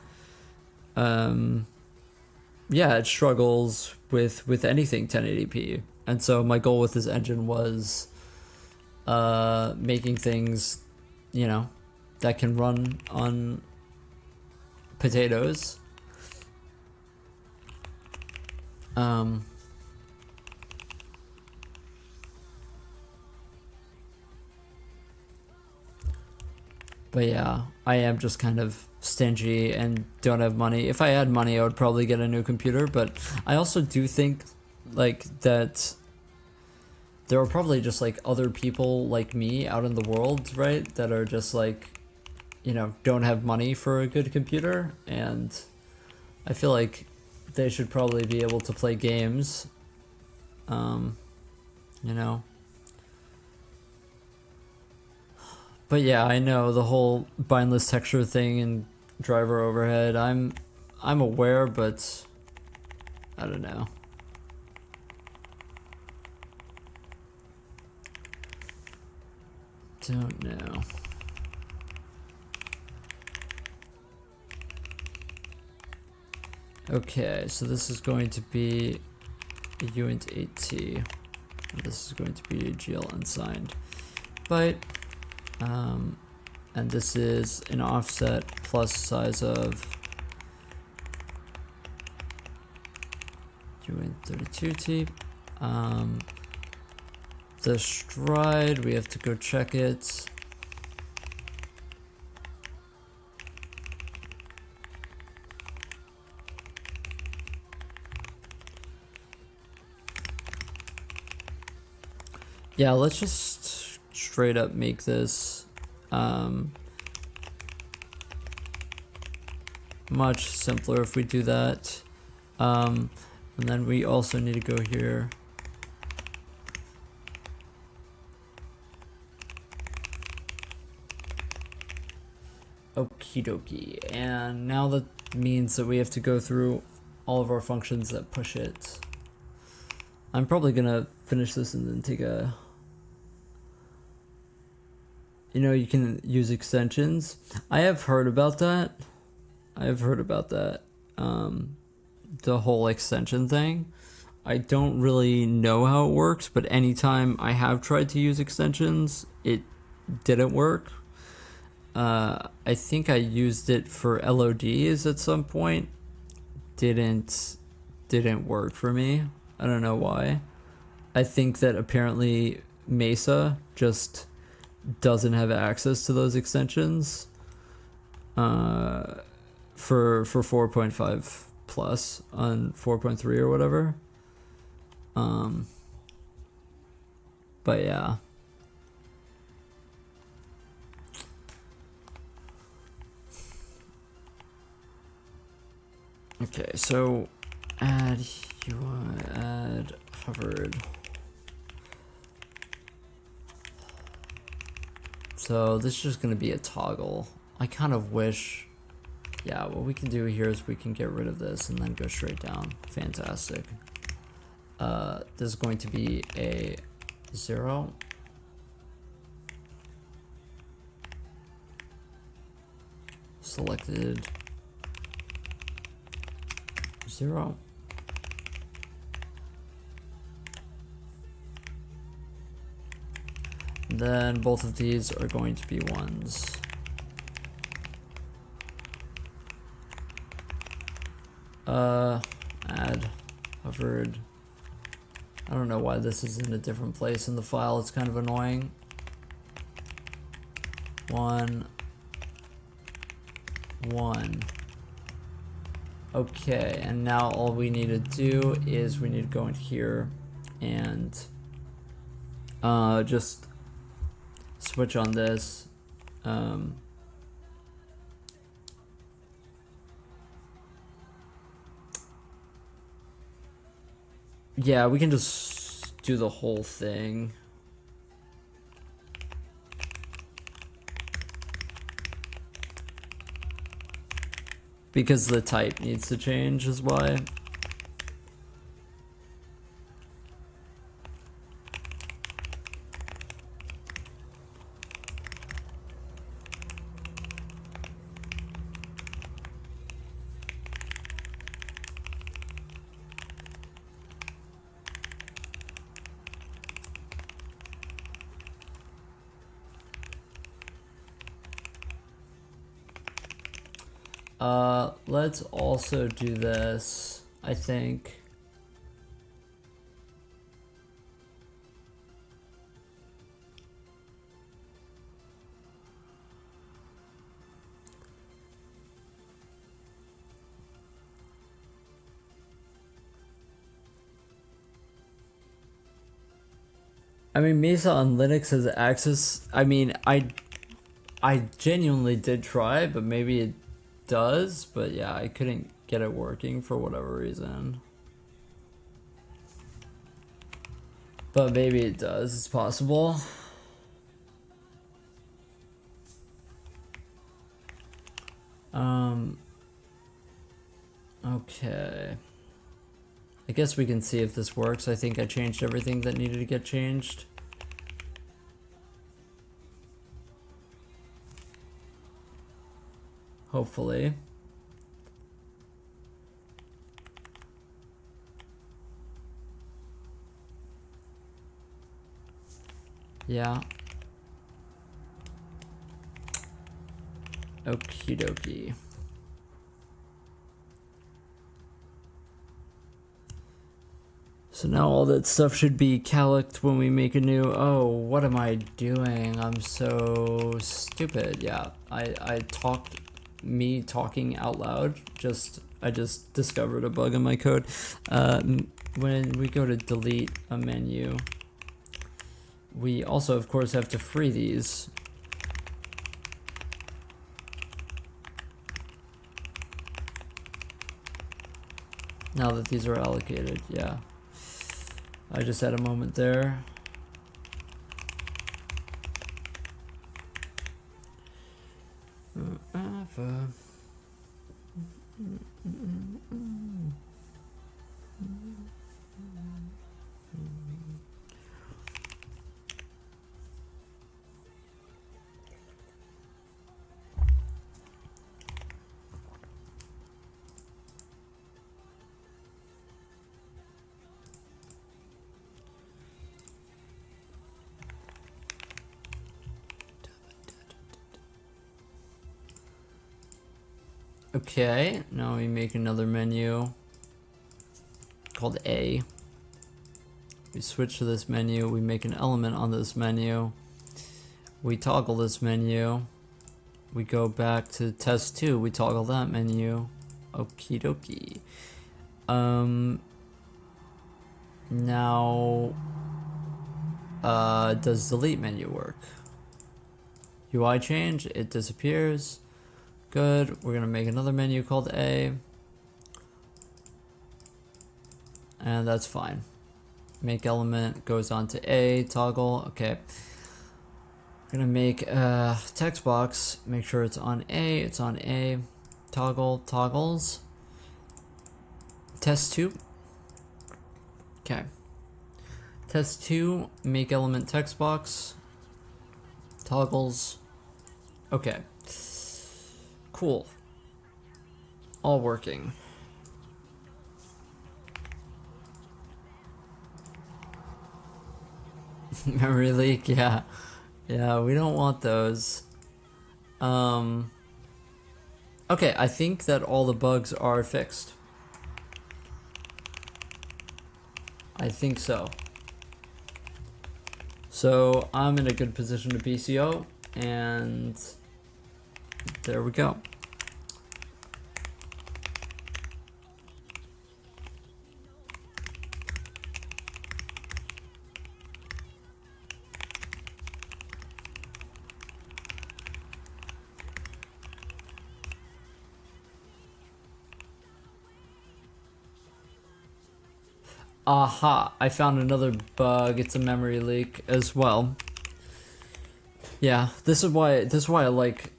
yeah, it struggles with anything 1080p. And so my goal with this engine was making things, you know, that can run on potatoes. But yeah, I am just kind of stingy and don't have money. If I had money, I would probably get a new computer, but I also do think like that there are probably just like other people like me out in the world, right, that are just like, you know, don't have money for a good computer, and I feel like they should probably be able to play games, you know. But yeah, I know the whole bindless texture thing and driver overhead. I'm aware, but I don't know. Don't know. Okay, so this is going to be a uint 8T. And this is going to be a GL unsigned byte. And this is an offset plus size of uint 32T. The stride, we have to go check it. Yeah, let's just straight up make this much simpler if we do that. And then we also need to go here. Okie dokie. And now that means that we have to go through all of our functions that push it. I'm probably gonna finish this and then take a... You know, you can use extensions. I have heard about that. The whole extension thing. I don't really know how it works, but anytime I have tried to use extensions, it didn't work. I think I used it for LODs at some point. Didn't work for me. I don't know why. I think that apparently Mesa just doesn't have access to those extensions for 4.5 plus on 4.3 or whatever. But yeah. Okay, so add UI, add hovered. So this is just going to be a toggle. I kind of wish, yeah, what we can do here is we can get rid of this and then go straight down. Fantastic. This is going to be a 0. Selected 0. Then both of these are going to be 1s. Add hovered. I don't know why this is in a different place in the file. It's kind of annoying. 1, 1. Okay, and now all we need to do is we need to go in here and just switch on this. Yeah, we can just do the whole thing. Because the type needs to change is why. Let's also do this, I think. I mean, Mesa on Linux has access. I mean, I genuinely did try, but maybe it does, but yeah, I couldn't get it working for whatever reason. But maybe it does, it's possible. Okay. I guess we can see if this works. I think I changed everything that needed to get changed. Hopefully. Yeah. Okie dokie. So now all that stuff should be calced when we make a new... Oh, what am I doing? I'm so stupid. Yeah, I talked... Me talking out loud. I just discovered a bug in my code. When we go to delete a menu, we also, of course, have to free these. Now that these are allocated, yeah. I just had a moment there. forever. Okay, now we make another menu called A. We switch to this menu, we make an element on this menu, we toggle this menu, we go back to test 2, we toggle that menu. Okie dokie. Now, does delete menu work? UI change, it disappears. Good, we're gonna make another menu called A. And that's fine. Make element goes on to A, toggle, okay. We're gonna make a text box, make sure it's on A, toggle, toggles. Test 2. Okay. Test 2, make element text box, toggles. Okay. Cool. All working. Memory leak, yeah. Yeah, we don't want those. Okay, I think that all the bugs are fixed. I think so. So I'm in a good position to PCO, and there we go. Aha, I found another bug. It's a memory leak as well. Yeah, this is why I like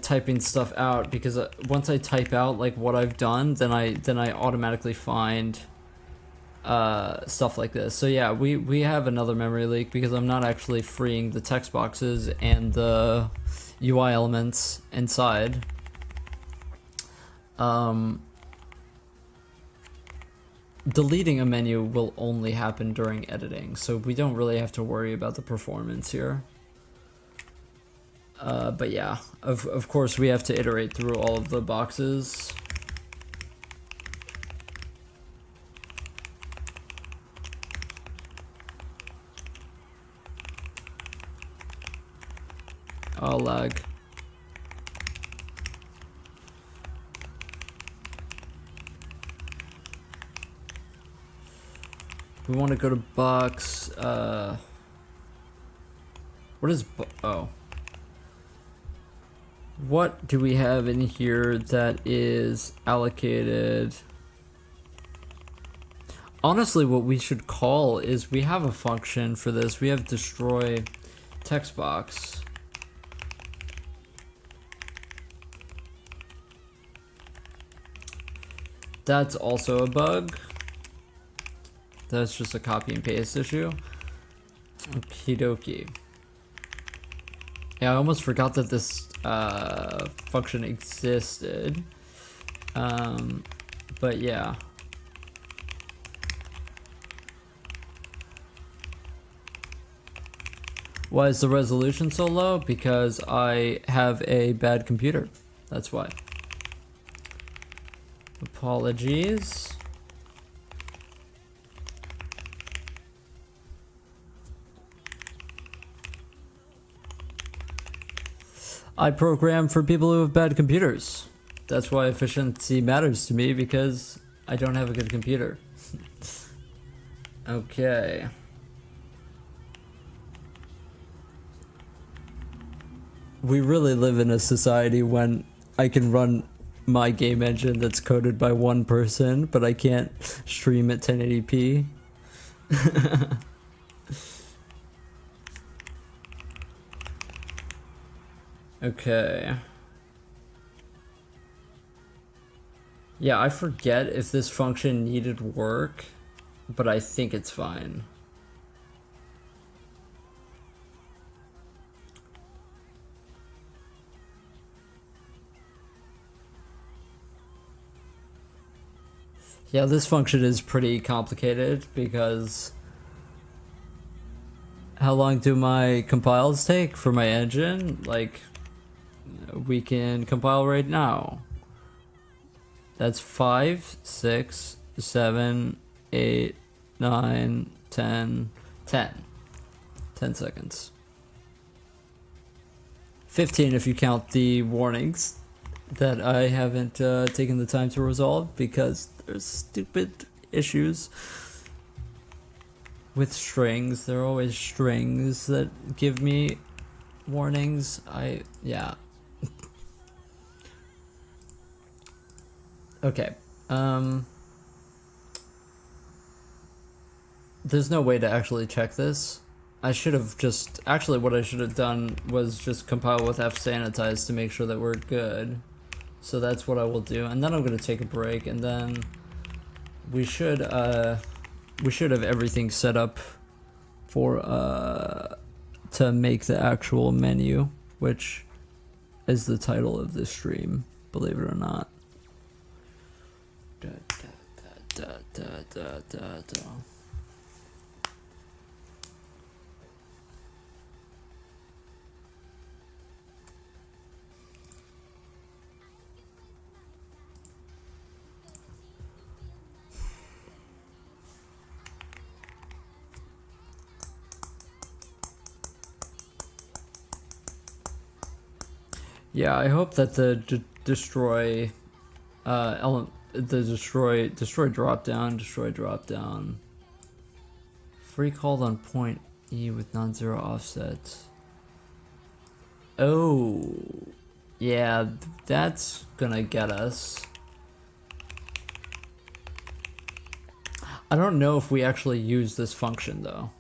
typing stuff out, because once I type out like what I've done, then I automatically find stuff like this. So yeah, we have another memory leak because I'm not actually freeing the text boxes and the UI elements inside. Deleting a menu will only happen during editing, so we don't really have to worry about the performance here. But yeah, of course we have to iterate through all of the boxes. Oh, lag. We want to go to box, what is, oh. What do we have in here that is allocated? Honestly, what we should call is, we have a function for this. We have destroy text box. That's also a bug. That's just a copy and paste issue. Okie dokie. Yeah, I almost forgot that this function existed. But yeah. Why is the resolution so low? Because I have a bad computer. That's why. Apologies. I program for people who have bad computers. That's why efficiency matters to me, because I don't have a good computer. Okay. We really live in a society when I can run my game engine that's coded by one person, but I can't stream at 1080p. Okay. Yeah, I forget if this function needed work, but I think it's fine. Yeah, this function is pretty complicated because how long do my compiles take for my engine? Like, we can compile right now. That's 5, 6, 7, 8, 9, 10, 10. 10 seconds. 15 if you count the warnings that I haven't taken the time to resolve because there's stupid issues with strings. There are always strings that give me warnings. Yeah. Okay. There's no way to actually check this. I should have just, actually what I should have done was just compile with fsanitize to make sure that we're good. So that's what I will do, and then I'm gonna take a break, and then we should have everything set up for to make the actual menu, which is the title of this stream, believe it or not. Da, da, da, da, da, da, da. Yeah, I hope that the destroy element, the destroy drop down, free called on point E with non-zero offset. Oh, yeah, that's gonna get us. I don't know if we actually use this function though.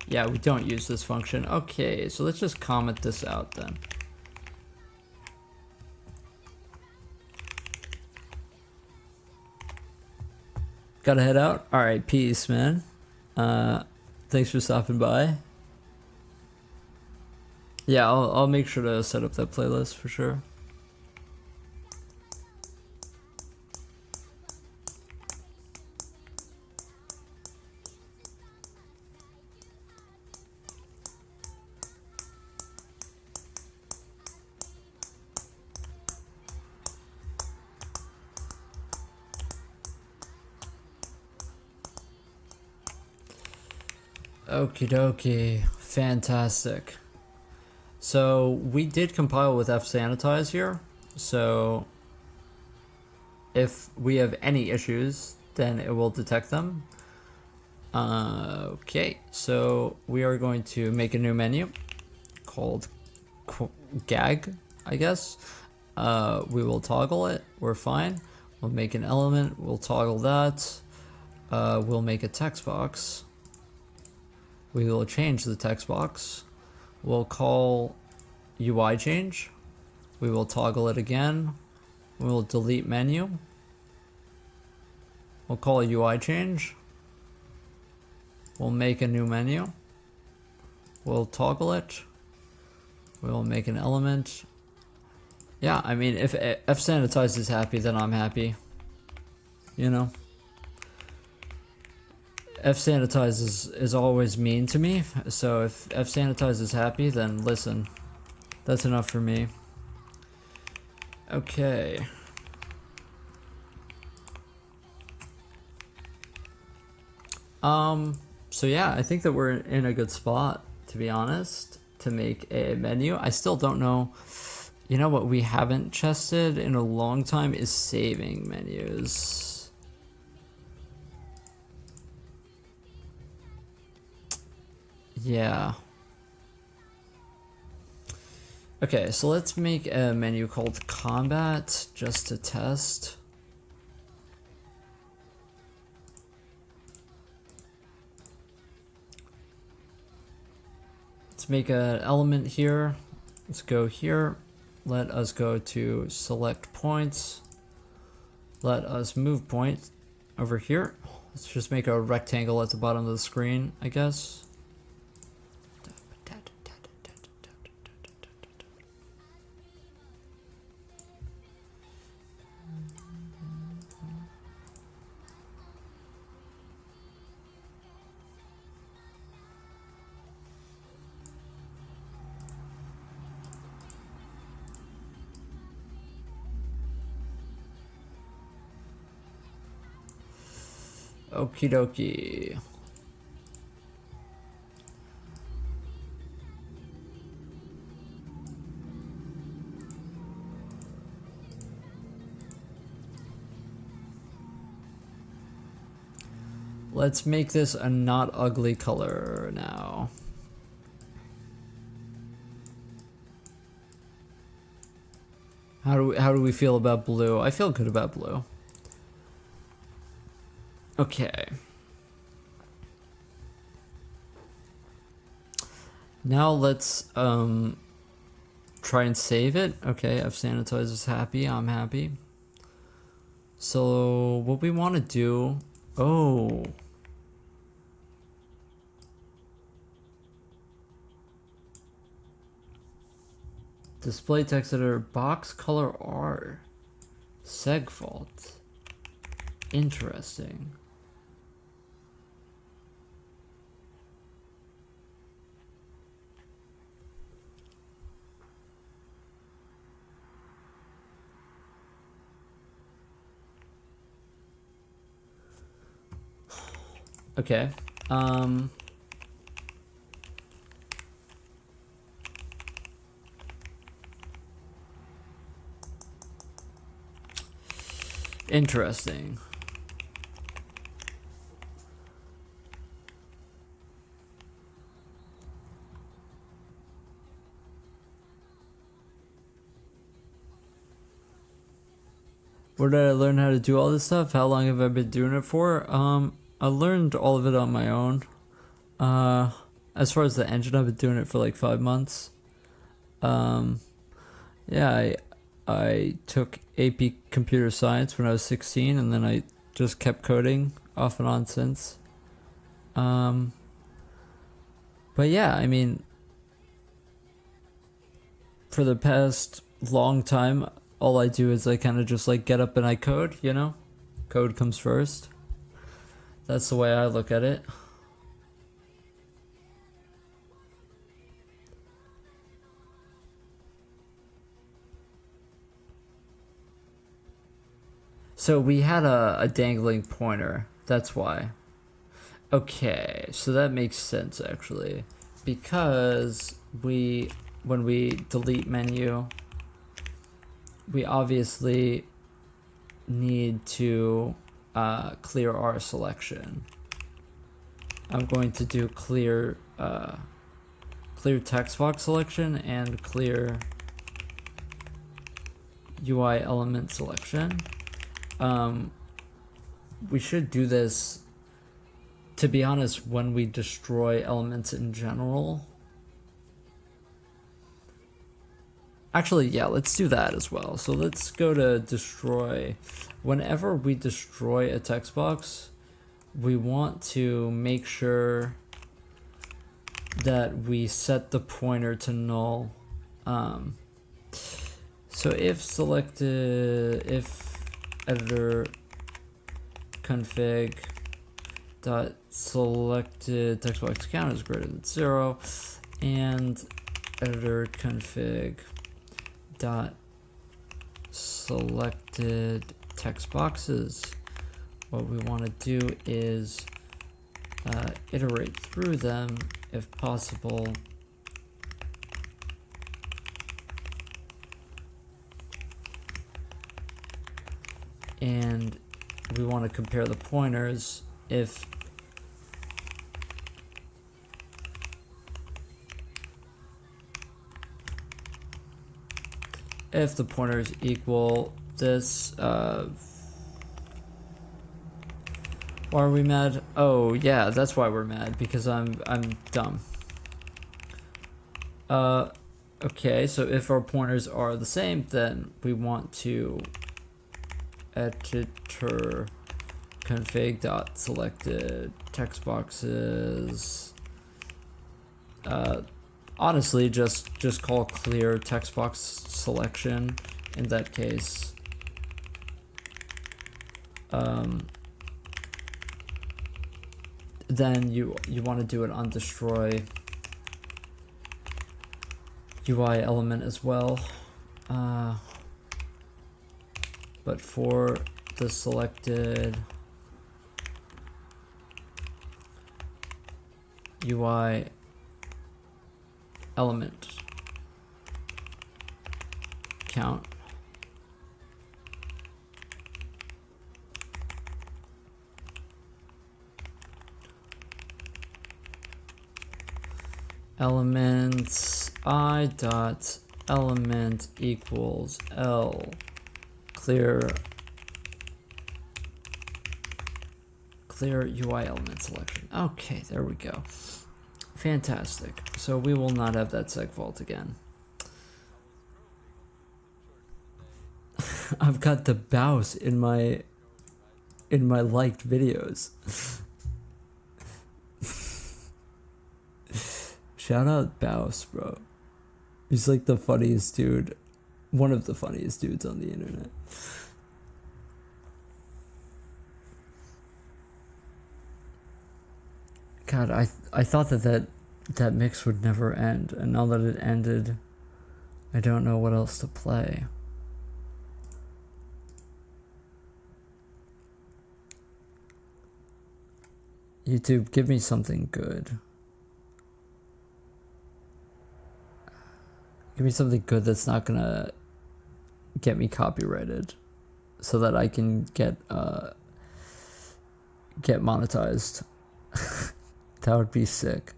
Yeah, we don't use this function. Okay, so let's just comment this out then. Gotta head out. All right, peace, man. Thanks for stopping by. Yeah, I'll make sure to set up that playlist for sure. Okie dokie, fantastic. So we did compile with fsanitize here, so if we have any issues, then it will detect them. Okay, so we are going to make a new menu called gag, I guess. We will toggle it, we're fine. We'll make an element, we'll toggle that. We'll make a text box. We will change the text box. We'll call UI change. We will toggle it again. We will delete menu. We'll call UI change. We'll make a new menu. We'll toggle it. We'll make an element. Yeah, I mean, if fsanitize is happy, then I'm happy. You know? Fsanitize is always mean to me, so if fsanitize is happy, then listen. That's enough for me. Okay. So yeah, I think that we're in a good spot, to be honest, to make a menu. I still don't know. You know what we haven't chested in a long time is saving menus. Yeah. Okay, so let's make a menu called combat just to test. Let's make an element here. Let's go here. Let us go to select points. let us move point over here. Let's just make a rectangle at the bottom of the screen, I guess. Okie dokie. Let's make this a not ugly color now. How do we feel about blue? I feel good about blue. Okay. Now let's try and save it. Okay, I've sanitized is happy. I'm happy. So what we want to do, oh. Display text editor, box color R, segfault. Interesting. Okay. Interesting. Where did I learn how to do all this stuff? How long have I been doing it for? I learned all of it on my own. As far as the engine, I've been doing it for like 5 months. Yeah, I took AP Computer Science when I was 16, and then I just kept coding off and on since. But yeah, I mean, for the past long time, all I do is I kind of just like get up and I code, you know? Code comes first. That's the way I look at it. So we had a dangling pointer. That's why. Okay, so that makes sense actually. Because when we delete menu, we obviously need to clear our selection. I'm going to do clear text box selection and clear UI element selection. We should do this, to be honest, when we destroy elements in general. Actually, yeah, let's do that as well. So let's go to destroy. Whenever we destroy a text box, we want to make sure that we set the pointer to null. So if selected, if editor config dot selected text box count is greater than 0, and editor config dot selected text boxes, what we want to do is iterate through them if possible, and we want to compare the pointers if the pointers equal this. Why are we mad? Oh yeah, that's why we're mad, because I'm dumb. Okay, so if our pointers are the same, then we want to editor config.selected text boxes. Honestly, just call clear text box selection in that case. Then you want to do it on destroy UI element as well. But for the selected UI element count, elements I dot element equals L clear UI element selection. Okay, there we go. Fantastic. So we will not have that segfault again. I've got the Baus in my liked videos. Shout out Baus, bro. He's like the funniest dude. One of the funniest dudes on the internet. God, I thought that mix would never end, and now that it ended, I don't know what else to play. YouTube, give me something good. Give me something good that's not gonna get me copyrighted, so that I can get monetized. That would be sick.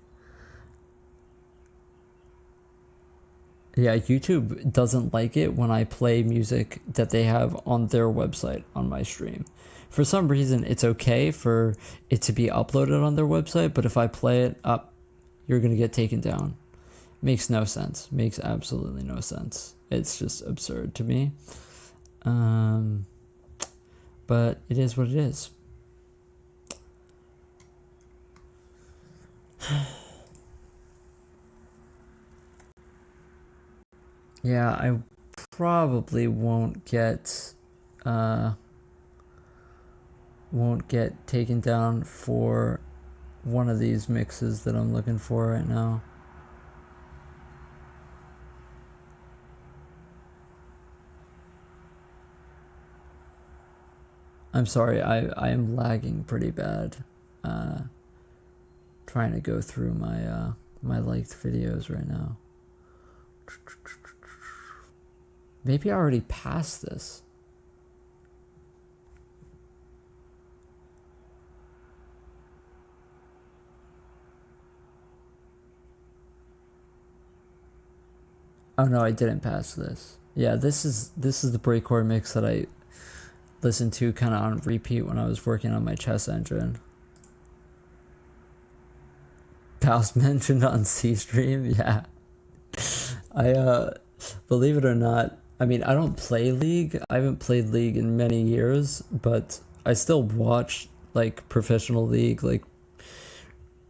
Yeah, YouTube doesn't like it when I play music that they have on their website on my stream. For some reason, it's okay for it to be uploaded on their website, but if I play it up, you're gonna get taken down. Makes no sense. Makes absolutely no sense. It's just absurd to me. But it is what it is. Yeah, I probably won't get taken down for one of these mixes that I'm looking for right now. I'm sorry, I am lagging pretty bad. Trying to go through my my liked videos right now. Maybe I already passed this. Oh no, I didn't pass this. Yeah, this is the breakcore mix that I listened to kind of on repeat when I was working on my chess engine. Baus mentioned on C stream, yeah. I believe it or not, I mean, I don't play League. I haven't played League in many years, but I still watch like professional League like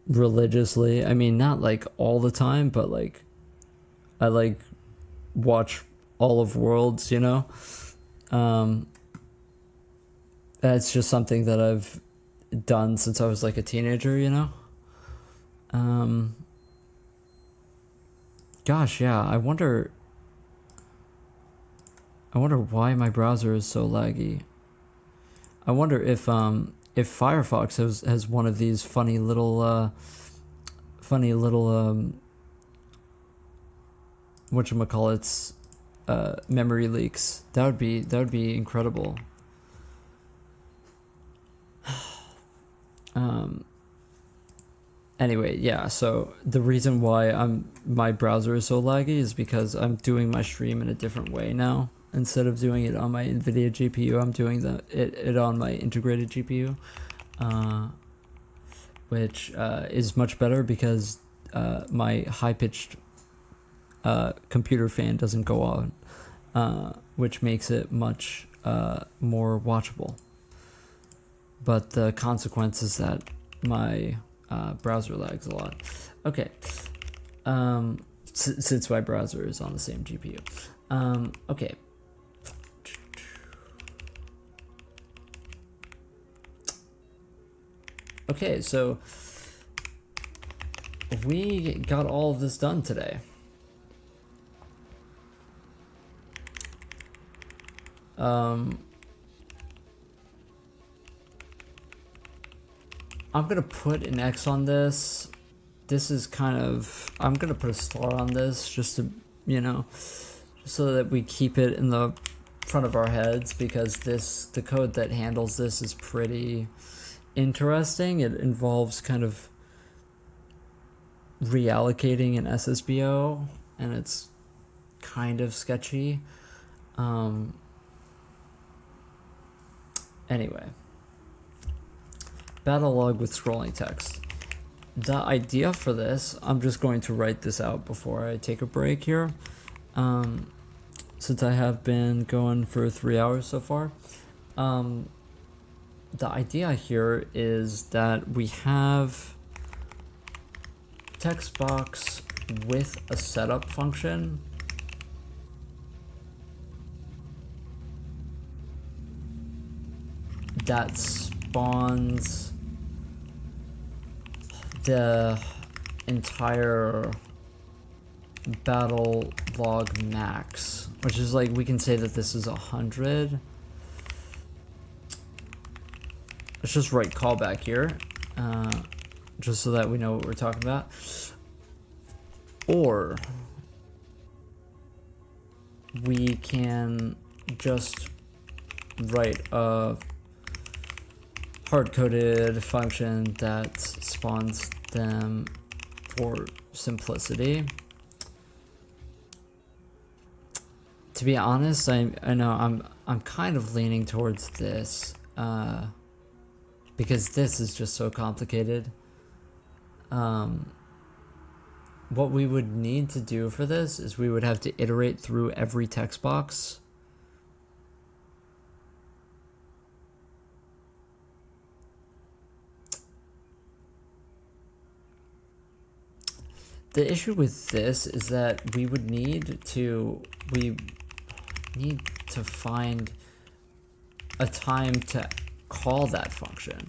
religiously. I mean, not like all the time, but like I like watch all of Worlds, you know? That's just something that I've done since I was like a teenager, you know? Gosh, yeah, I wonder why my browser is so laggy. I wonder if Firefox has one of these funny little whatchamacallits, memory leaks. That would be incredible. Anyway, yeah, so the reason why my browser is so laggy is because I'm doing my stream in a different way now. Instead of doing it on my NVIDIA GPU, I'm doing it on my integrated GPU, which is much better because my high-pitched computer fan doesn't go on, which makes it much more watchable. But the consequence is that my browser lags a lot. Okay, since my browser is on the same GPU. Okay. Okay, so we got all of this done today. I'm gonna put an X on this. This is kind of, I'm gonna put a star on this just to, you know, just so that we keep it in the front of our heads, because the code that handles this is pretty interesting. It involves kind of reallocating an SSBO, and it's kind of sketchy. Anyway, battle log with scrolling text. The idea for this, I'm just going to write this out before I take a break here, since I have been going for 3 hours so far. The idea here is that we have text box with a setup function that spawns the entire battle log max, which is like, we can say that this is 100. Let's just write callback here, just so that we know what we're talking about. Or we can just write a hard-coded function that spawns them for simplicity. To be honest, I know I'm kind of leaning towards this, because this is just so complicated. What we would need to do for this is we would have to iterate through every text box. The issue with this is that we need to find a time to call that function.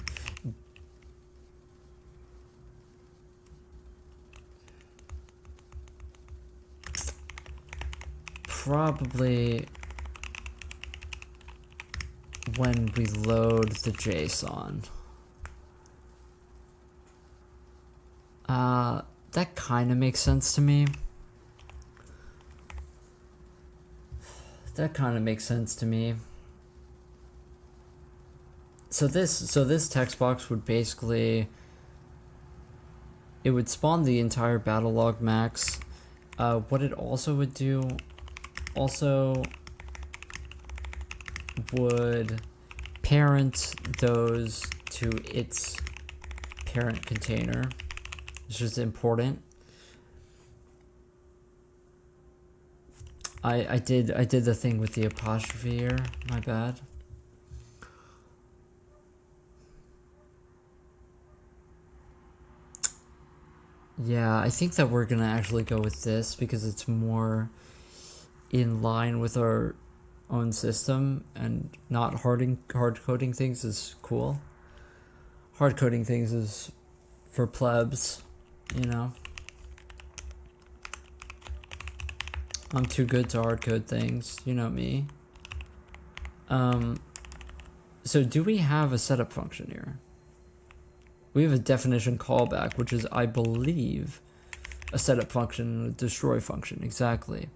Probably when we load the JSON. That kind of makes sense to me. So this text box would basically, it would spawn the entire battle log max. What it also would do, also would parent those to its parent container. It's just important. I did the thing with the apostrophe here, my bad. Yeah, I think that we're gonna actually go with this because it's more in line with our own system, and not hard coding things is cool. Hard coding things is for plebs, you know. I'm too good to hard code things, you know me. So do we have a setup function here? We have a definition callback, which is, I believe, a setup function and a destroy function, exactly.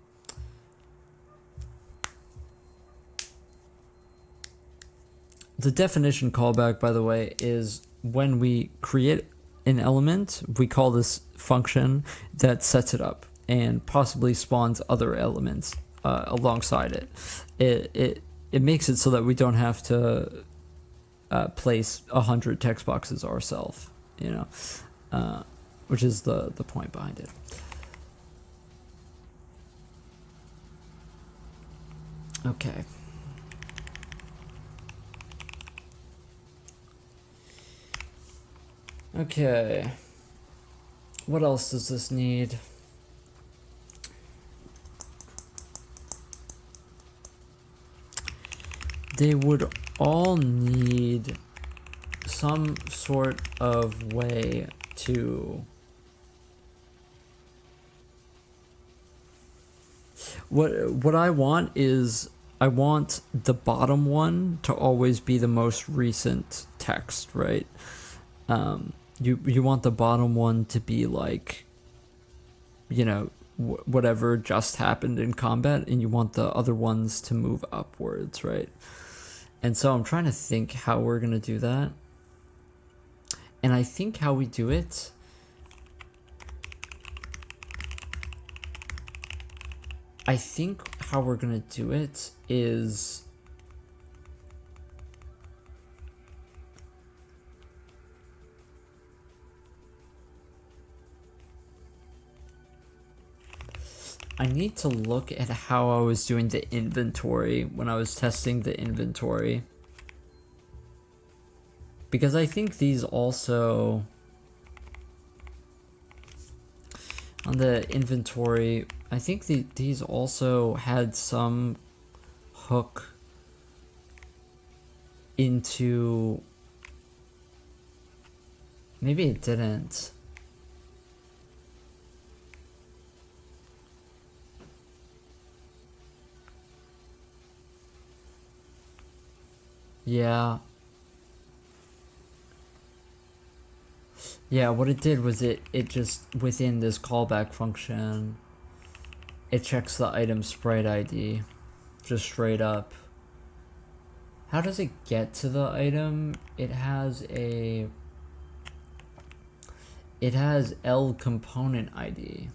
The definition callback, by the way, is when we create an element, we call this function that sets it up and possibly spawns other elements alongside it. It makes it so that we don't have to place 100 text boxes ourselves, you know, which is the point behind it. Okay. Okay. What else does this need? They would all need some sort of way to... What I want is, I want the bottom one to always be the most recent text, right? You want the bottom one to be like, you know, whatever just happened in combat, and you want the other ones to move upwards, right? And so I'm trying to think how we're gonna do that. And I think how we do it, I think how we're gonna do it is, I need to look at how I was doing the inventory when I was testing the inventory. Because I think these also, on the inventory, I think these also had some hook into, maybe it didn't. Yeah. Yeah, what it did was it just, within this callback function, it checks the item sprite ID, just straight up. How does it get to the item? It has L component ID.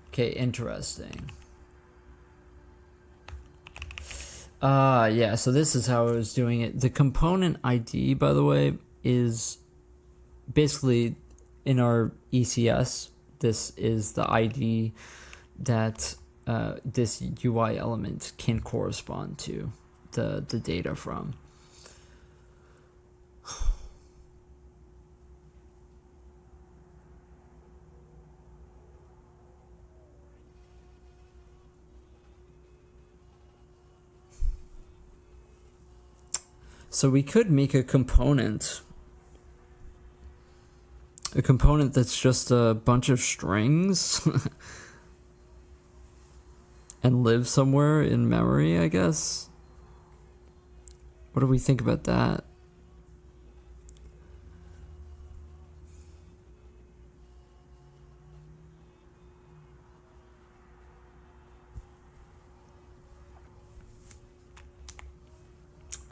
Okay, interesting. Yeah, so this is how I was doing it. The component ID, by the way, is basically in our ECS, this is the ID that this UI element can correspond to the data from. So we could make a component that's just a bunch of strings and live somewhere in memory, I guess. What do we think about that?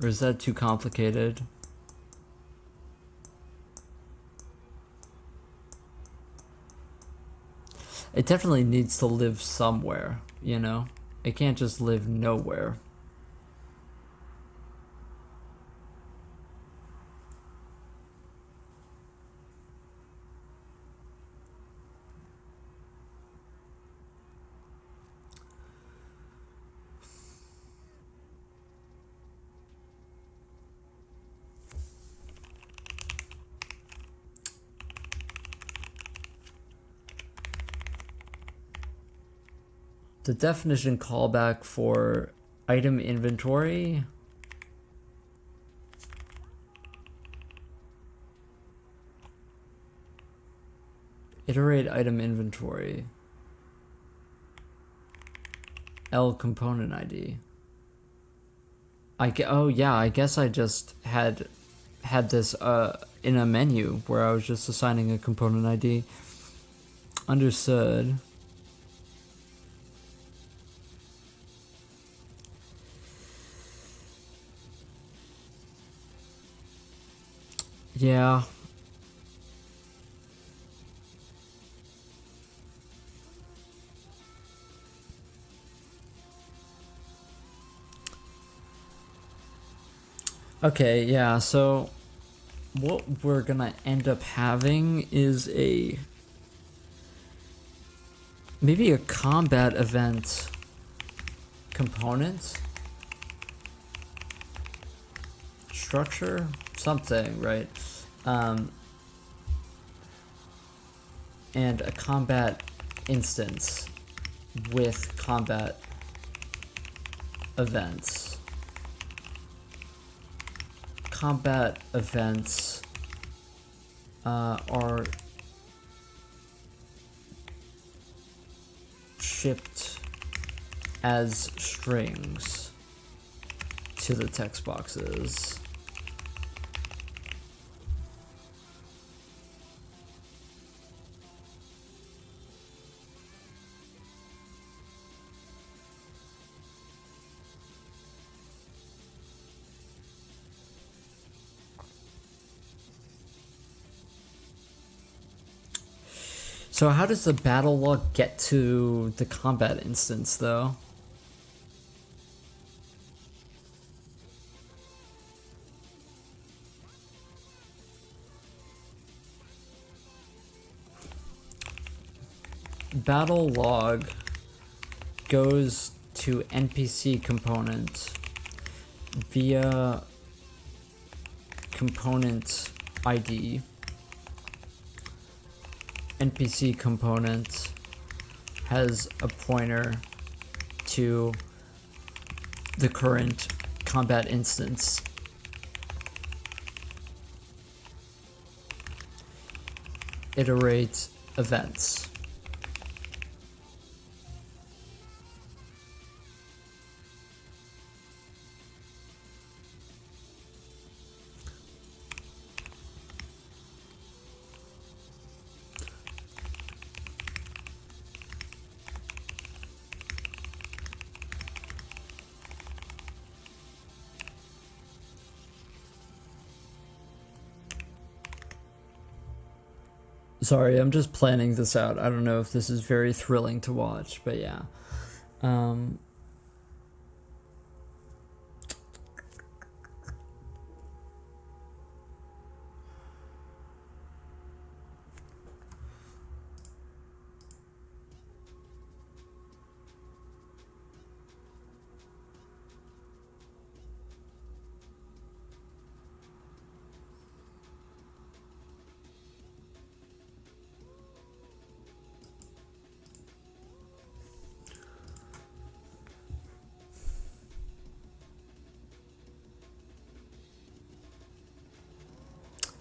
Or is that too complicated? It definitely needs to live somewhere, you know? It can't just live nowhere. The definition callback for item inventory. Iterate item inventory. L component ID. Oh yeah, I guess I just had this in a menu where I was just assigning a component ID. Understood. Yeah. Okay, yeah, so what we're gonna end up having is maybe a combat event component structure. something, right? And a combat instance with combat events. Combat events are shipped as strings to the text boxes. So how does the battle log get to the combat instance, though? Battle log goes to NPC component via component ID. NPC component has a pointer to the current combat instance. Iterate events. Sorry, I'm just planning this out. I don't know if this is very thrilling to watch, but yeah.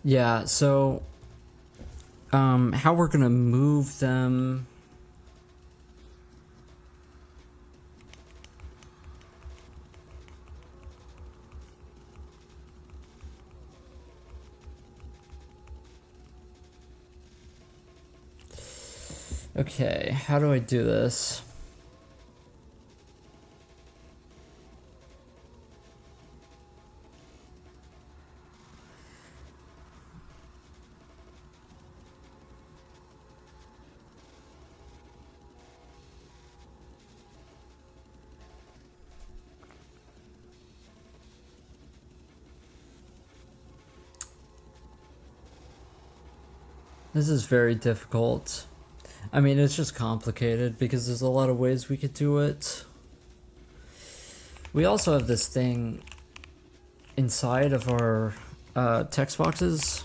Yeah, so how we're gonna move them. Okay, how do I do this? This is very difficult. I mean, it's just complicated because there's a lot of ways we could do it. We also have this thing inside of our text boxes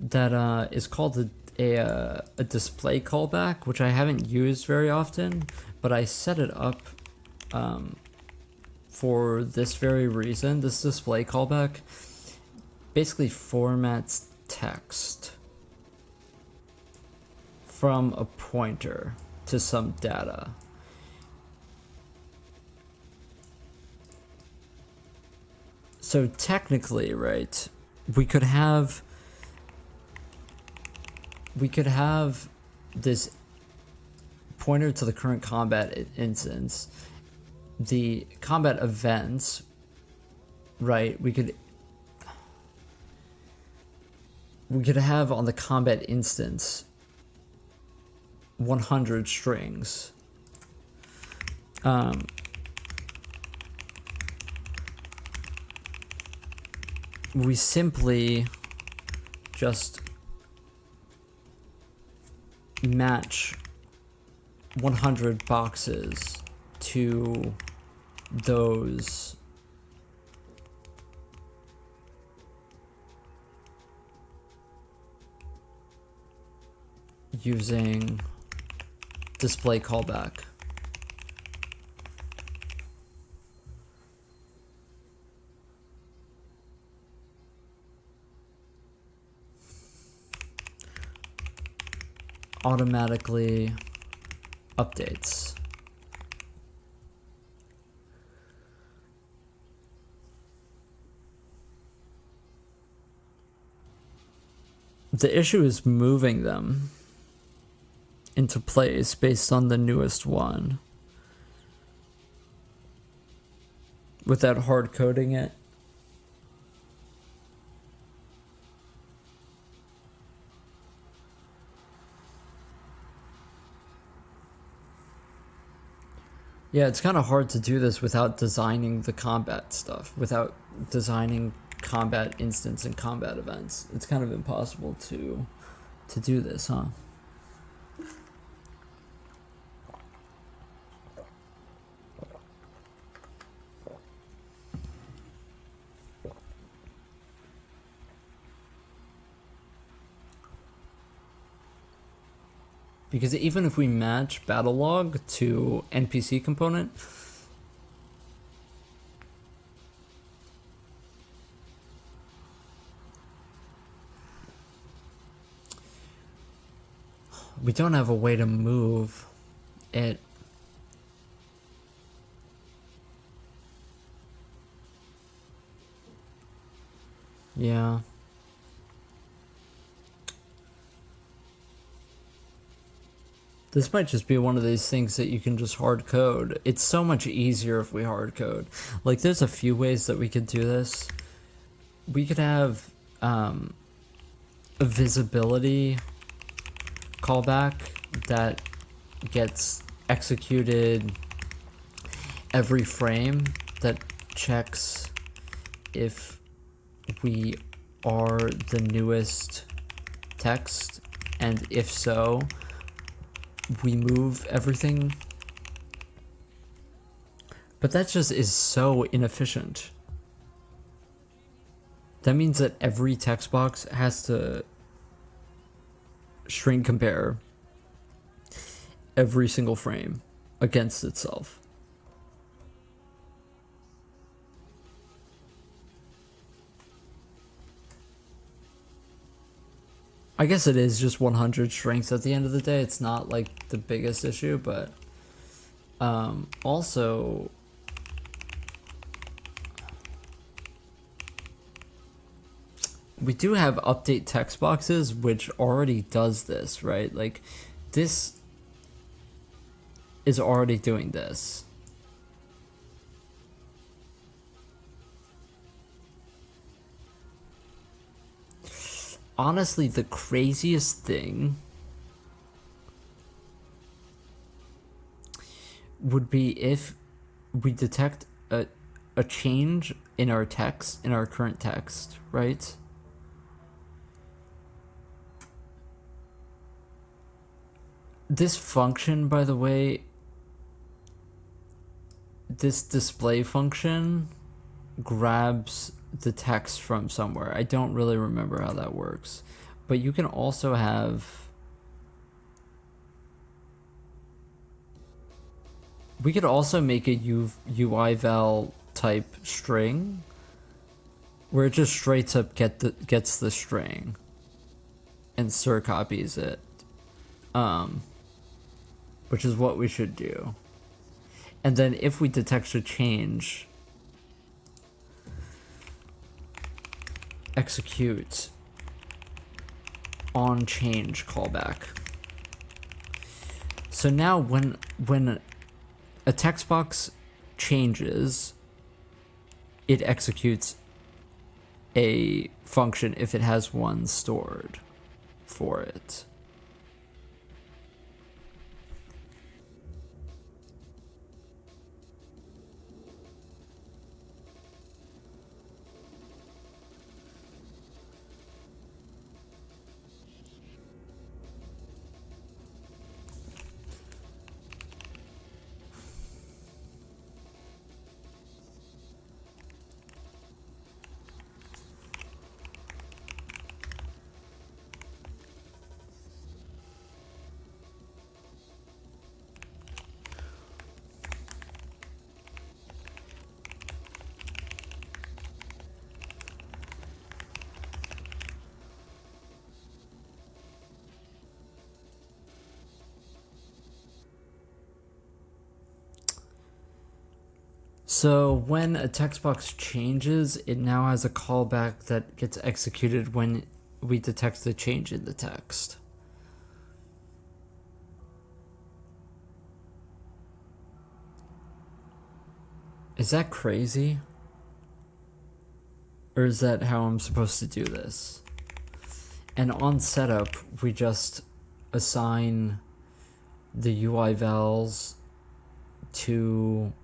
that is called a display callback, which I haven't used very often, but I set it up for this very reason. This display callback basically formats text from a pointer to some data. So technically, right, we could have this pointer to the current combat instance, the combat events, right? We could have on the combat instance 100 strings. We simply just match 100 boxes to those using display callback. Automatically updates. The issue is moving them into place based on the newest one without hard coding it. Yeah, it's kind of hard to do this without designing the combat stuff, without designing combat instance and combat events. It's kind of impossible to do this, huh? Because even if we match battle log to NPC component, we don't have a way to move it. Yeah. This might just be one of these things that you can just hard code. It's so much easier if we hard code. Like, there's a few ways that we could do this. We could have a visibility callback that gets executed every frame that checks if we are the newest text, and if so, we move everything. But that just is so inefficient. That means that every text box has to string compare every single frame against itself. I guess it is just 100 strings at the end of the day. It's not like the biggest issue, but also we do have update text boxes, which already does this, right? Like, this is already doing this. Honestly, the craziest thing would be if we detect a change in our text, in our current text, right? This function, by the way, this display function grabs the text from somewhere. I don't really remember how that works, but you can also have, we could also make a UI val type string where it just straight up gets the string and Sir copies it, which is what we should do. And then if we detect a change, execute on change callback. So now when a text box changes, it executes a function if it has one stored for it. So when a text box changes, it now has a callback that gets executed when we detect the change in the text. Is that crazy? Or is that how I'm supposed to do this? And on setup, we just assign the UI vals to...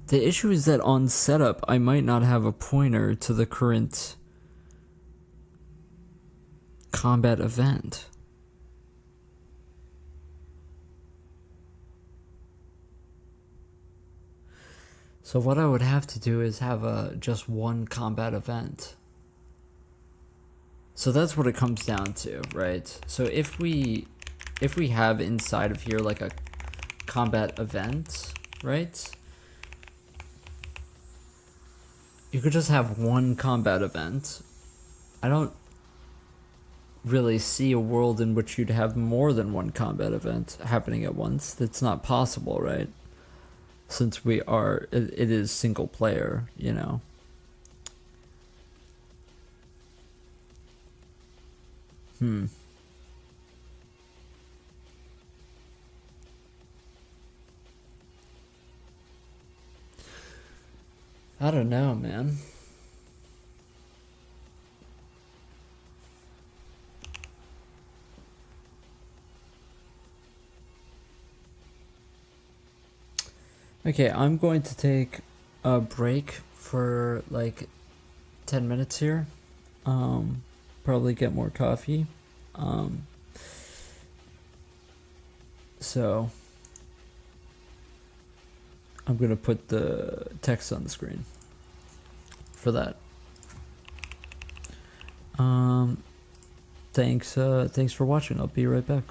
The issue is that on setup, I might not have a pointer to the current combat event. So what I would have to do is have just one combat event. So that's what it comes down to, right? So if we have inside of here like a combat event, right? You could just have one combat event. I don't really see a world in which you'd have more than one combat event happening at once. That's not possible, right? Since it is single player, you know. I don't know, man. Okay, I'm going to take a break for like 10 minutes here. Probably get more coffee. So I'm gonna put the text on the screen for that. Thanks for watching. I'll be right back.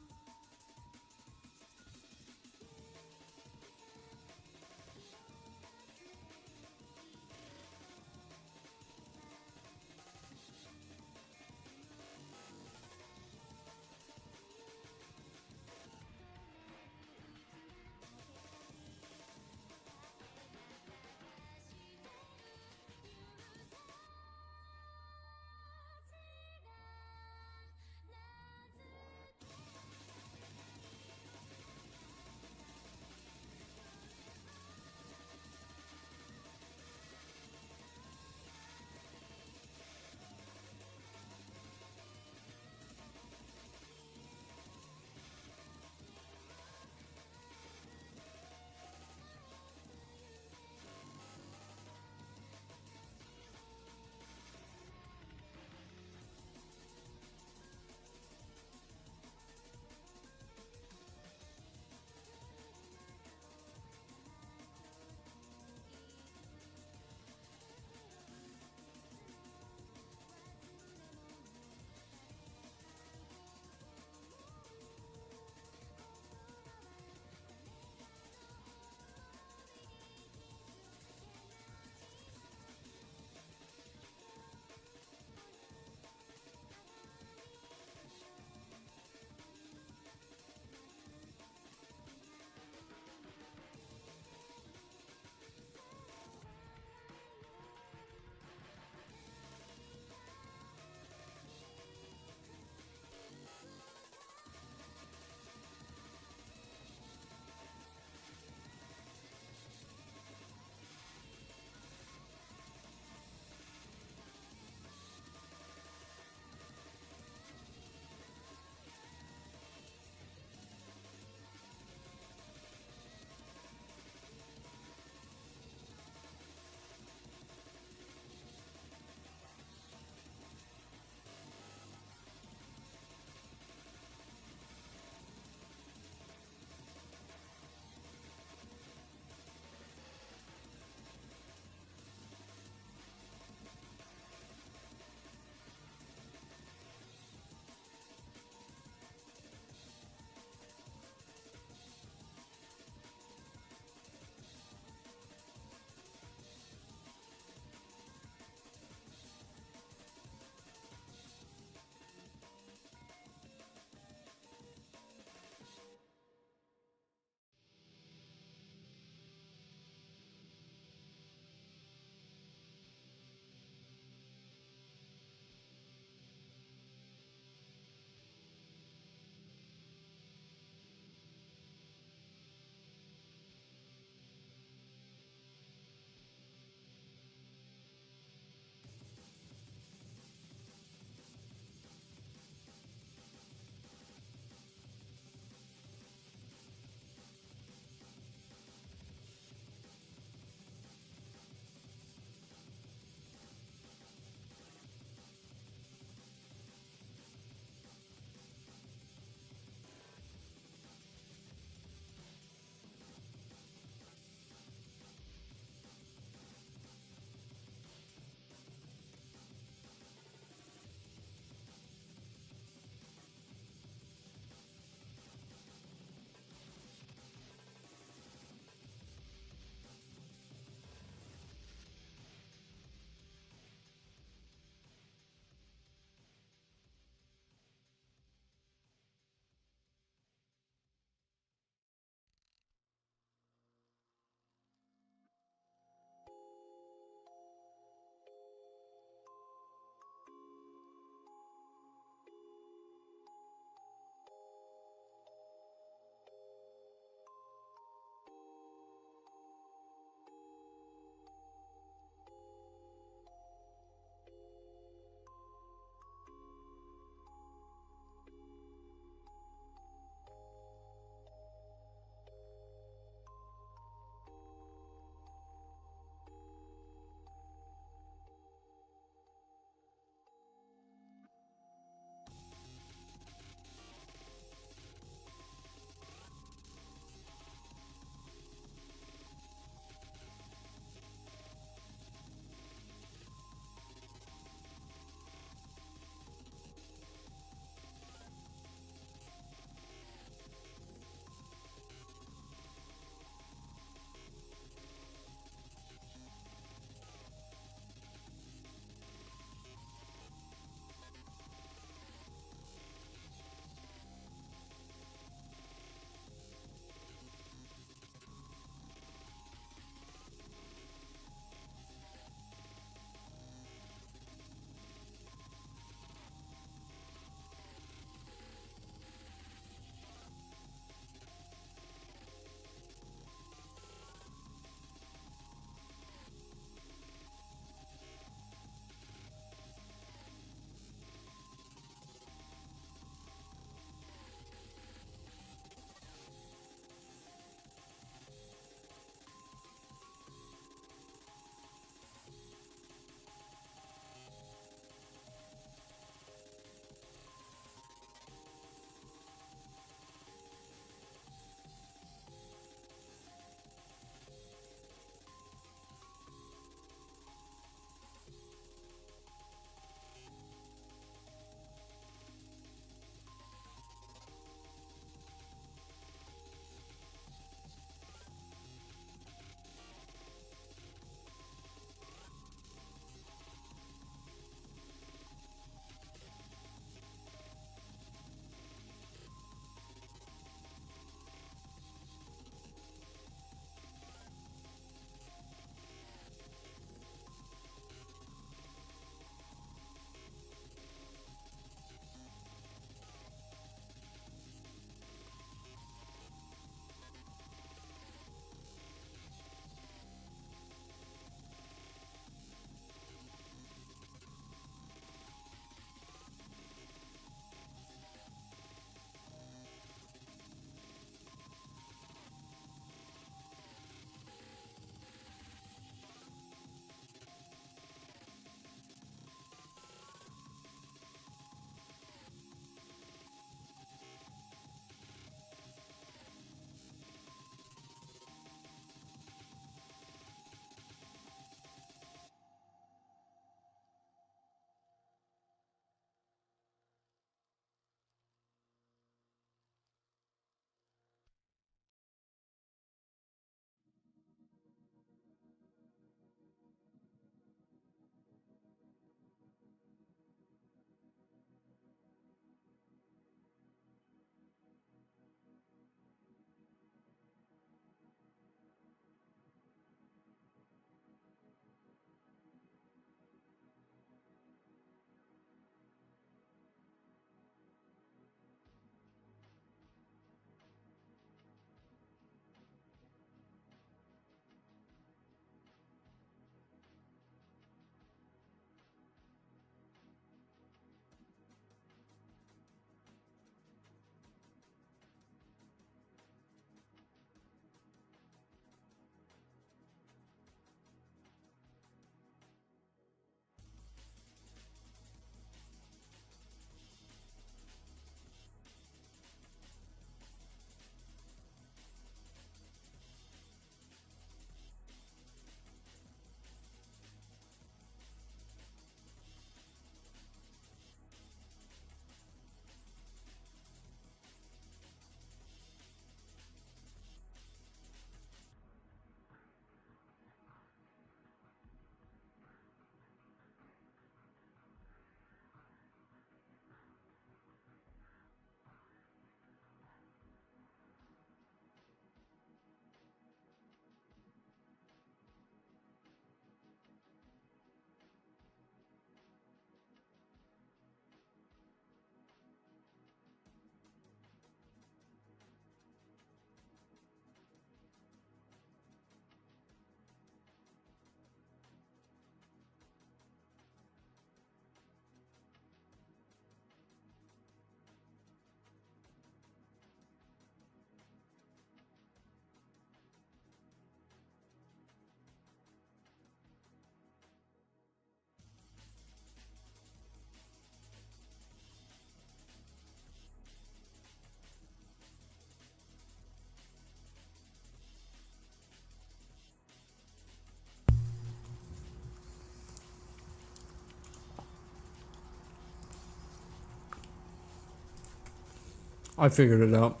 I figured it out.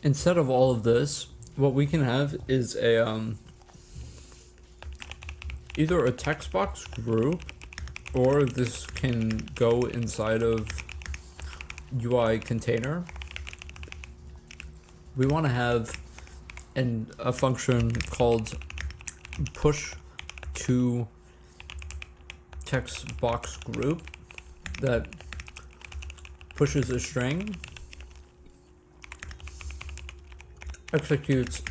Instead of all of this, what we can have is a either a text box group, or this can go inside of UI container. We want to have a function called push to text box group that pushes a string, executes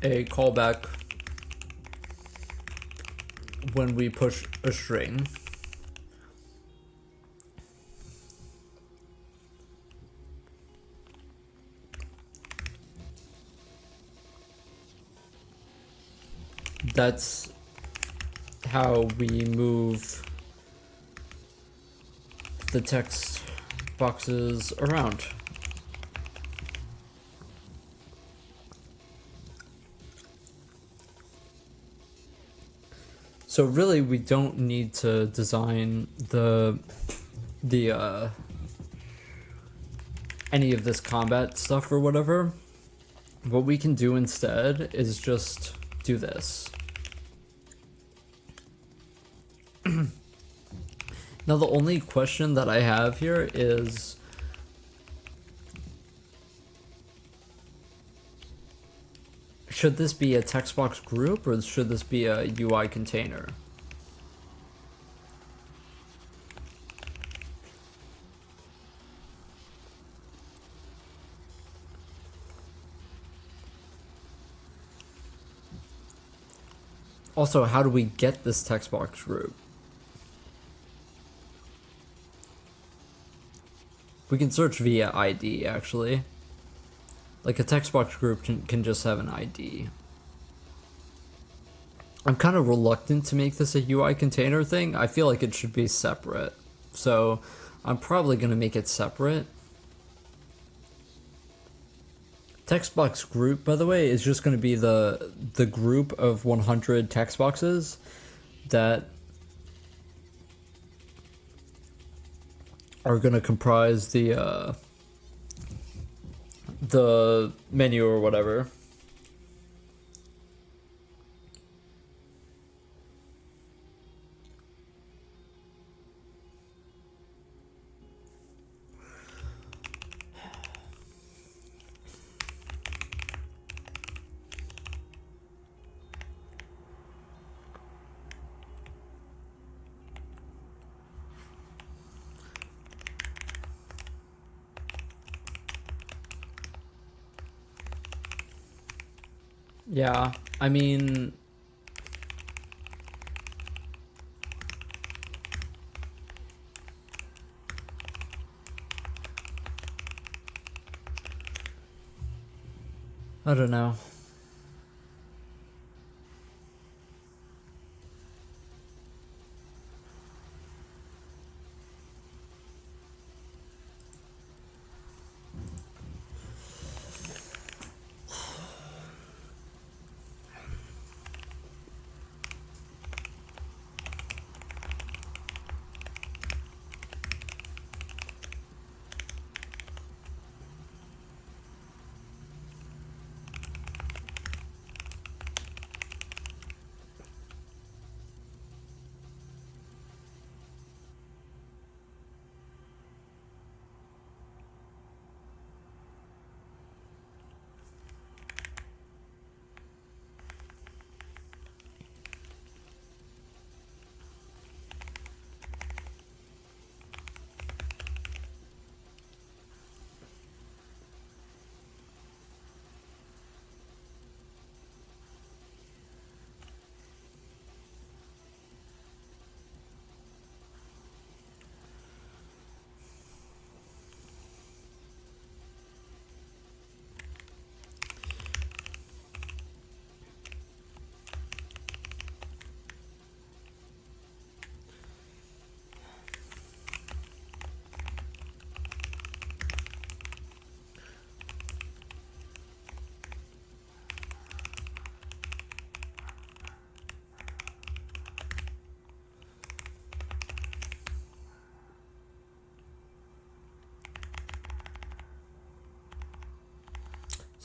a callback when we push a string. That's how we move the text boxes around. So really, we don't need to design any of this combat stuff or whatever. What we can do instead is just do this. Now the only question that I have here is, should this be a text box group or should this be a UI container? Also, how do we get this text box group? We can search via ID, actually. Like a text box group can just have an ID. I'm kind of reluctant to make this a UI container thing. I feel like it should be separate. So I'm probably going to make it separate. Text box group, by the way, is just going to be the group of 100 text boxes that are going to comprise the menu or whatever. Yeah, I mean, I don't know.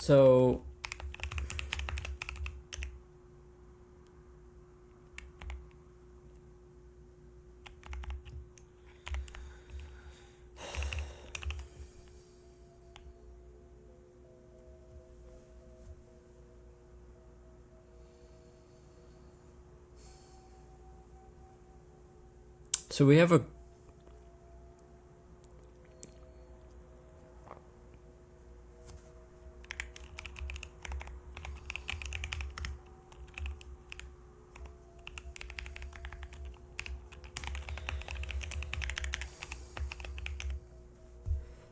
So we have a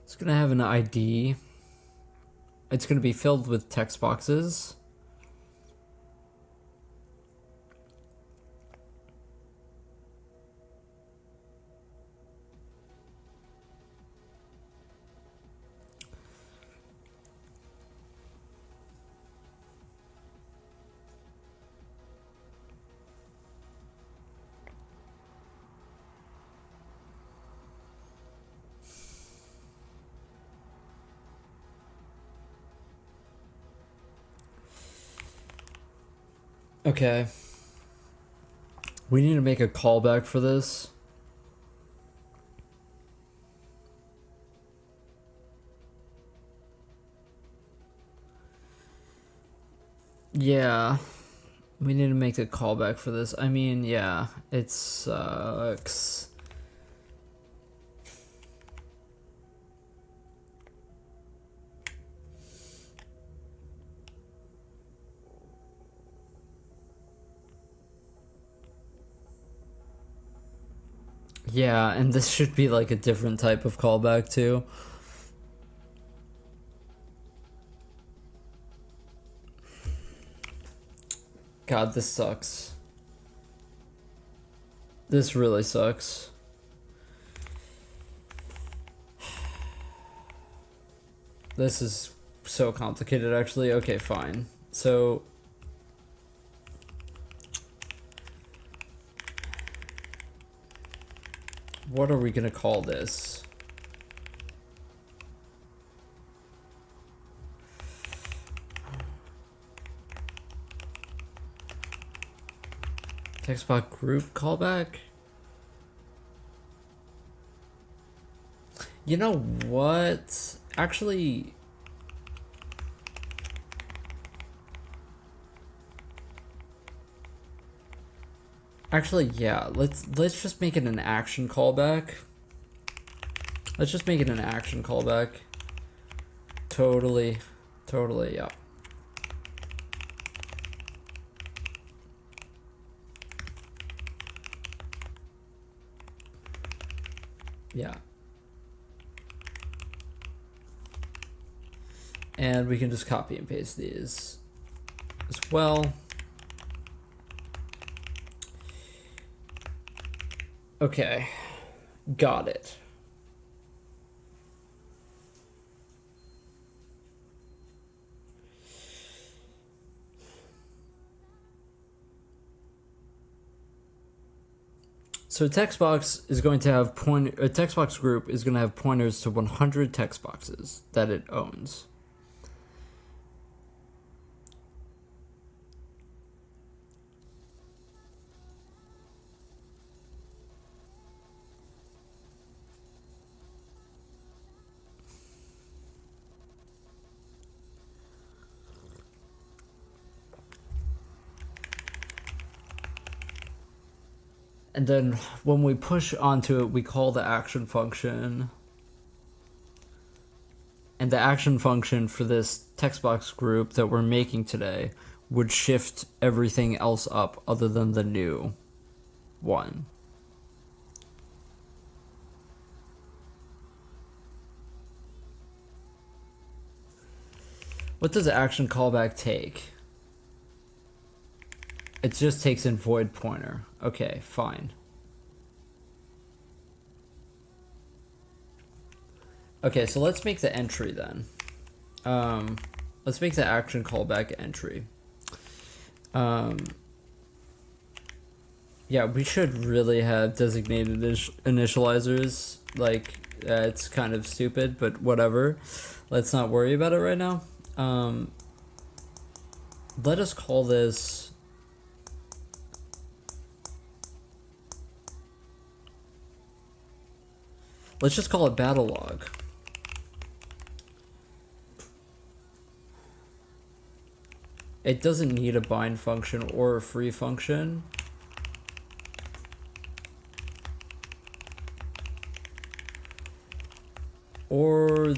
it's gonna have an ID. It's gonna be filled with text boxes. Okay. We need to make a callback for this. Yeah. We need to make a callback for this. I mean, yeah, it sucks. Yeah, and this should be like a different type of callback too. God, this sucks. This really sucks. This is so complicated, actually. Okay, fine. So what are we gonna call this? Textbox group callback? You know what? Actually, yeah. Let's just make it an action callback. Let's just make it an action callback. Totally, yeah. Yeah. And we can just copy and paste these as well. Okay, got it. So text box is going to have a text box group is going to have pointers to 100 text boxes that it owns. And then when we push onto it, we call the action function. And the action function for this text box group that we're making today would shift everything else up other than the new one. What does action callback take? It just takes in void pointer. Okay, fine. Okay, so let's make the entry then. Let's make the action callback entry. Yeah, we should really have designated initializers. Like, it's kind of stupid, but whatever. Let's not worry about it right now. let us call this let's just call it battle log. It doesn't need a bind function or a free function. Or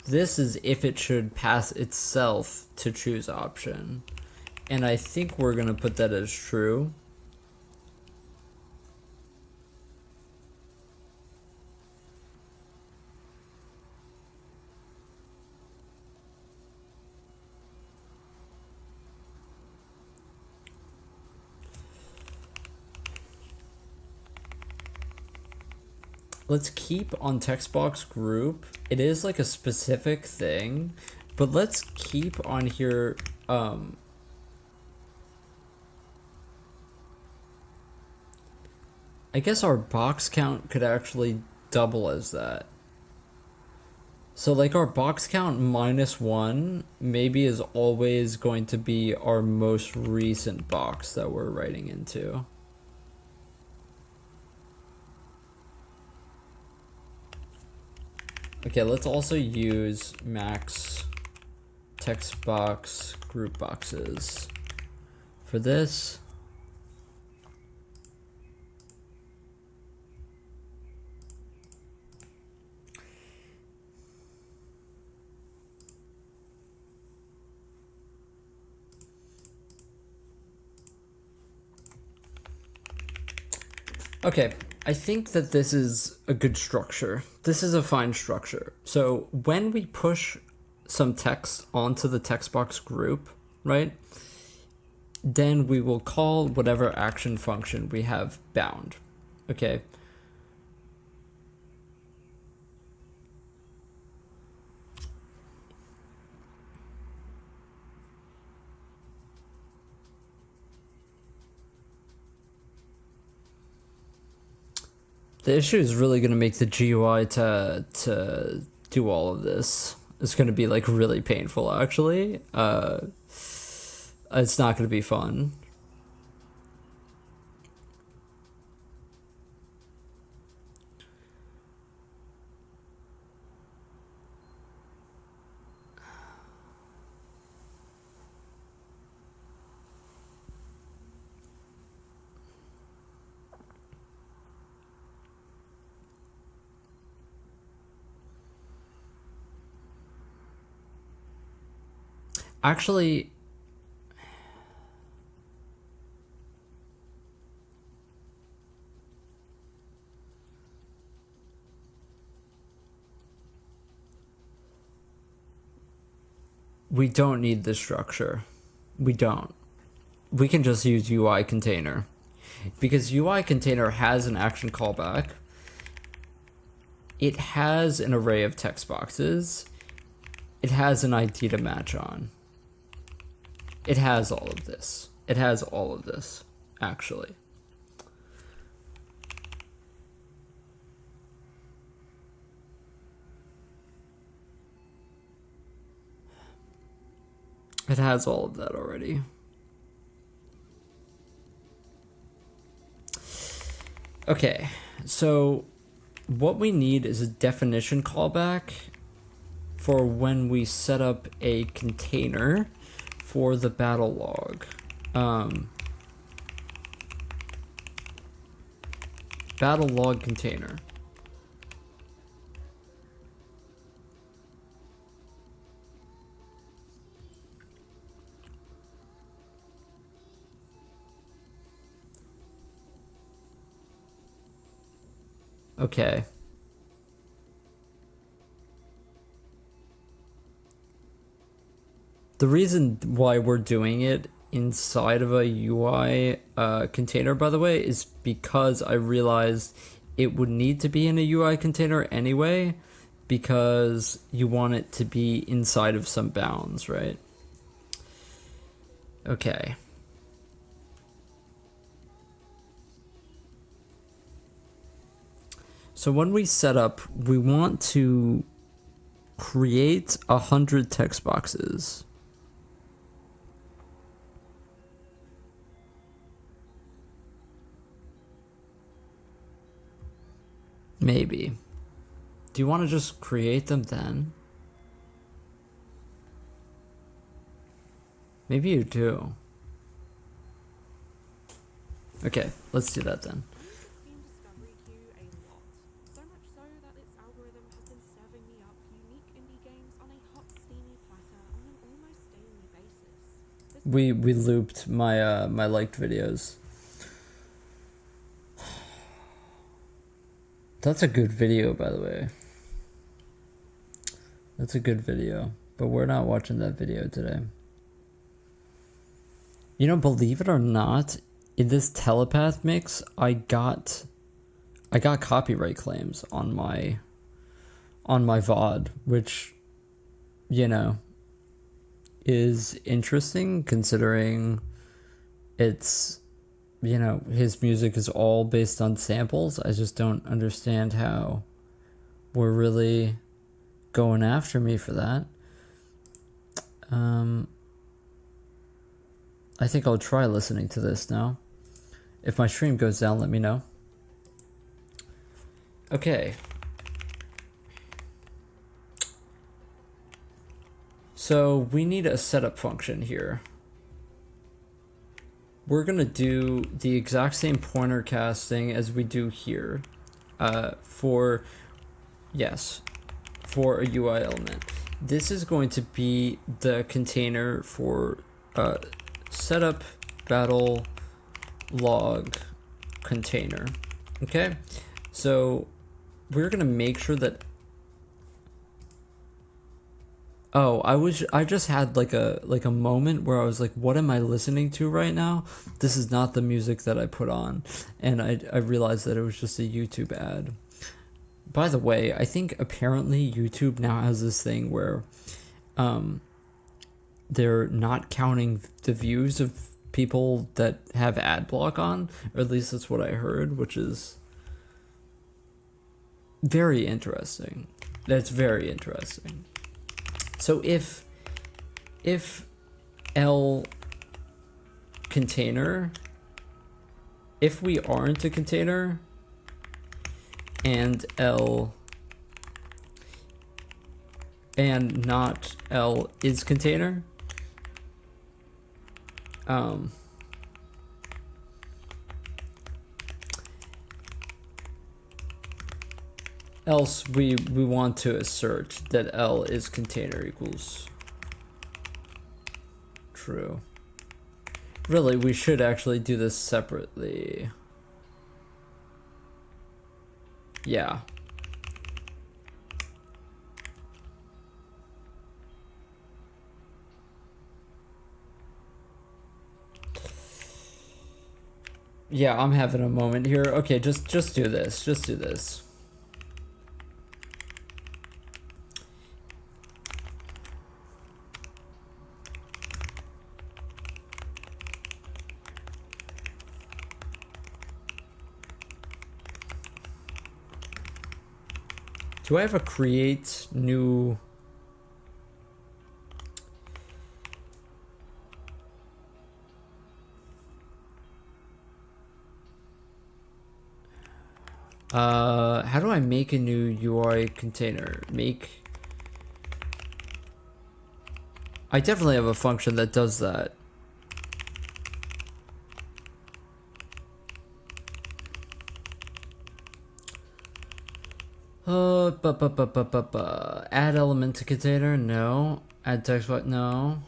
this is if it should pass itself to choose option. And I think we're gonna put that as true. Let's keep on text box group. It is like a specific thing, but let's keep on here. I guess our box count could actually double as that. So like our box count -1 maybe is always going to be our most recent box that we're writing into. Okay, let's also use max text box group boxes for this. Okay, I think that this is a good structure. This is a fine structure. So when we push some text onto the text box group, right, then we will call whatever action function we have bound. Okay. The issue is really going to make the GUI to do all of this. It's going to be like really painful, actually. It's not going to be fun. Actually, we don't need this structure. We don't. We can just use UI container. Because UI container has an action callback. It has an array of text boxes. It has an ID to match on. It has all of this. It has all of this, actually. It has all of that already. Okay, so what we need is a definition callback for when we set up a container for the battle log. Battle log container. Okay. The reason why we're doing it inside of a UI container, by the way, is because I realized it would need to be in a UI container anyway, because you want it to be inside of some bounds, right? Okay. So when we set up, we want to create 100 text boxes. Maybe. Do you want to just create them then? Maybe you do. Okay, let's do that then. We looped my my liked videos. That's a good video, by the way. That's a good video, but we're not watching that video today. You know, believe it or not, in this telepath mix, I got copyright claims on my VOD, which, you know, is interesting considering it's, you know, his music is all based on samples. I just don't understand how we're really going after me for that. I think I'll try listening to this now. If my stream goes down, let me know. Okay. So we need a setup function here. We're gonna do the exact same pointer casting as we do here, for a UI element. This is going to be the container for setup battle log container. Okay, so we're gonna make sure that. Oh, I just had like a moment where I was like, what am I listening to right now? This is not the music that I put on. And I realized that it was just a YouTube ad. By the way, I think apparently YouTube now has this thing where they're not counting the views of people that have ad block on, or at least that's what I heard, which is very interesting. That's very interesting. So if L container, if we aren't a container, and L and not L is container, else we want to assert that L is container equals true. Really, we should actually do this separately. Yeah. Yeah, I'm having a moment here. Okay, just do this. Just do this. Do I have a create new? How do I make a new UI container? I definitely have a function that does that. Add element to container, no. Add text box, no.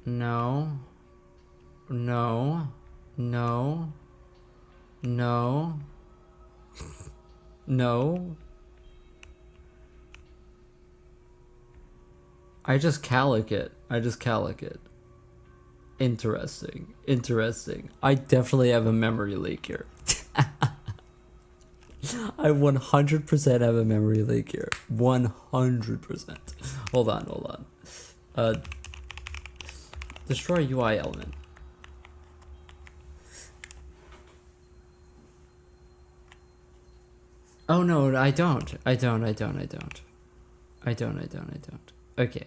No. No. No. No. No. I just callic it. Interesting. Interesting. I definitely have a memory leak here. I 100% have a memory leak here. 100%. Hold on. Destroy UI element. Oh no, I don't. Okay.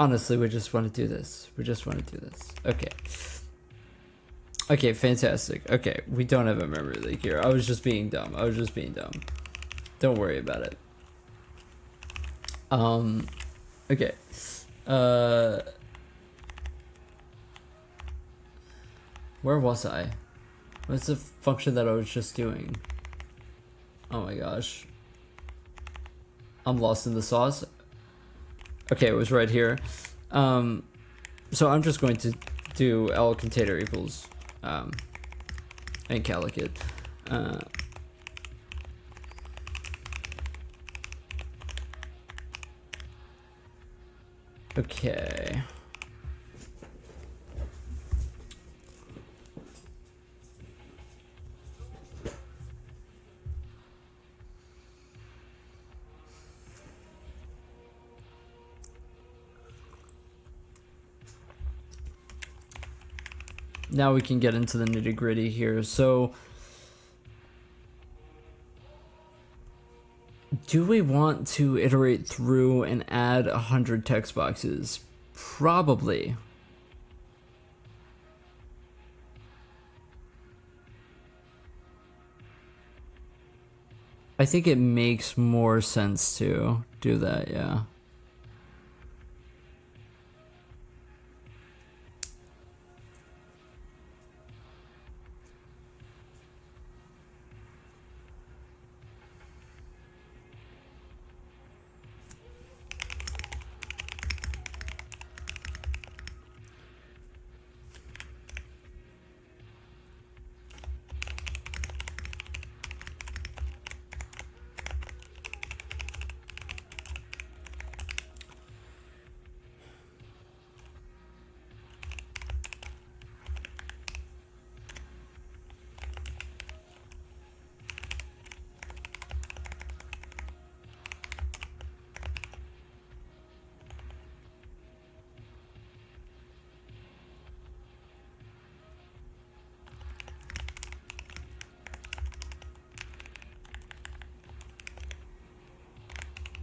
Honestly, we just want to do this. Okay. Okay, fantastic. Okay, we don't have a memory leak here. I was just being dumb. Don't worry about it. Okay. Where was I? What's the function that I was just doing? Oh my gosh. I'm lost in the sauce. Okay, it was right here. So I'm just going to do L container equals and callicate. Okay. Now we can get into the nitty-gritty here. So do we want to iterate through and add 100 text boxes? Probably. I think it makes more sense to do that, yeah.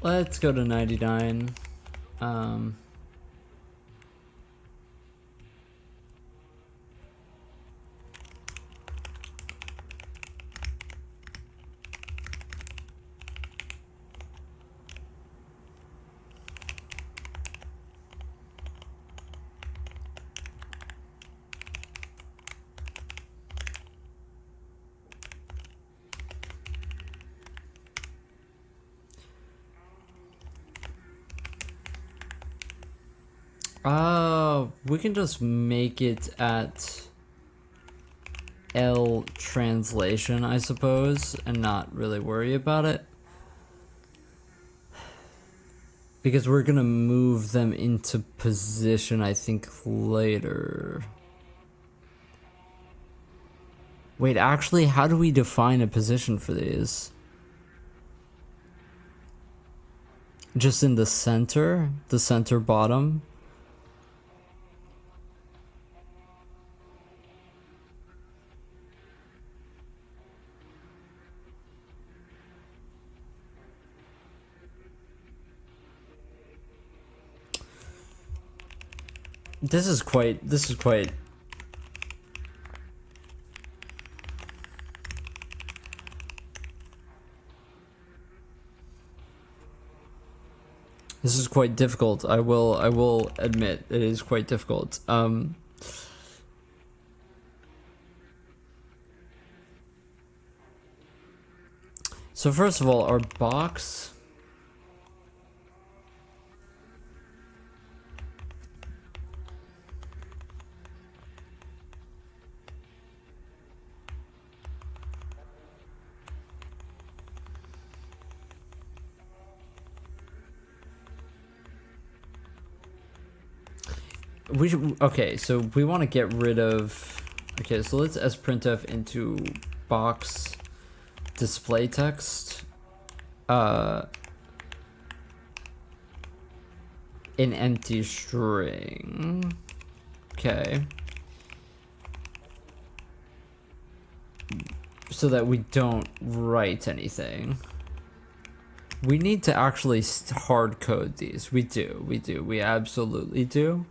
Let's go to 99. We can just make it at L translation, I suppose, and not really worry about it. Because we're gonna move them into position, I think, later. Wait, actually, how do we define a position for these? Just in the center bottom? This is quite This is quite difficult. I will admit it is quite difficult. So first of all, our box. Okay, so we want to get rid of. Okay, so let's sprintf into box display text. an empty string. Okay. So that we don't write anything. We need to actually hard code these. We do. We absolutely do.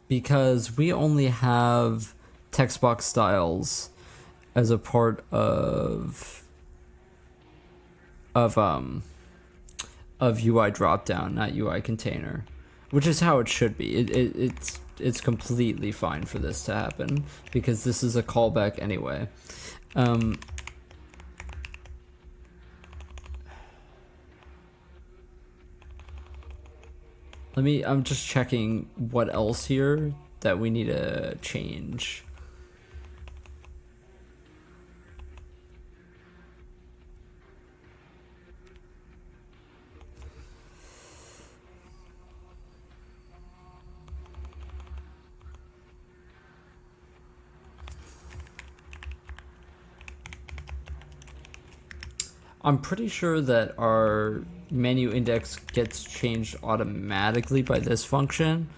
Because we only have text box styles as a part of UI dropdown, not UI container, which is how it should be. It's completely fine for this to happen because this is a callback anyway. I'm just checking what else here that we need to change. I'm pretty sure that our menu index gets changed automatically by this function.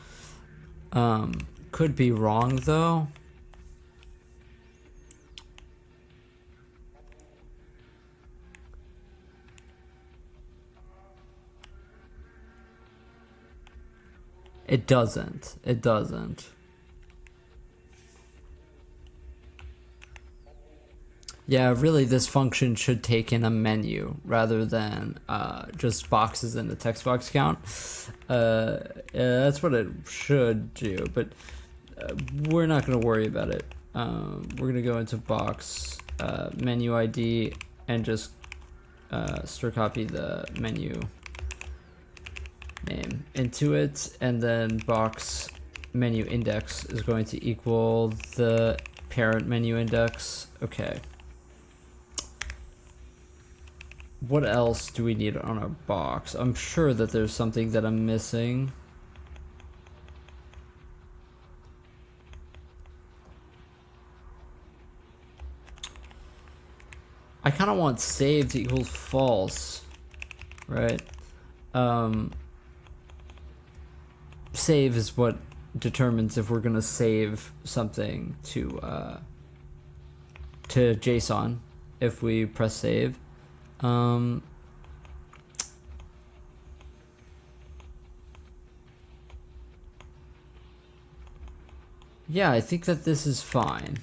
Could be wrong though. It doesn't. It doesn't. Yeah, really, this function should take in a menu rather than just boxes in the text box count. That's what it should do, but we're not going to worry about it. We're going to go into box menu ID and just store copy the menu name into it, and then box menu index is going to equal the parent menu index. Okay. What else do we need on our box? I'm sure that there's something that I'm missing. I kind of want save to equal false, right? Save is what determines if we're gonna save something to JSON if we press save. Yeah, I think that this is fine.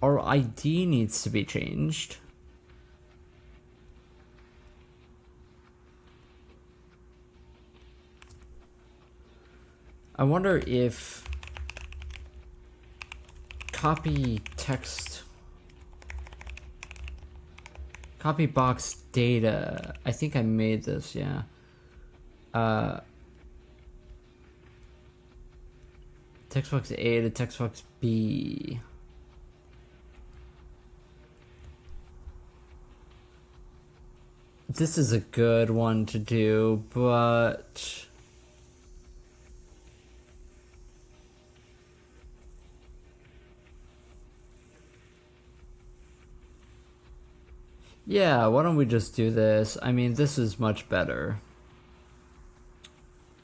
Our ID needs to be changed. I wonder if copy text, copy box data. I think I made this, yeah. Text box A to text box B. This is a good one to do, but yeah, why don't we just do this? I mean, this is much better.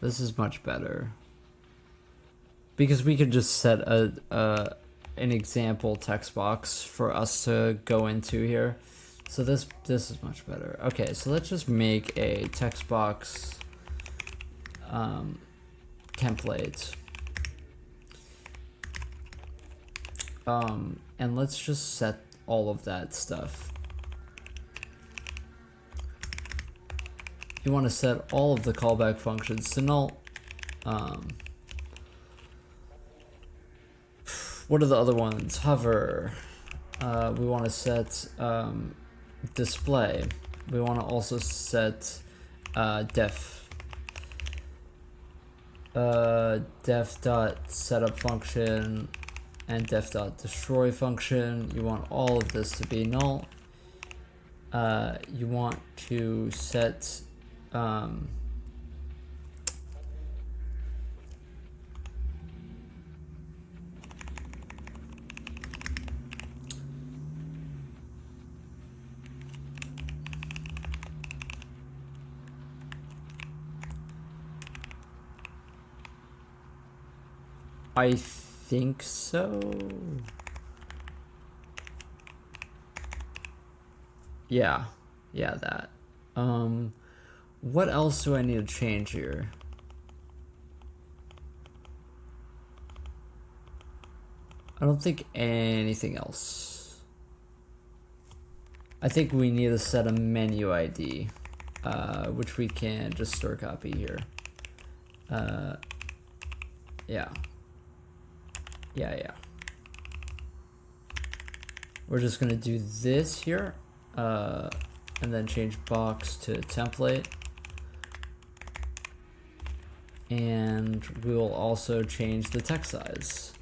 This is much better. Because we could just set an example text box for us to go into here. So this is much better. Okay, so let's just make a text box template. And let's just set all of that stuff. You want to set all of the callback functions to null. What are the other ones? Hover. We want to set display. We want to also set def dot setup function and def dot destroy function. You want all of this to be null. You want to set I think so. Yeah, that. What else do I need to change here? I don't think anything else. I think we need to set a menu ID, which we can just store copy here. Yeah. We're just gonna do this here, and then change box to template. And we will also change the text size.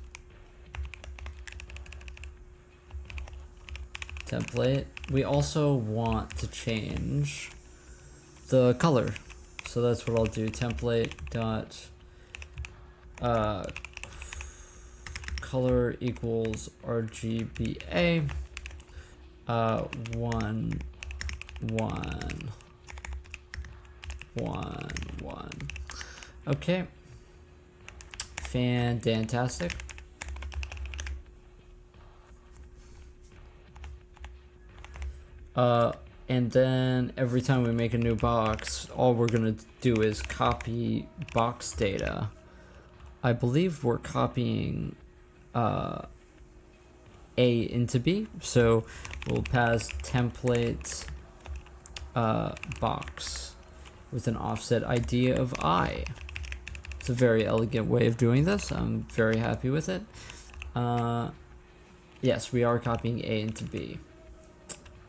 Template. We also want to change the color. So that's what I'll do. Template dot color equals RGBA 1 1 1 1. Okay. Fantastic. And then every time we make a new box, all we're gonna do is copy box data. I believe we're copying A into B, so we'll pass template box with an offset ID of I. It's a very elegant way of doing this. I'm very happy with it. Yes, we are copying A into B.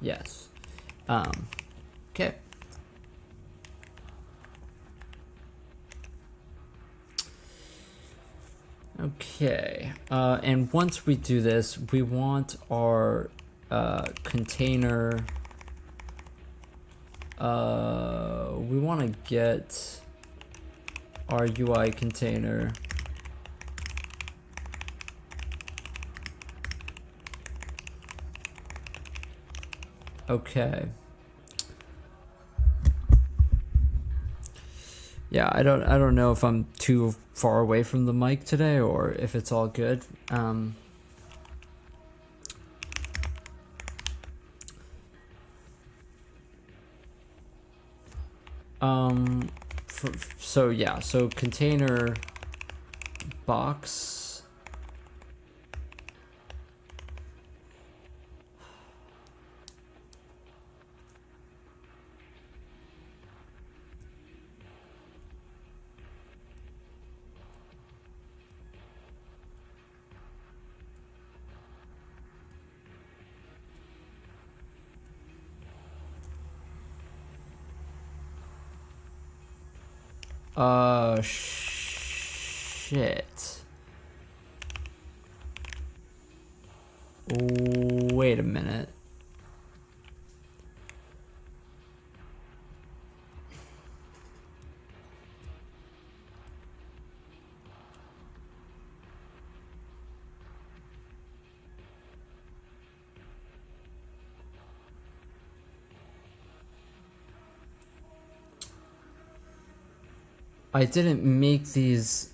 Yes. Okay. Okay. And once we do this, we want our container. We want to get our UI container. Okay. Yeah, I don't know if I'm too far away from the mic today or if it's all good. So container box. Shit. Wait a minute. I didn't make these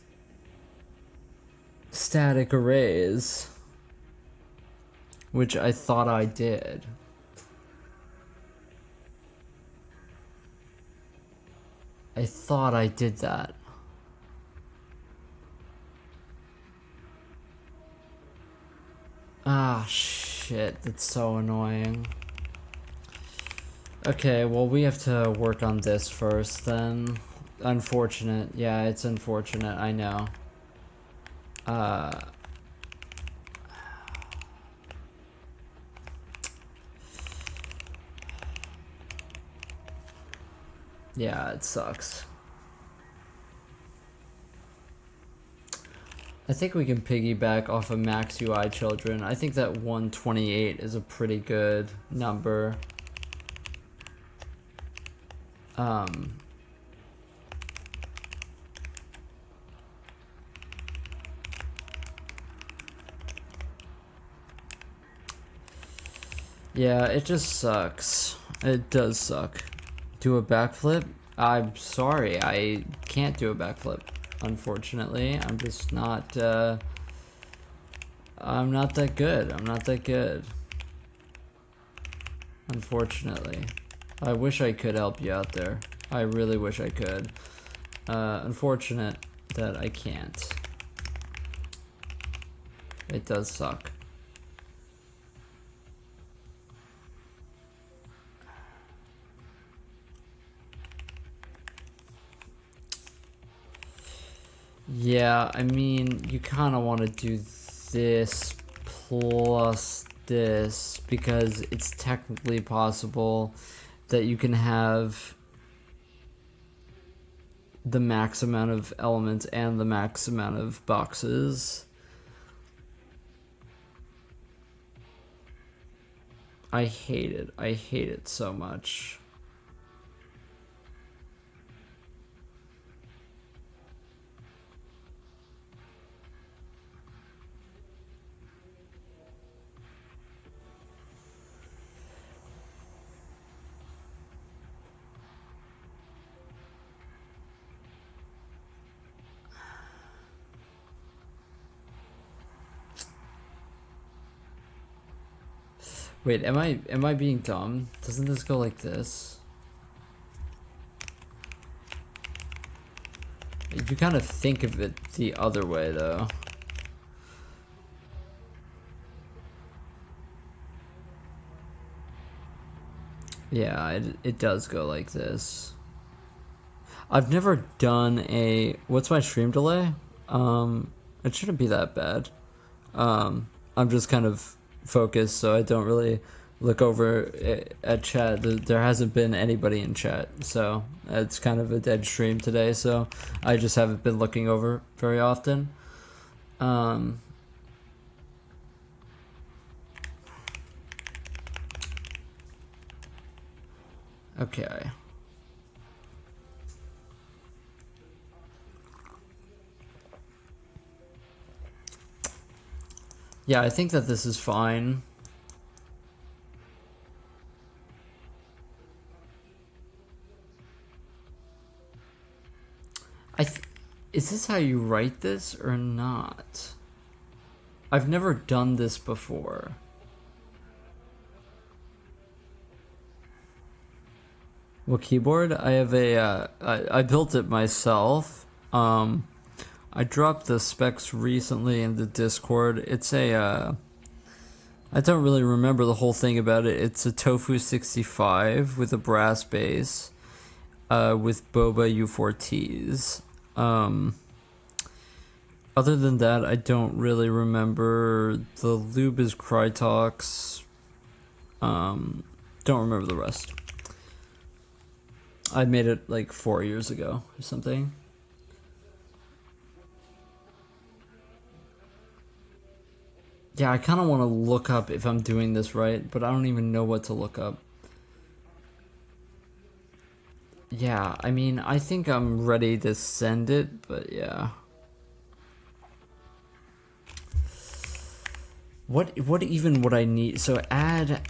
static arrays, which I thought I did. I thought I did that. Ah, shit, that's so annoying. Okay, well, we have to work on this first then. Unfortunate. Yeah, it's unfortunate, I know. Yeah, it sucks. I think we can piggyback off of Max UI Children. I think that 128 is a pretty good number. Yeah, it just sucks. It does suck. Do a backflip? I'm sorry, I can't do a backflip. unfortunately. I'm just not, I'm not that good. I'm not that good. Unfortunately. I wish I could help you out there. I really wish I could. Unfortunate that I can't. It does suck. Yeah, I mean, you kind of want to do this plus this because it's technically possible that you can have the max amount of elements and the max amount of boxes. I hate it. I hate it so much. Wait, am I being dumb? Doesn't this go like this? You kind of think of it the other way though. Yeah, it does go like this. I've never done a, what's my stream delay? It shouldn't be that bad. I'm just kind of focused, so I don't really look over at chat. There hasn't been anybody in chat, so it's kind of a dead stream today, so I just haven't been looking over very often. Okay. Yeah, I think that this is fine. Is this how you write this or not? I've never done this before. What keyboard? I have a, I built it myself. I dropped the specs recently in the Discord. It's a, I don't really remember the whole thing about it. It's a Tofu 65 with a brass base, with Boba U4Ts. Other than that, I don't really remember. The lube is Crytox. Don't remember the rest. I made it like 4 years ago or something. Yeah, I kind of want to look up if I'm doing this right, but I don't even know what to look up. Yeah, I mean, I think I'm ready to send it, but yeah. What even would I need? So add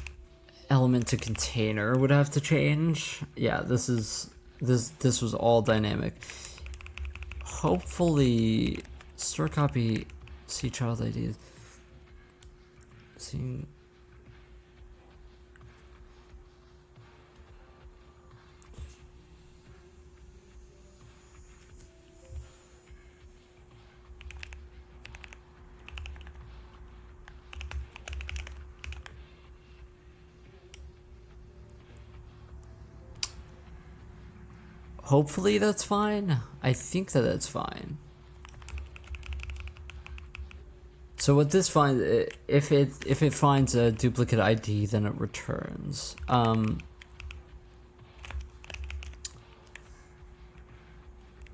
element to container would have to change. Yeah, this was all dynamic. Hopefully, store copy, see child IDs. See. Hopefully that's fine. I think that that's fine. So what this finds, if it finds a duplicate ID, then it returns.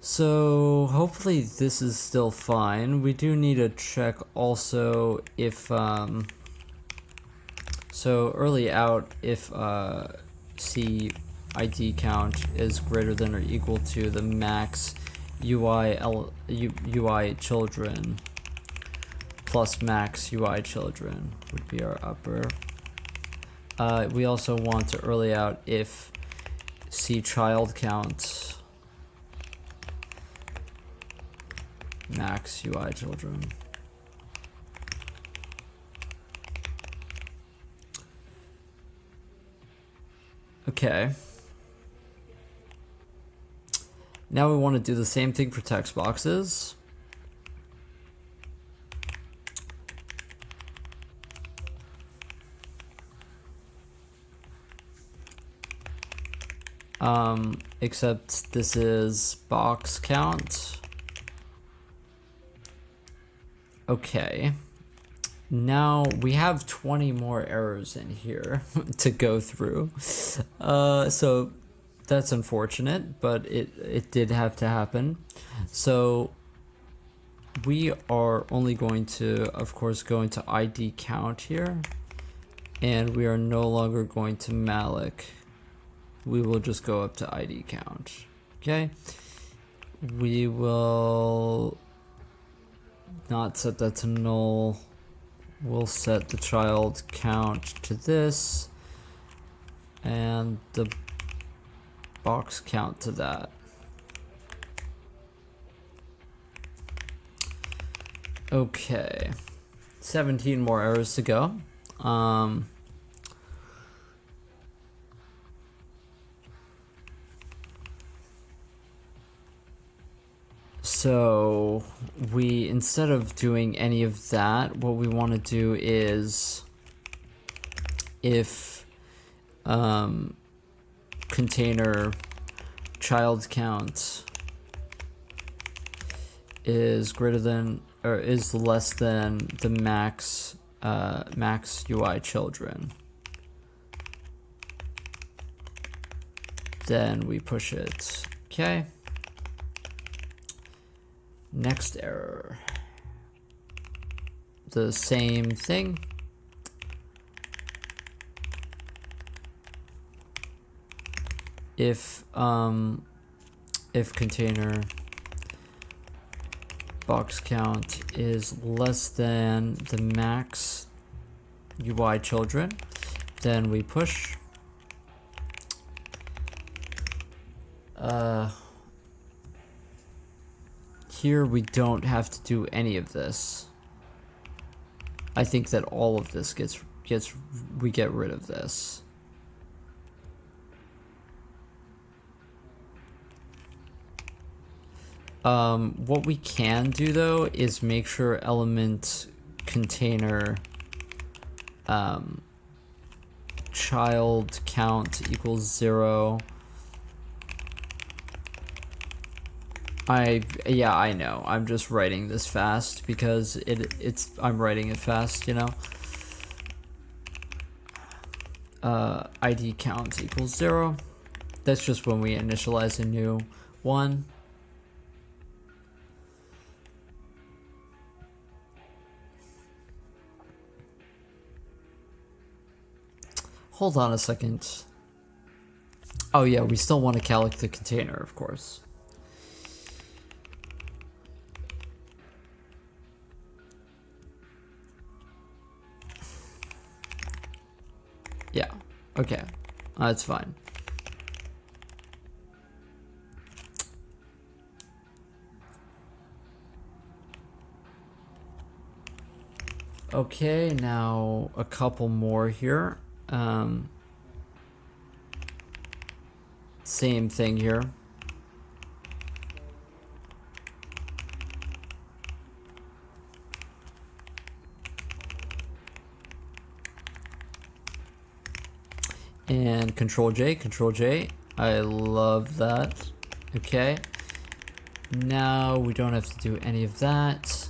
So hopefully this is still fine. We do need to check also if so early out if C ID count is greater than or equal to the max UI children plus max UI children would be our upper. We also want to early out if C child count max UI children. Okay. Now we want to do the same thing for text boxes. Except this is box count. Okay. Now we have 20 more errors in here to go through. So that's unfortunate, but it did have to happen. So we are only going to, of course, go into ID count here, and we are no longer going to malloc. We will just go up to ID count. Okay. We will not set that to null. We'll set the child count to this and the box count to that. Okay, 17 more errors to go. So we, instead of doing any of that, what we want to do is if container child count is greater than or is less than the max UI children, then we push it. Okay. Next error. The same thing. If container box count is less than the max UI children, then we push. Here we don't have to do any of this. I think that all of this we get rid of this. What we can do though is make sure element container child count equals 0. Yeah, I know. I'm just writing this fast because I'm writing it fast, you know. ID count equals 0. That's just when we initialize a new one. Hold on a second. Oh yeah, we still want to calc the container, of course. Yeah, okay, that's fine. Okay, now a couple more here. Same thing here. And Control J. I love that. Okay. Now we don't have to do any of that.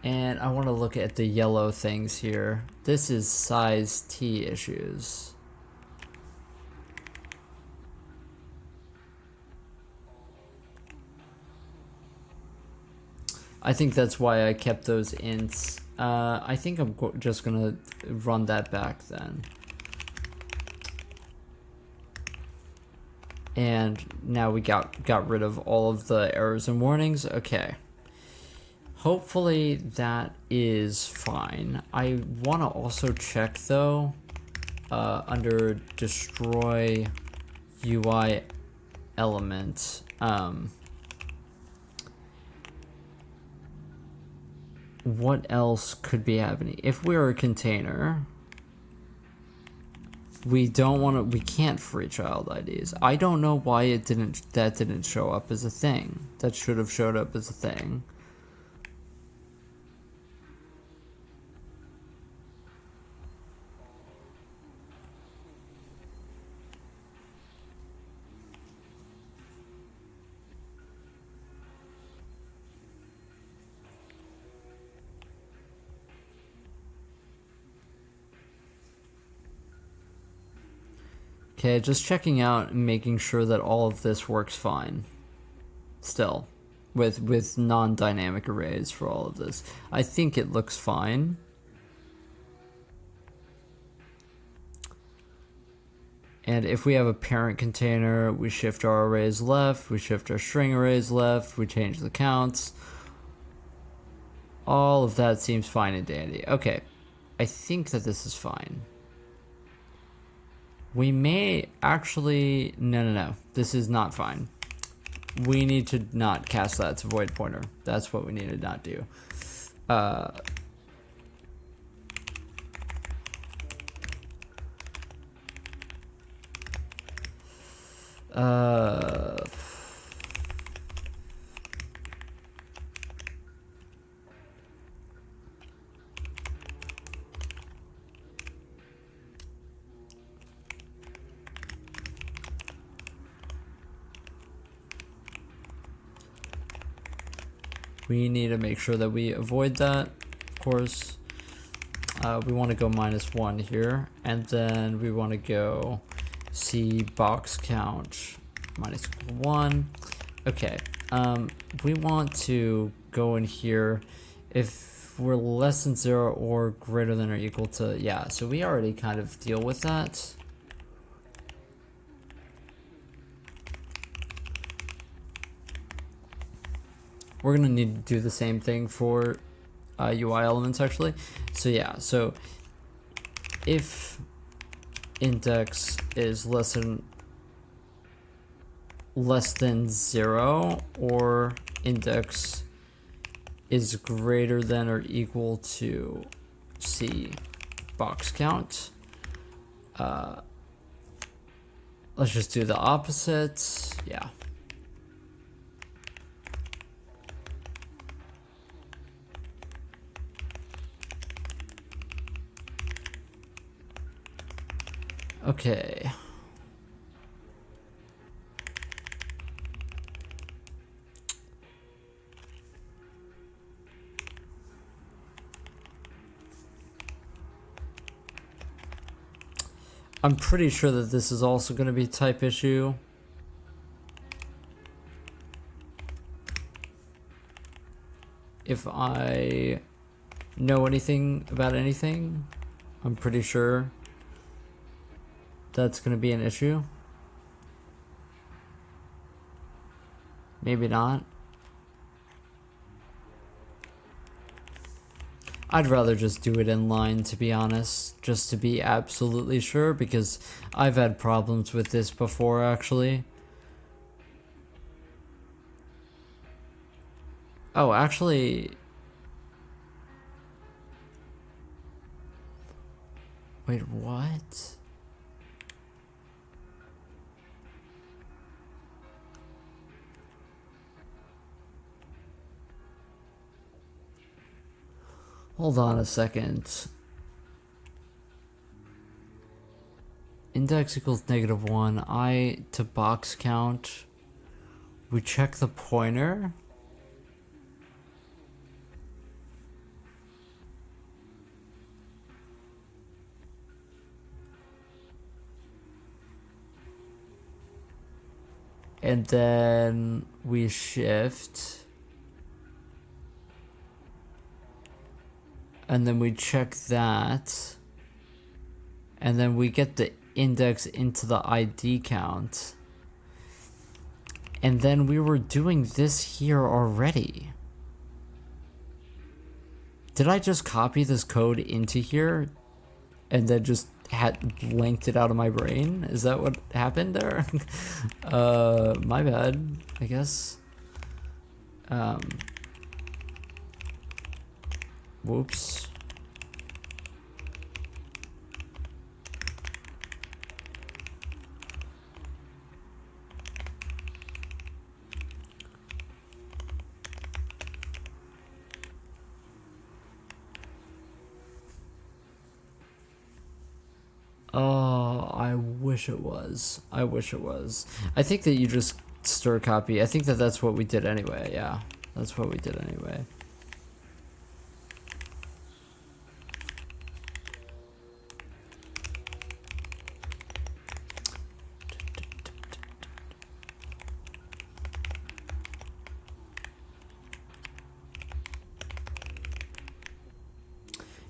And I want to look at the yellow things here. This is size T issues. I think that's why I kept those ints. I think I'm just gonna run that back then. And now we got rid of all of the errors and warnings. Okay. Hopefully that is fine. I want to also check though, under destroy UI element, what else could be happening? If we're a container, we can't free child IDs. I don't know why that didn't show up as a thing. That should have showed up as a thing. Okay, just checking out and making sure that all of this works fine. Still, with non-dynamic arrays for all of this. I think it looks fine. And if we have a parent container, we shift our arrays left, we shift our string arrays left, we change the counts. All of that seems fine and dandy. Okay, I think that this is fine. We may actually... No. This is not fine. We need to not cast that to void pointer. That's what we need to not do. We need to make sure that we avoid that, of course. We want to go -1 here, and then we want to go C box count -1. Okay, we want to go in here if we're less than 0 or greater than or equal to, yeah, so we already kind of deal with that. We're gonna need to do the same thing for UI elements actually. So yeah, so if index is less than 0 or index is greater than or equal to C box count, let's just do the opposite. Yeah. Okay. I'm pretty sure that this is also going to be type issue. If I know anything about anything, I'm pretty sure that's going to be an issue. Maybe not. I'd rather just do it in line, to be honest, just to be absolutely sure, because I've had problems with this before, actually. Oh, actually... Wait, what? Hold on a second. Index equals -1. I to box count. We check the pointer. And then we shift. And then we check that. And then we get the index into the ID count. And then we were doing this here already. Did I just copy this code into here and then just had blanked it out of my brain? Is that what happened there? My bad, I guess. Whoops. Oh, I wish it was. I wish it was. I think that you just stir copy. I think that that's what we did anyway. Yeah, that's what we did anyway.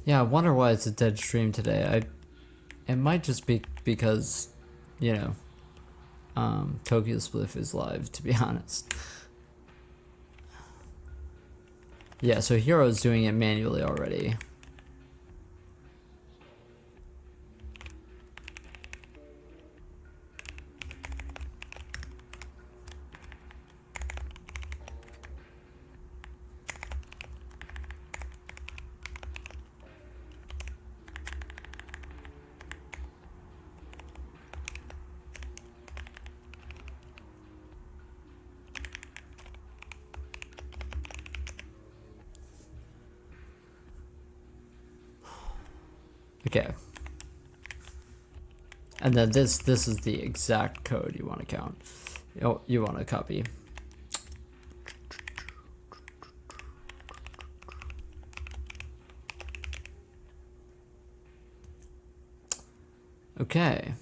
Yeah, I wonder why it's a dead stream today. It might just be because, you know, Tokyo Spliff is live, to be honest. Yeah, so Hero's doing it manually already. Okay. And then this is the exact code you want to count. You want to copy. Okay.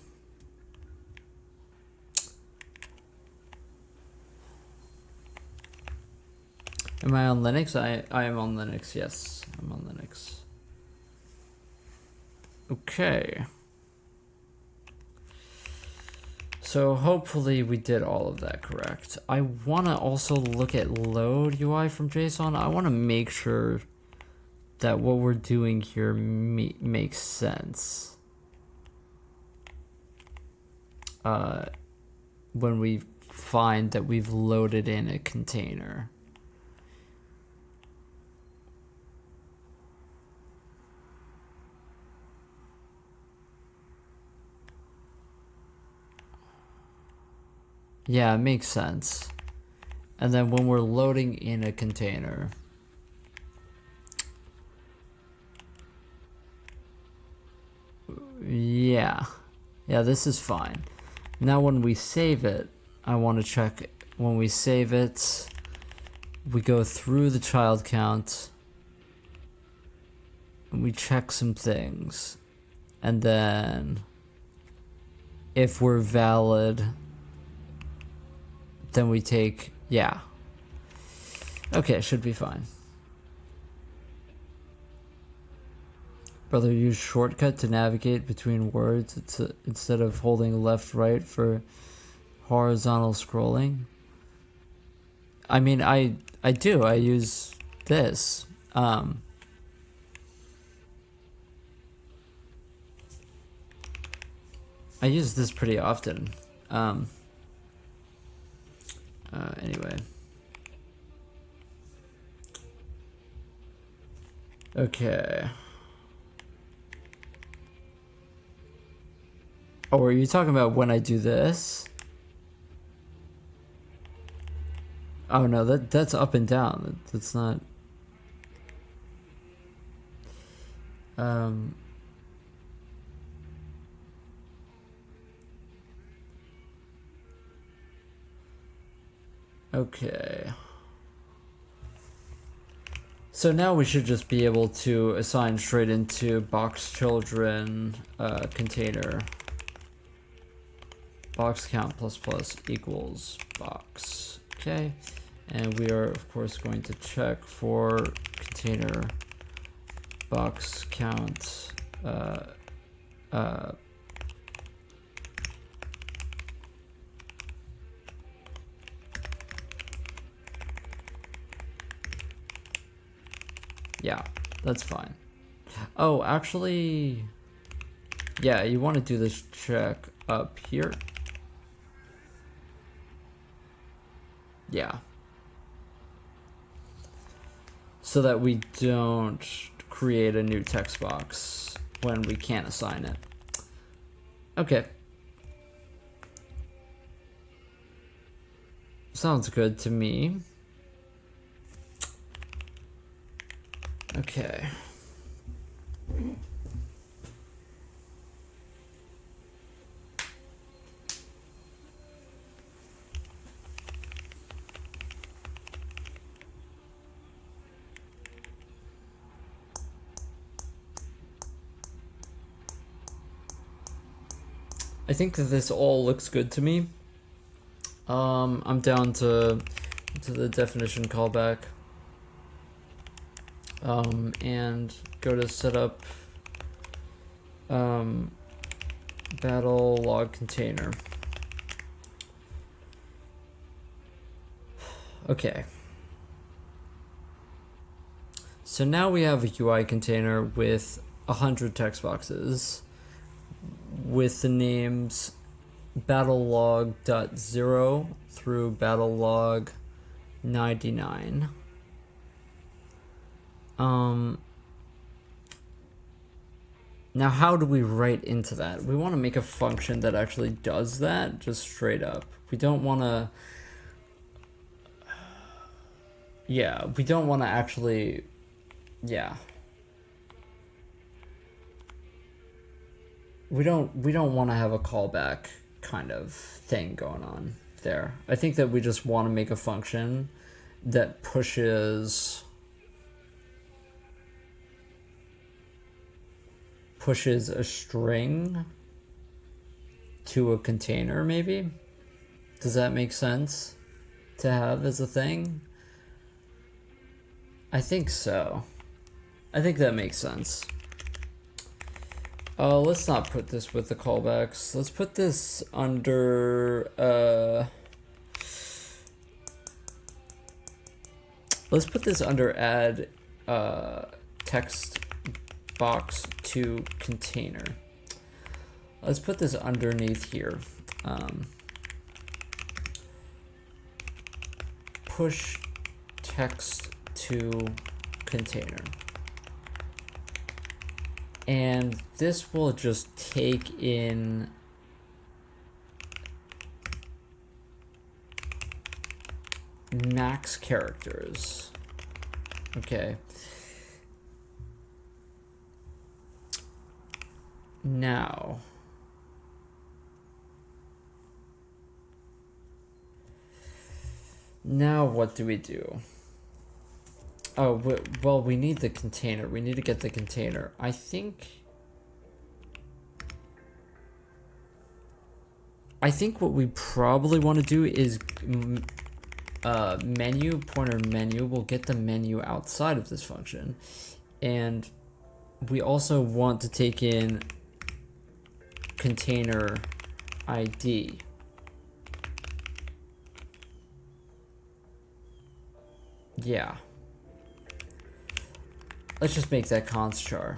Am I on Linux? I am on Linux, yes. I'm on Linux. Okay. So hopefully we did all of that correct. I want to also look at load UI from JSON. I want to make sure that what we're doing here makes sense. When we find that we've loaded in a container. Yeah, it makes sense. And then when we're loading in a container, yeah, this is fine. Now when we save it, I want to check, when we save it, we go through the child count, and we check some things. And then if we're valid, then we take, yeah. Okay, should be fine. Brother, use shortcut to navigate between words instead of holding left, right for horizontal scrolling. I mean, I do. I use this. I use this pretty often. Anyway. Okay. Oh, are you talking about when I do this? Oh no, that's up and down. That's not. Okay. So now we should just be able to assign straight into box children container box count plus equals box. Okay. And we are of course going to check for container box count yeah, that's fine. Oh, actually, yeah, you want to do this check up here. Yeah. So that we don't create a new text box when we can't assign it. Okay. Sounds good to me. Okay. I think that this all looks good to me. I'm down to the definition callback. And go to setup battle log container. Okay. So now we have a UI container with 100 text boxes with the names battlelog.0 through battlelog99. Now how do we write into that? We want to make a function that actually does that, just straight up. We don't want to... Yeah, we don't want to actually... Yeah. We don't want to have a callback kind of thing going on there. I think that we just want to make a function that pushes a string to a container, maybe? Does that make sense to have as a thing? I think so. I think that makes sense. Let's not put this with the callbacks. Let's put this under, let's put this under add text box to container. Let's put this underneath here. Push text to container. And this will just take in max characters. Okay. Now, what do we do? Oh, well, we need the container. We need to get the container. I think what we probably want to do is menu, pointer menu. We'll get the menu outside of this function. And we also want to take in container ID. Yeah. Let's just make that const char.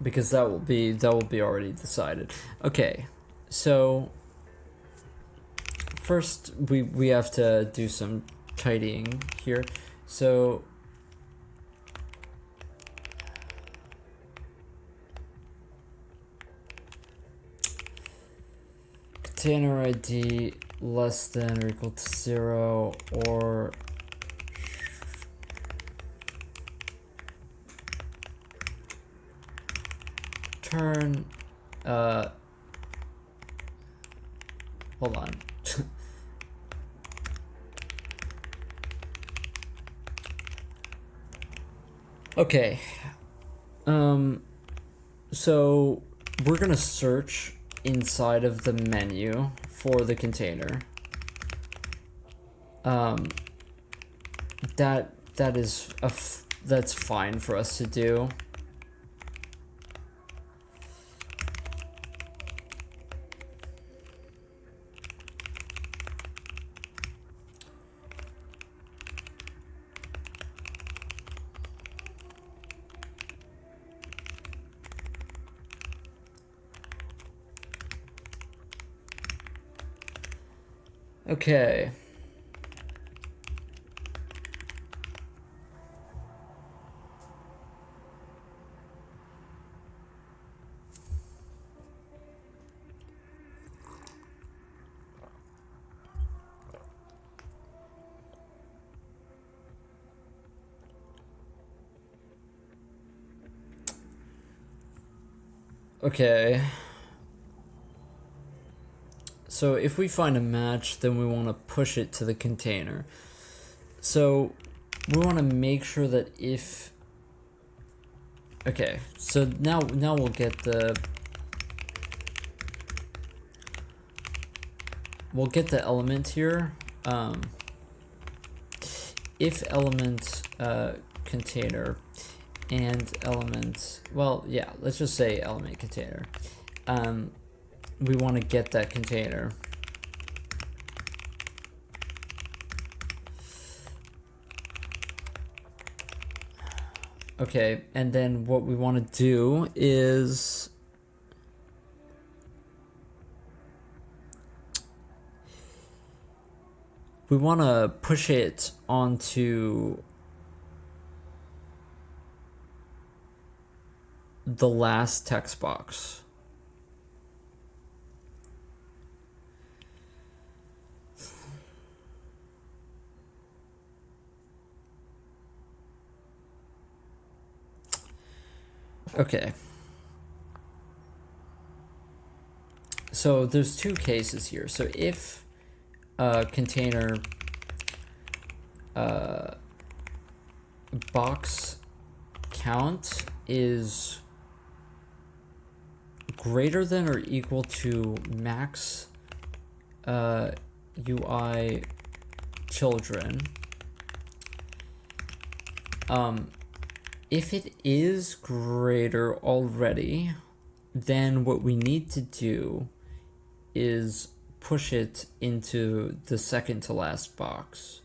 Because that will be already decided. Okay, so first we have to do some tidying here. So container ID less than or equal to 0 or turn hold on. Okay. So we're gonna search inside of the menu for the container. That's fine for us to do. Okay. Okay. So if we find a match, then we want to push it to the container. So we want to make sure that if... Okay, so now we'll get the... We'll get the element here. If element container and element... Well, yeah, let's just say element container. We want to get that container. Okay, and then what we want to do is we want to push it onto the last text box. Okay. So there's two cases here. So if container box count is greater than or equal to max UI children, if it is greater already, then what we need to do is push it into the second to last box.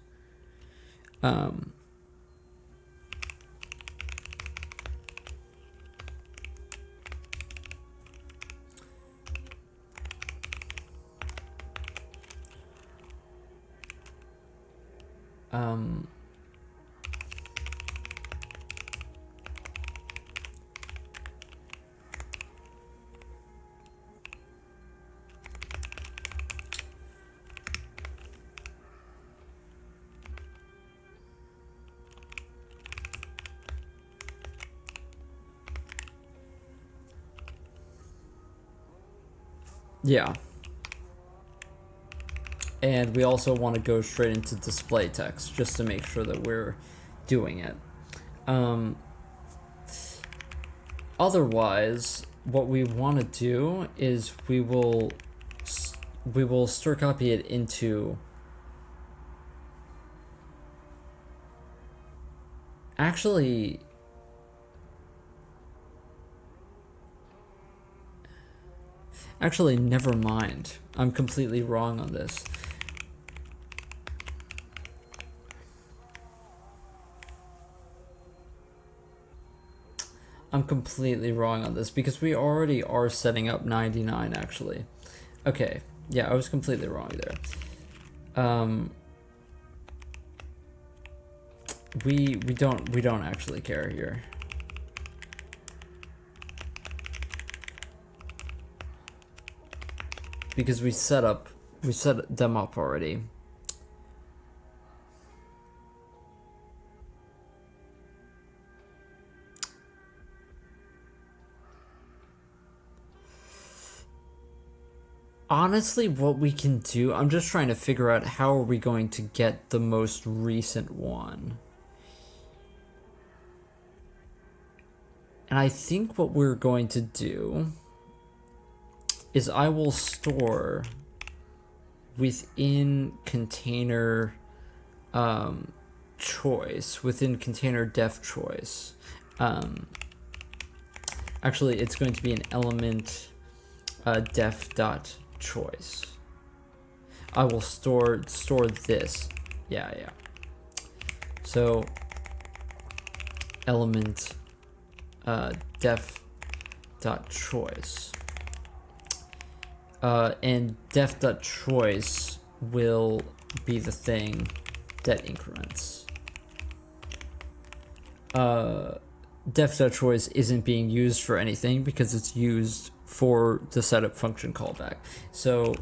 Yeah. And we also want to go straight into display text just to make sure that we're doing it. Otherwise, what we want to do is we will stir copy it into... Actually, never mind. I'm completely wrong on this. I'm completely wrong on this because we already are setting up 99 actually. Okay, yeah, I was completely wrong there. We don't actually care here. Because we set them up already. Honestly, what we can do, I'm just trying to figure out how are we going to get the most recent one. And I think what we're going to do is I will store within container choice, within container def choice. Actually, it's going to be an element def dot choice. I will store this. Yeah. So element def dot choice. And def dot choice will be the thing that increments. Def.choice isn't being used for anything because it's used for the setup function callback. So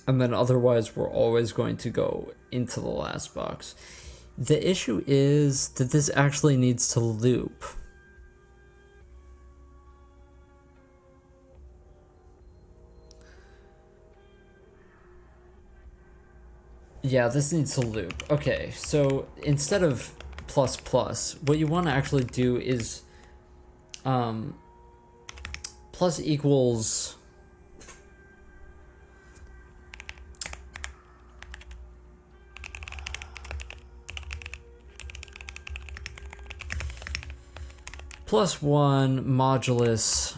and then otherwise we're always going to go into the last box. The issue is that this actually needs to loop. Yeah, this needs to loop. Okay, so instead of plus plus, what you want to actually do is plus equals plus one modulus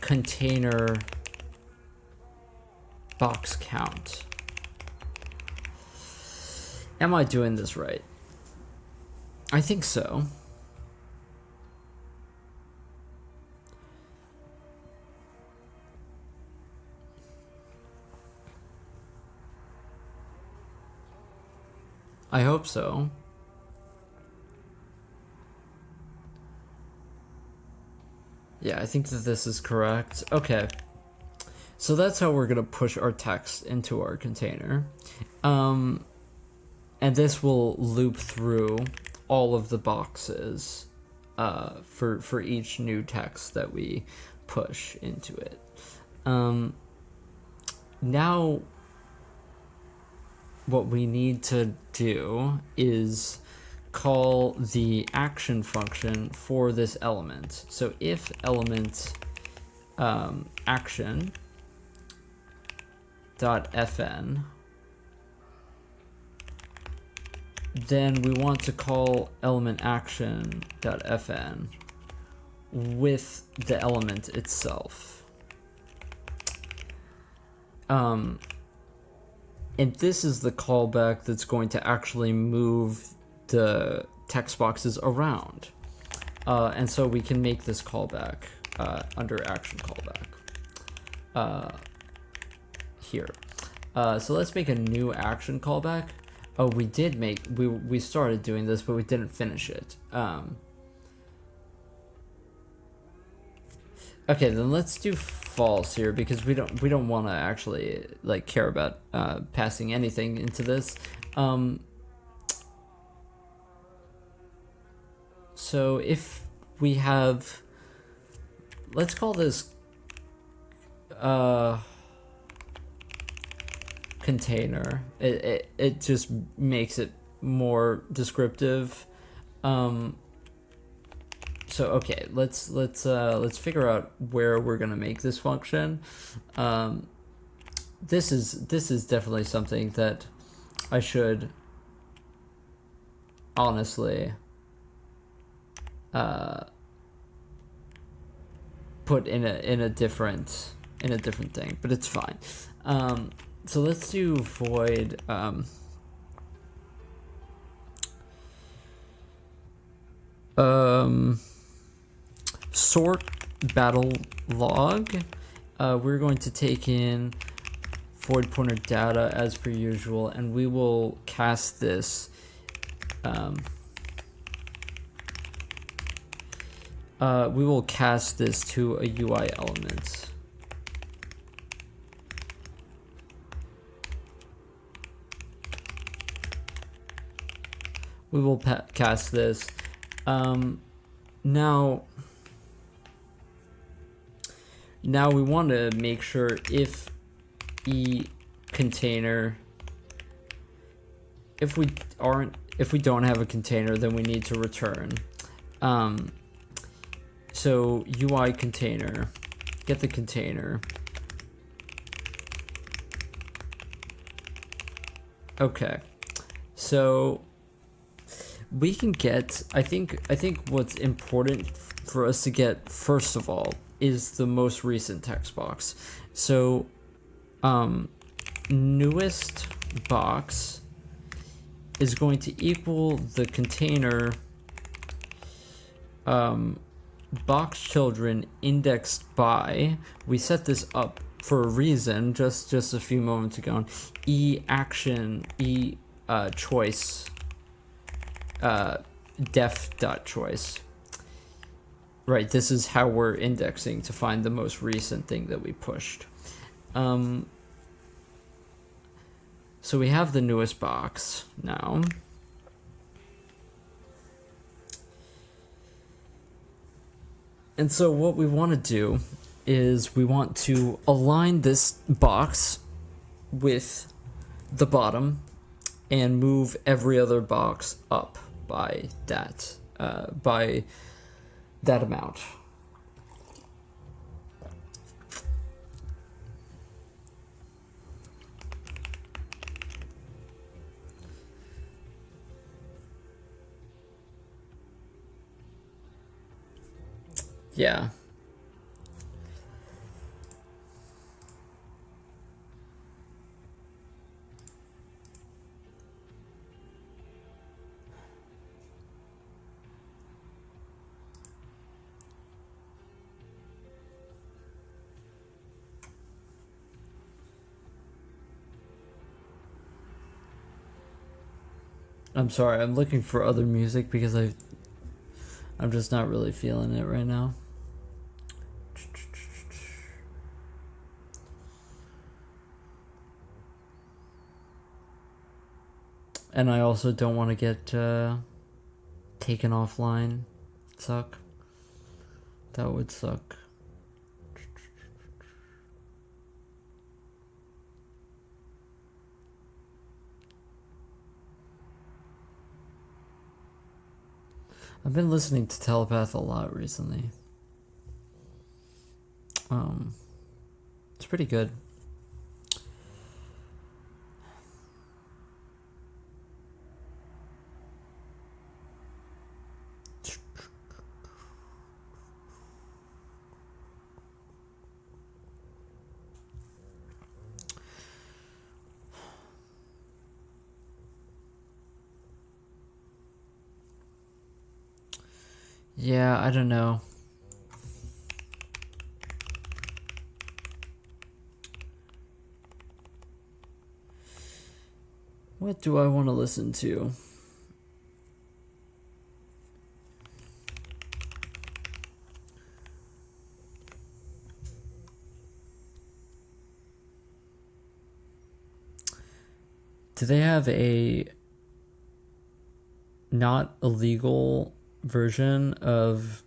container box count. Am I doing this right? I think so. I hope so. Yeah, I think that this is correct. Okay. So that's how we're gonna push our text into our container. And this will loop through all of the boxes for each new text that we push into it. Now what we need to do is call the action function for this element. So if element action dot fn, then we want to call element action dot fn with the element itself. And this is the callback that's going to actually move the text boxes around. And so we can make this callback under action callback here. So let's make a new action callback. Oh, we did make, we started doing this, but we didn't finish it. Okay, then let's do false here because we don't want to actually like care about passing anything into this. So if we have, let's call this container. It just makes it more descriptive. So okay, let's figure out where we're gonna make this function. This is definitely something that I should honestly put in a different thing, but it's fine. So let's do void sort battle log. We're going to take in void pointer data as per usual, and we will cast this to a UI element. We will cast this. Now now we want to make sure if e container, if we don't have a container, then we need to return. So UI container, get the container. Okay, so we can get, I think what's important for us to get first of all is the most recent text box. So newest box is going to equal the container box children indexed by, we set this up for a reason just a few moments ago, action choice def.choice. Right, this is how we're indexing to find the most recent thing that we pushed. So we have the newest box now. And so what we want to do is we want to align this box with the bottom and move every other box up by that amount. Yeah. I'm sorry, I'm looking for other music because I'm just not really feeling it right now. And I also don't want to get taken offline. Suck. That would suck. I've been listening to Telepath a lot recently. It's pretty good. Yeah, I don't know. What do I want to listen to? Do they have a not illegal version of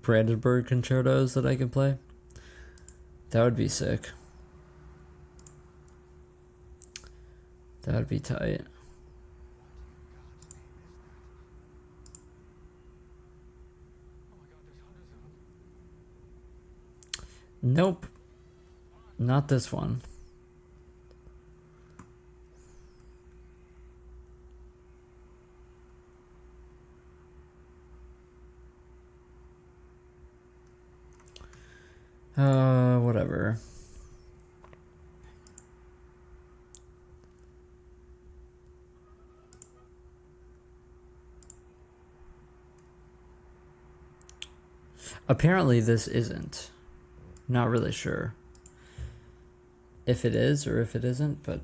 Brandenburg concertos that I can play? That would be sick. That would be tight. Nope. Not this one. Whatever. Apparently this isn't. Not really sure if it is or if it isn't, but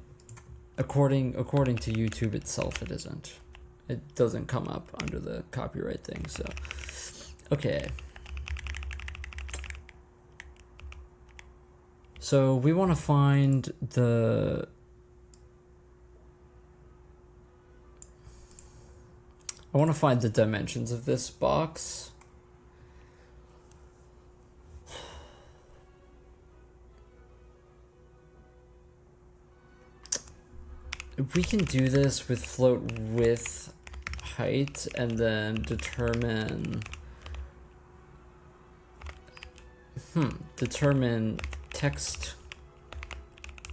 according to YouTube itself, it isn't. It doesn't come up under the copyright thing, so okay. So we want to find the I want to find the dimensions of this box. we can do this with float width height and then determine determine text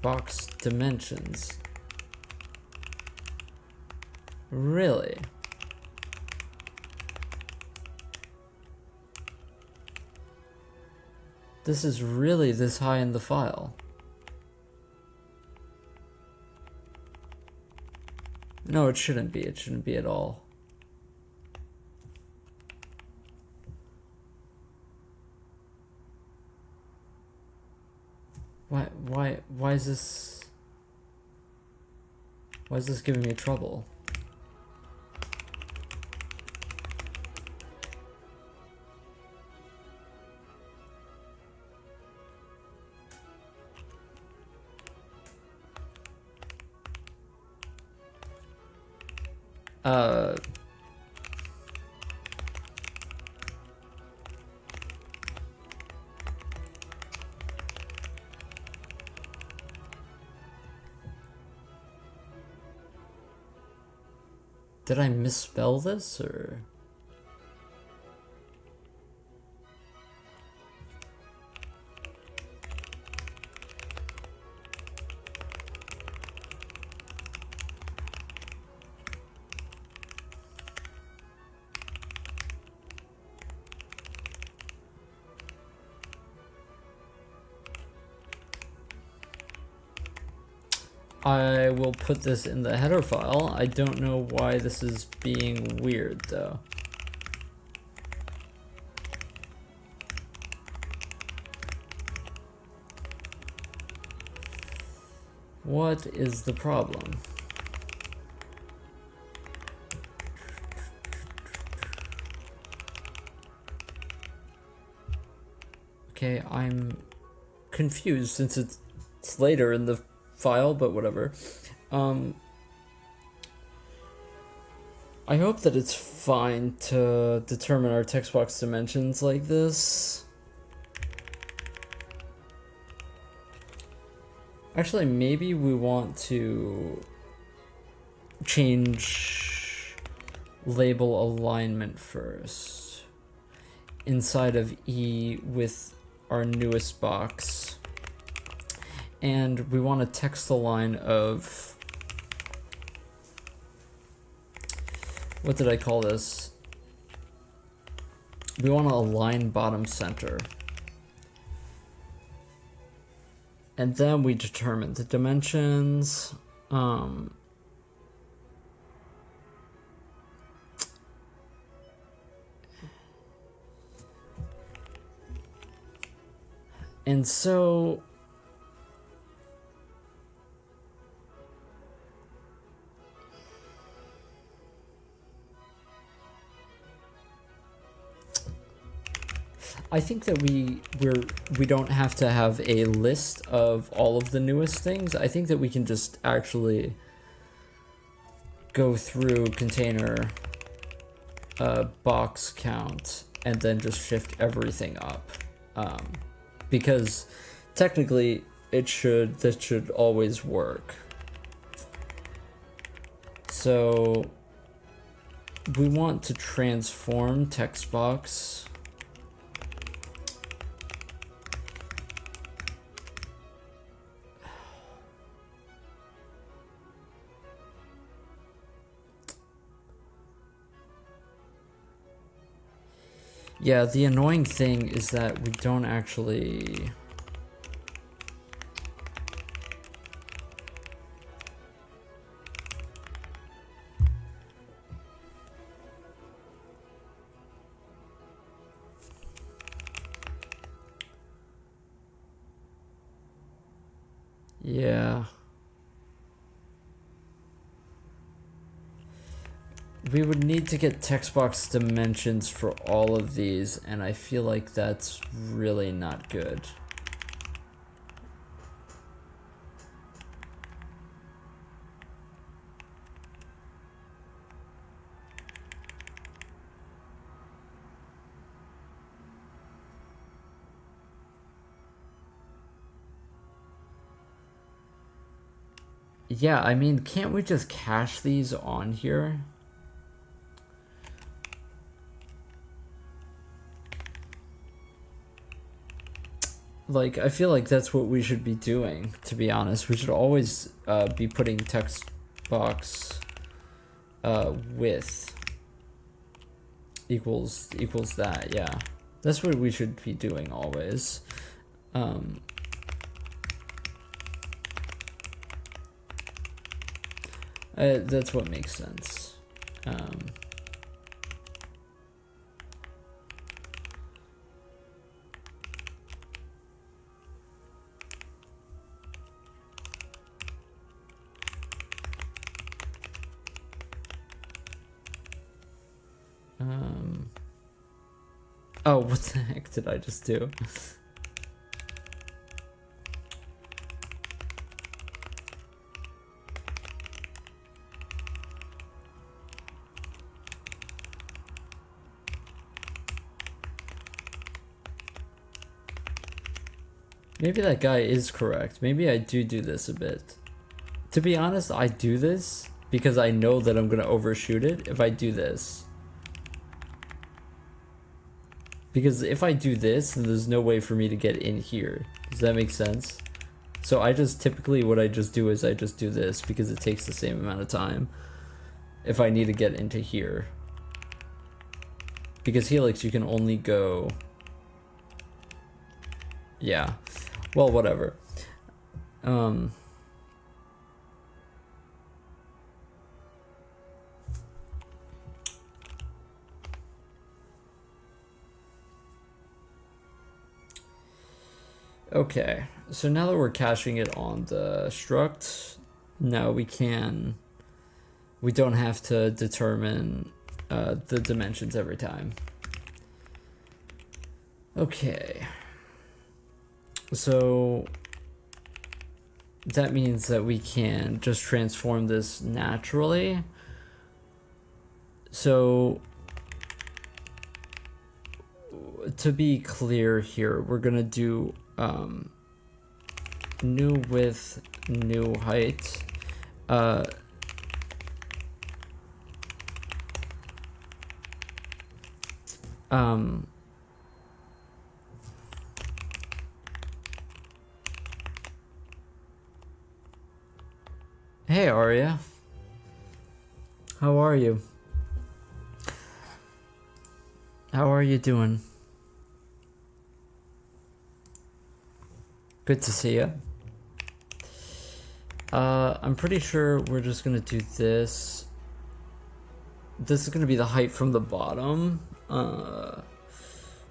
box dimensions. Really? This is really this high in the file. No, it shouldn't be. It shouldn't be at all. Why is this... Why is this giving me trouble? Did I misspell this, or? I will put this in the header file. I don't know why this is being weird though. What is the problem? Okay, I'm confused since it's later in the file, but whatever. I hope that it's fine to determine our text box dimensions like this. Actually, maybe we want to change label alignment first inside of E with our newest box. And we want a text align of, what did I call this? We want to align bottom center. And then we determine the dimensions. And so I think that we don't have to have a list of all of the newest things. I think that we can just actually go through container box count and then just shift everything up, because technically this should always work. So we want to transform text box Yeah, the annoying thing is that we don't actually... Yeah. We would need to get text box dimensions for all of these, and I feel like that's really not good. Yeah, I mean, can't we just cache these on here? Like, I feel like that's what we should be doing, to be honest. We should always be putting text box width equals that, yeah. That's what we should be doing always. That's what makes sense. Oh, what the heck did I just do? Maybe that guy is correct. Maybe I do this a bit. To be honest, I do this because I know that I'm gonna overshoot it if I do this. Because if I do this, then there's no way for me to get in here. Does that make sense? So I just typically what I just do is I just do this because it takes the same amount of time if I need to get into here. Because Helix, you can only go... Yeah. Well, whatever. Okay, so now that we're caching it on the struct, now we don't have to determine the dimensions every time. Okay, so that means that we can just transform this naturally. So to be clear here, we're gonna do new width, new height. Hey Arya, how are you? How are you doing? Good to see you. I'm pretty sure we're just gonna do this. This is gonna be the height from the bottom.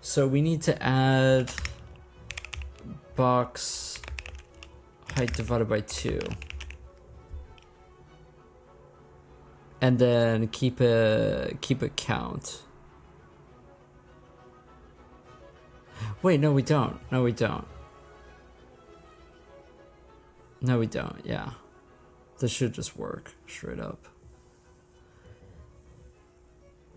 So we need to add box height divided by 2. And then keep a count. Wait, no we don't. No we don't. No, we don't, yeah. This should just work, straight up.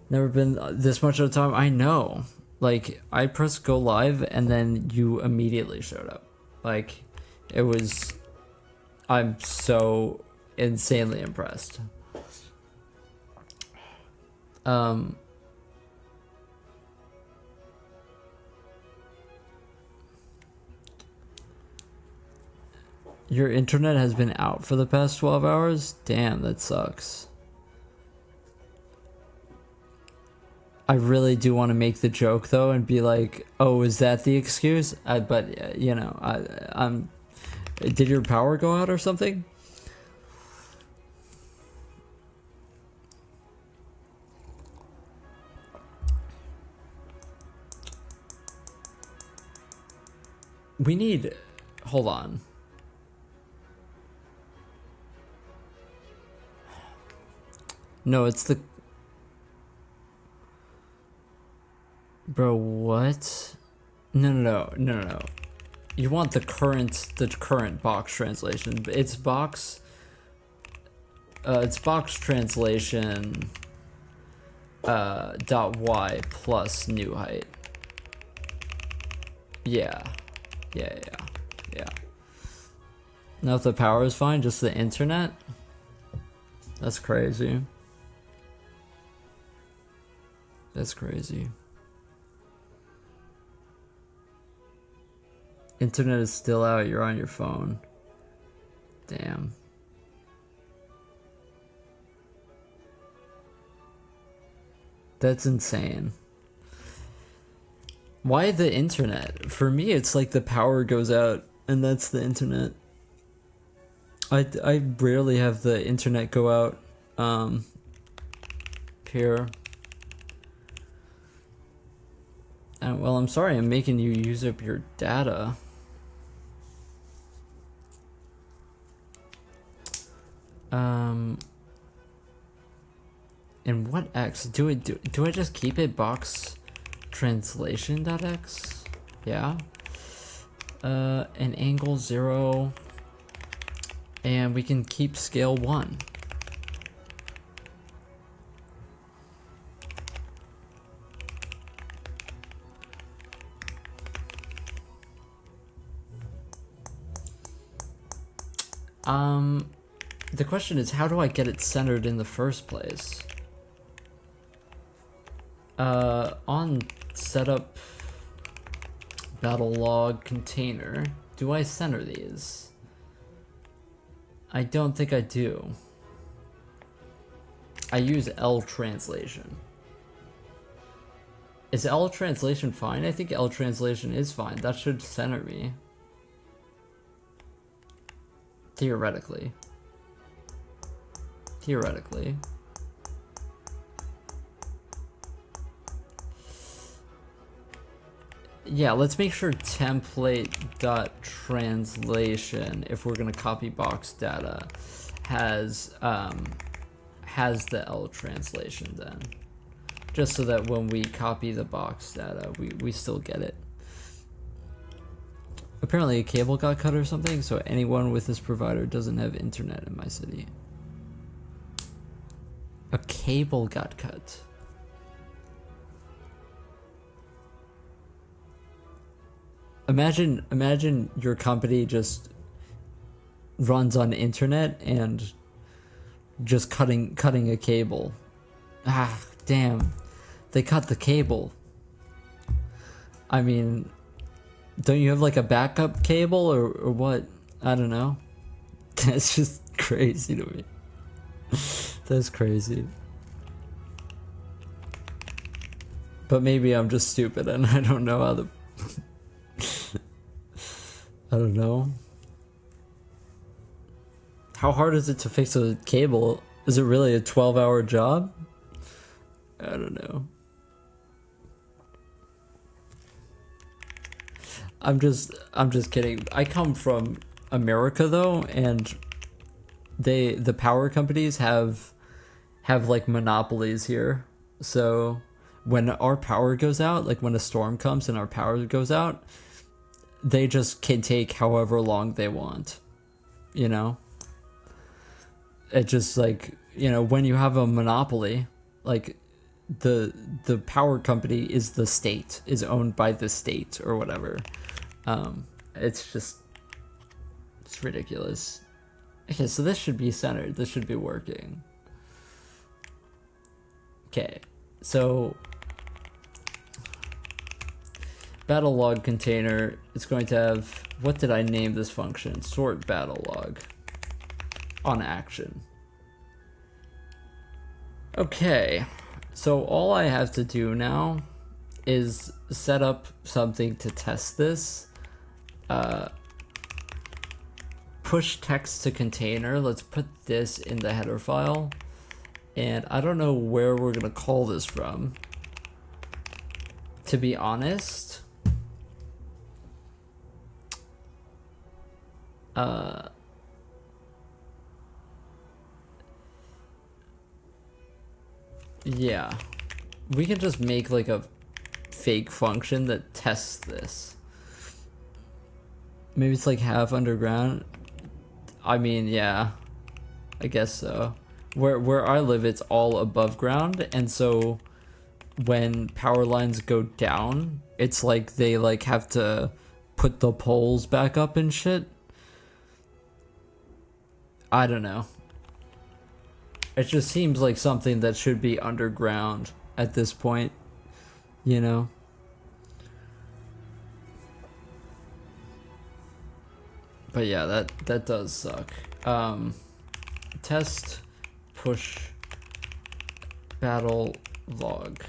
Never been this much of a time, I know. Like, I pressed go live and then you immediately showed up. Like, it was... I'm so insanely impressed. Your internet has been out for the past 12 hours? Damn, that sucks. I really do want to make the joke though and be like, oh, is that the excuse? But, you know, I'm... Did your power go out or something? We need... Hold on. No, it's the... Bro, what? No. You want the current box translation. It's box translation dot y plus new height. Yeah. Now if the power is fine, just the internet? That's crazy. That's crazy. Internet is still out, you're on your phone. Damn. That's insane. Why the internet? For me, it's like the power goes out and that's the internet. I rarely have the internet go out here. Well, I'm sorry, I'm making you use up your data. And what X? Do I just keep it box translation.x? Yeah. An angle 0. And we can keep scale 1. The question is, how do I get it centered in the first place? On setup battle log container, do I center these? I don't think I do. I use L translation. Is L translation fine? I think L translation is fine. That should center me. Theoretically. Theoretically. Yeah, let's make sure template.translation, if we're gonna copy box data, has the L translation then. Just so that when we copy the box data, we still get it. Apparently a cable got cut or something, so anyone with this provider doesn't have internet in my city. A cable got cut. Imagine your company just runs on internet and just cutting a cable. Ah, damn. They cut the cable. I mean, don't you have like a backup cable or what? I don't know. That's just crazy to me. That's crazy. But maybe I'm just stupid and I don't know how the... I don't know. How hard is it to fix a cable? Is it really a 12-hour job? I don't know. I'm just kidding. I come from America though, and the power companies have like monopolies here. So when our power goes out, like when a storm comes and our power goes out, they just can take however long they want, you know? It just like, you know, when you have a monopoly, like the power company is the state, is owned by the state or whatever. It's ridiculous. Okay, so this should be centered. This should be working. Okay, so battle log container, it's going to have, what did I name this function? Sort battle log on action. Okay, so all I have to do now is set up something to test this. Push text to container. Let's put this in the header file. And I don't know where we're gonna call this from, to be honest. Yeah, we can just make like a fake function that tests this. Maybe it's like half underground. I mean, yeah, I guess so. Where I live, it's all above ground, and so when power lines go down, it's like they like have to put the poles back up and shit. I don't know. It just seems like something that should be underground at this point, you know? But yeah, that does suck. Test push battle log.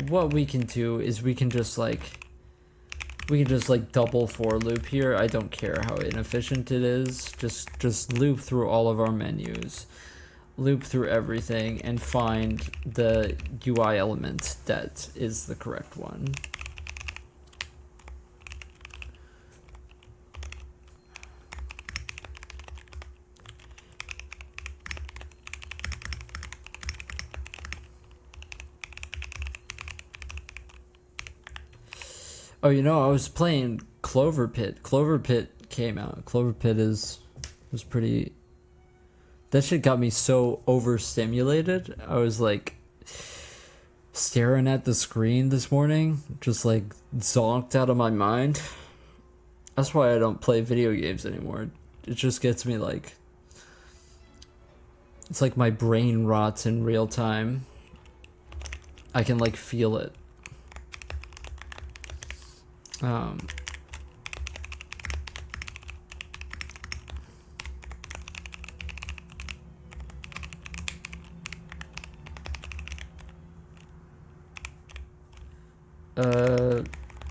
What we can do is we can just like double for loop here. I don't care how inefficient it is. Just loop through all of our menus, loop through everything, and find the UI element that is the correct one. Oh, you know, I was playing Clover Pit. Clover Pit came out. Clover Pit was pretty. That shit got me so overstimulated. I was like staring at the screen this morning, just like zonked out of my mind. That's why I don't play video games anymore. It just gets me like. It's like my brain rots in real time. I can like feel it.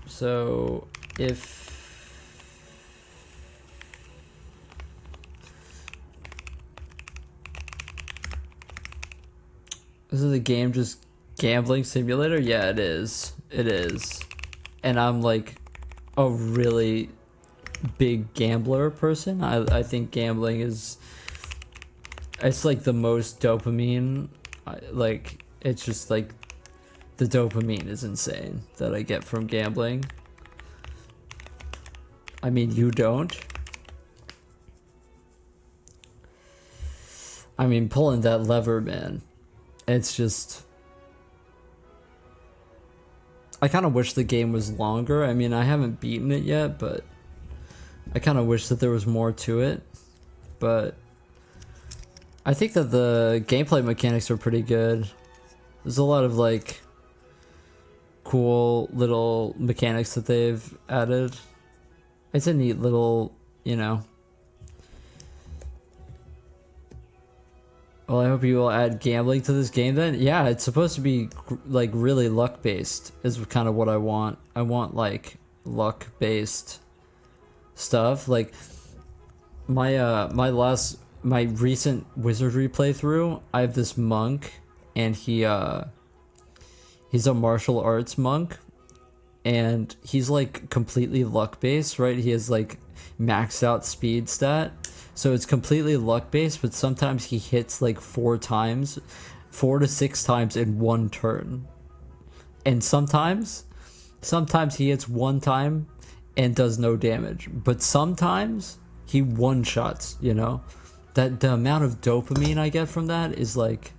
So if this is a game just gambling simulator, yeah, it is. It is. And I'm like a really big gambler person. I think gambling is, it's like the most dopamine. Like it's just like the dopamine is insane that I get from gambling. I mean, you don't. I mean, pulling that lever, man, it's just, I kind of wish the game was longer. I mean, I haven't beaten it yet, but I kind of wish that there was more to it. But I think that the gameplay mechanics are pretty good. There's a lot of like cool little mechanics that they've added. It's a neat little, you know. Well, I hope you will add gambling to this game then. Yeah, it's supposed to be like really luck based is kind of what I want. I want like luck based stuff. Like my my recent wizardry playthrough, I have this monk and he's a martial arts monk and he's like completely luck based, right? He has like maxed out speed stat. So it's completely luck based, but sometimes he hits like 4 to 6 times in one turn. And sometimes he hits 1 time and does no damage. But sometimes he one-shots, you know? That the amount of dopamine I get from that is like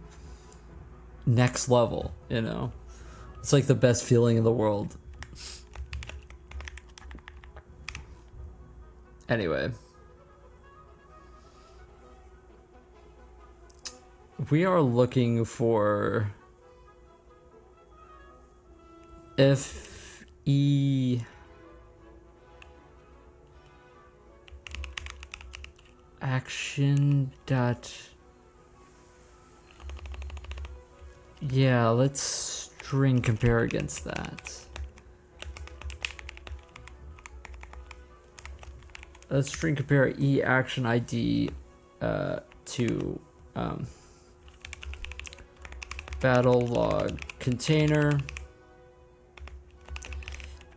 next level, you know? It's like the best feeling in the world. Anyway. We are looking for FE action dot. Yeah, let's string compare against that. Let's string compare E action ID to battle log container.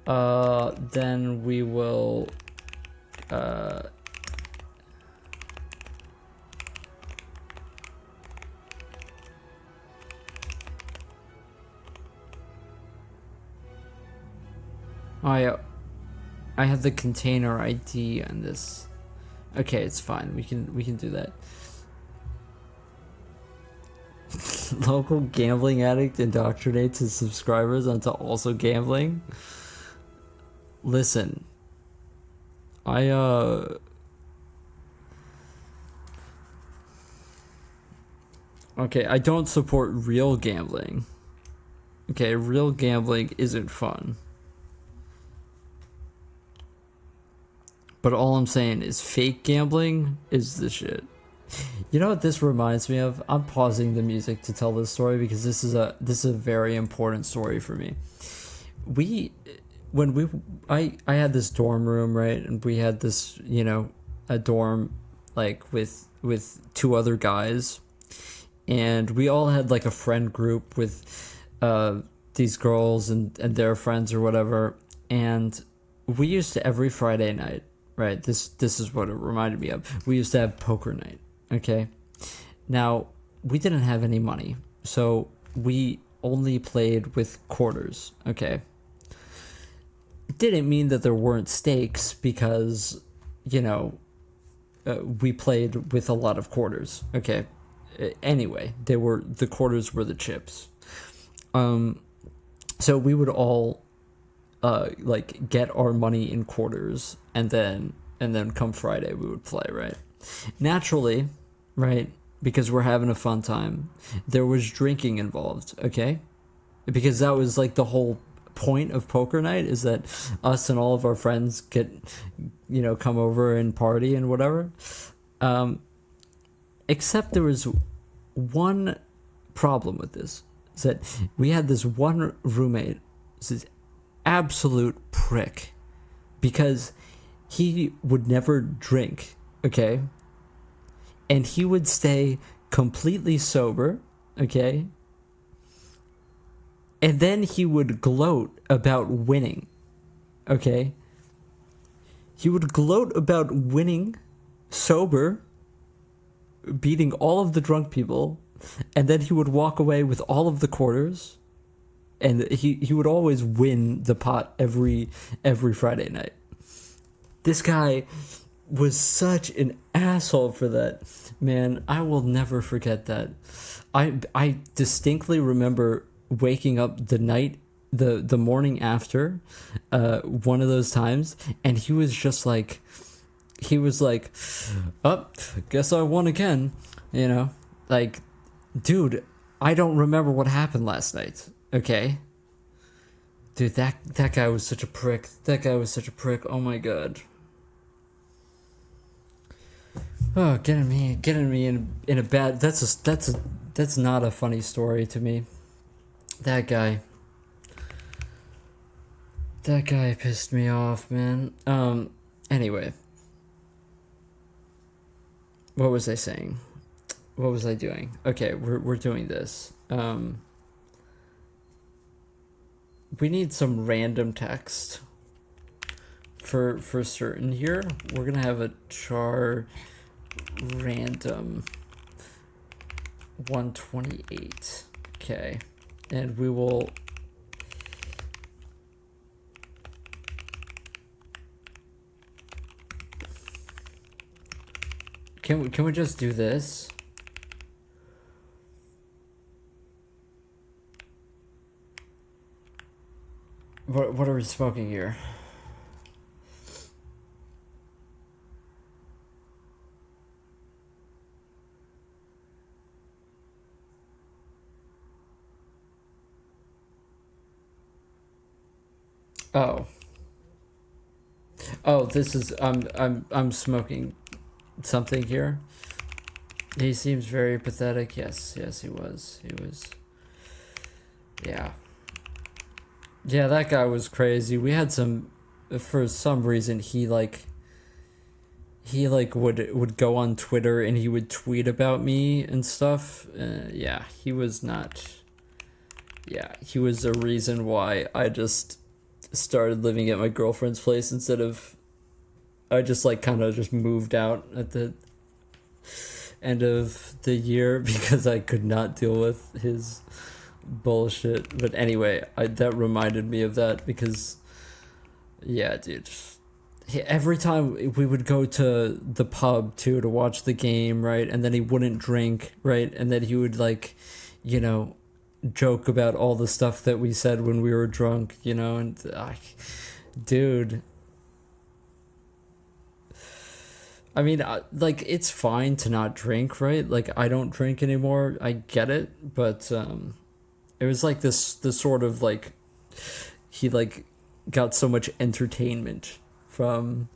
Then we will I have the container ID on this. Okay, it's fine. We can do that. Local gambling addict indoctrinates his subscribers onto also gambling. Listen, I okay, I don't support real gambling. Okay, real gambling isn't fun. But all I'm saying is fake gambling is the shit. You know what this reminds me of? I'm pausing the music to tell this story because this is a very important story for me. We when we I had this dorm room, right? And we had this, a dorm like with two other guys, and we all had like a friend group with these girls and their friends or whatever, and we used to every Friday night, right? This is what it reminded me of. We used to have poker night. Okay, now we didn't have any money, so we only played with quarters. Okay, it didn't mean that there weren't stakes because, we played with a lot of quarters. Okay, anyway, the quarters were the chips. So we would all like get our money in quarters, and then come Friday we would play, right? Naturally, right? Because we're having a fun time. There was drinking involved, okay? Because that was like the whole point of poker night, is that us and all of our friends get, come over and party and whatever. Except there was one problem with this, is that we had this one roommate, this absolute prick, because he would never drink, okay? And he would stay completely sober, okay? And then he would gloat about winning, okay? He would gloat about winning sober, beating all of the drunk people, and then he would walk away with all of the quarters, and he would always win the pot every Friday night. This guy was such an asshole for that. Man, I will never forget that. I distinctly remember waking up the morning after one of those times, and he was like, oh, guess I won again, like, dude, I don't remember what happened last night, okay? Dude, that guy was such a prick. Oh my god. Oh, getting me in a bad. That's not a funny story to me. That guy pissed me off, man. Anyway, what was I saying? What was I doing? Okay, we're doing this. We need some random text for certain here. We're gonna have a char random 128. Okay, and we will. Can we just do this? What are we smoking here? Oh, this is I'm smoking something here. He seems very pathetic. Yes, he was. Yeah. Yeah, that guy was crazy. We had for some reason he would go on Twitter and he would tweet about me and stuff. Yeah, he was not. Yeah, he was the reason why I just started living at my girlfriend's place instead of. I just kind of just moved out at the end of the year because I could not deal with his bullshit. But anyway, that reminded me of that because, yeah, dude. Every time we would go to the pub too to watch the game, right? And then he wouldn't drink, right? And then he would joke about all the stuff that we said when we were drunk, and dude. I mean, like it's fine to not drink, right? Like I don't drink anymore. I get it, but it was like this sort of like he like got so much entertainment from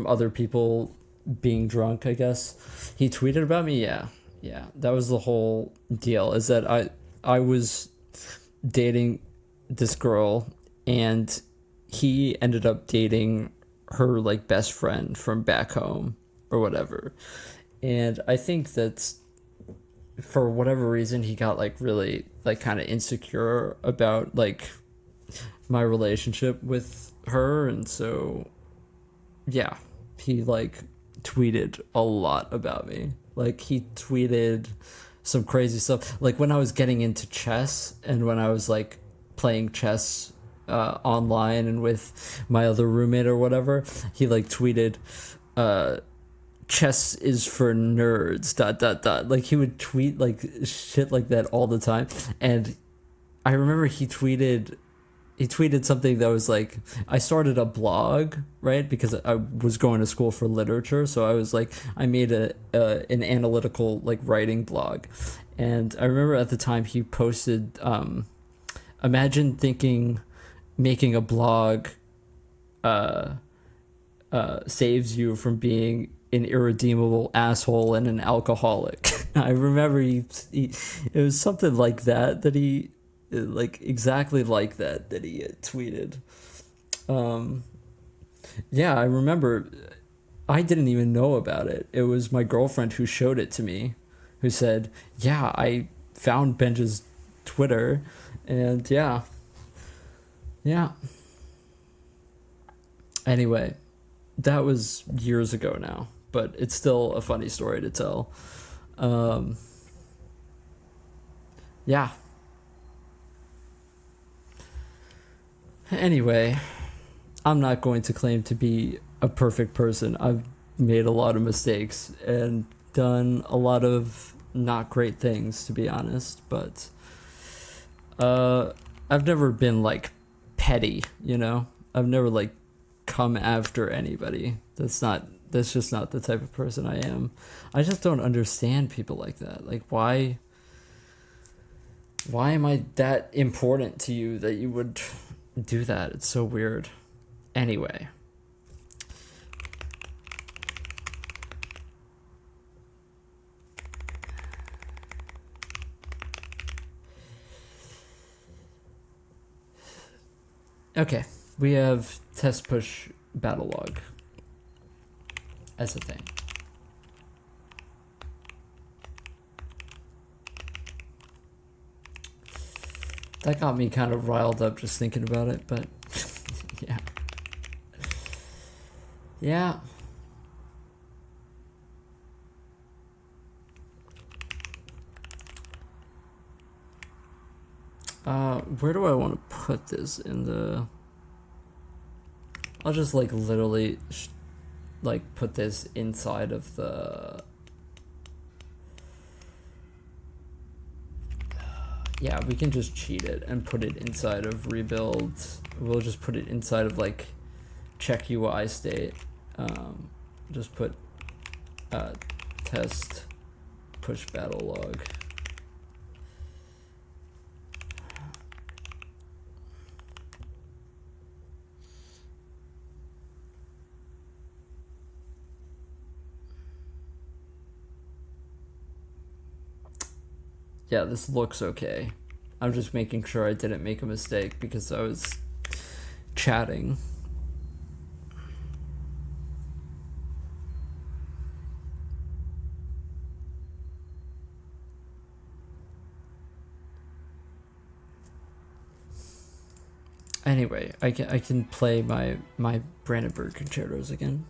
other people being drunk, I guess. He tweeted about me, yeah. Yeah. That was the whole deal, is that I was dating this girl and he ended up dating her like best friend from back home or whatever. And I think that for whatever reason he got like really like kind of insecure about like my relationship with her, and so yeah, he like tweeted a lot about me. Like he tweeted some crazy stuff. Like when I was getting into chess and when I was like playing chess online and with my other roommate or whatever, he like tweeted, "Chess is for nerds." Dot dot dot. Like he would tweet like shit like that all the time, and I remember he tweeted something that was like, I started a blog, right? Because I was going to school for literature, so I was like, I made an analytical like writing blog, and I remember at the time he posted, imagine thinking, making a blog, saves you from being an irredeemable asshole and an alcoholic. I remember it was something like that he like exactly like that he tweeted. Yeah, I remember I didn't even know about it. It was my girlfriend who showed it to me, who said, "Yeah, I found Benja's Twitter," and yeah. Yeah. Anyway, that was years ago now, but it's still a funny story to tell. Um, yeah. Anyway, I'm not going to claim to be a perfect person. I've made a lot of mistakes and done a lot of not great things, to be honest, but I've never been like petty, you know? I've never like come after anybody. That's just not the type of person I am. I just don't understand people like that. Like why am I that important to you that you would do that? It's so weird. Anyway. Okay, we have test push battle log as a thing. That got me kind of riled up just thinking about it, but yeah. Yeah. Where do I want to put this in the... I'll just like literally like put this inside of the... Yeah, we can just cheat it and put it inside of rebuild. We'll just put it inside of like check UI state. Just put test push battle log. Yeah, this looks okay. I'm just making sure I didn't make a mistake because I was chatting. Anyway, I can play my Brandenburg concertos again.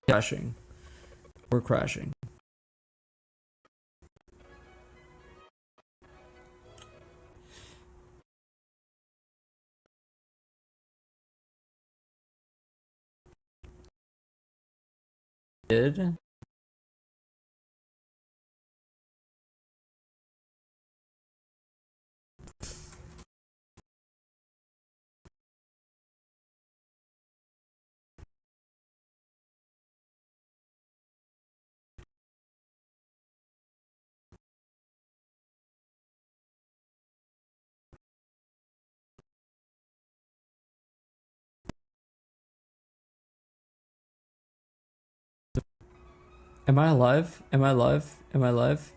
crashing. We're crashing. Did? Am I alive? Am I alive? Am I alive?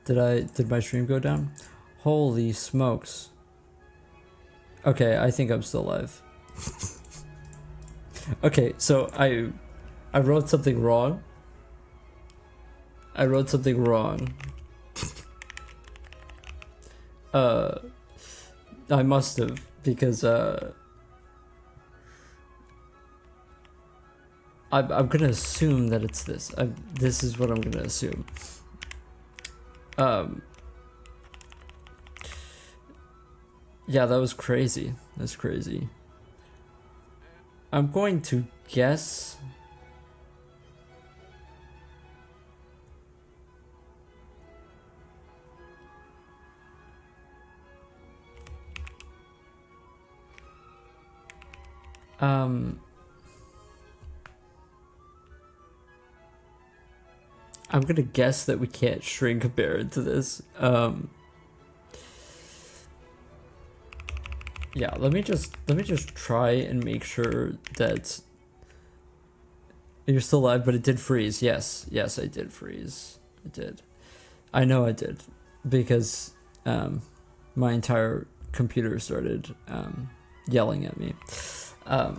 Did my stream go down? Holy smokes. Okay, I think I'm still alive. Okay, so I wrote something wrong. I wrote something wrong. I must have, because I'm gonna assume that it's this. This is what I'm gonna assume. Yeah, that was crazy. That's crazy. I'm going to guess. I'm gonna guess that we can't shrink a bear into this. Yeah, let me just try and make sure that you're still alive, but it did freeze. Yes, yes, I did freeze. I did. I know I did, because my entire computer started yelling at me. Oh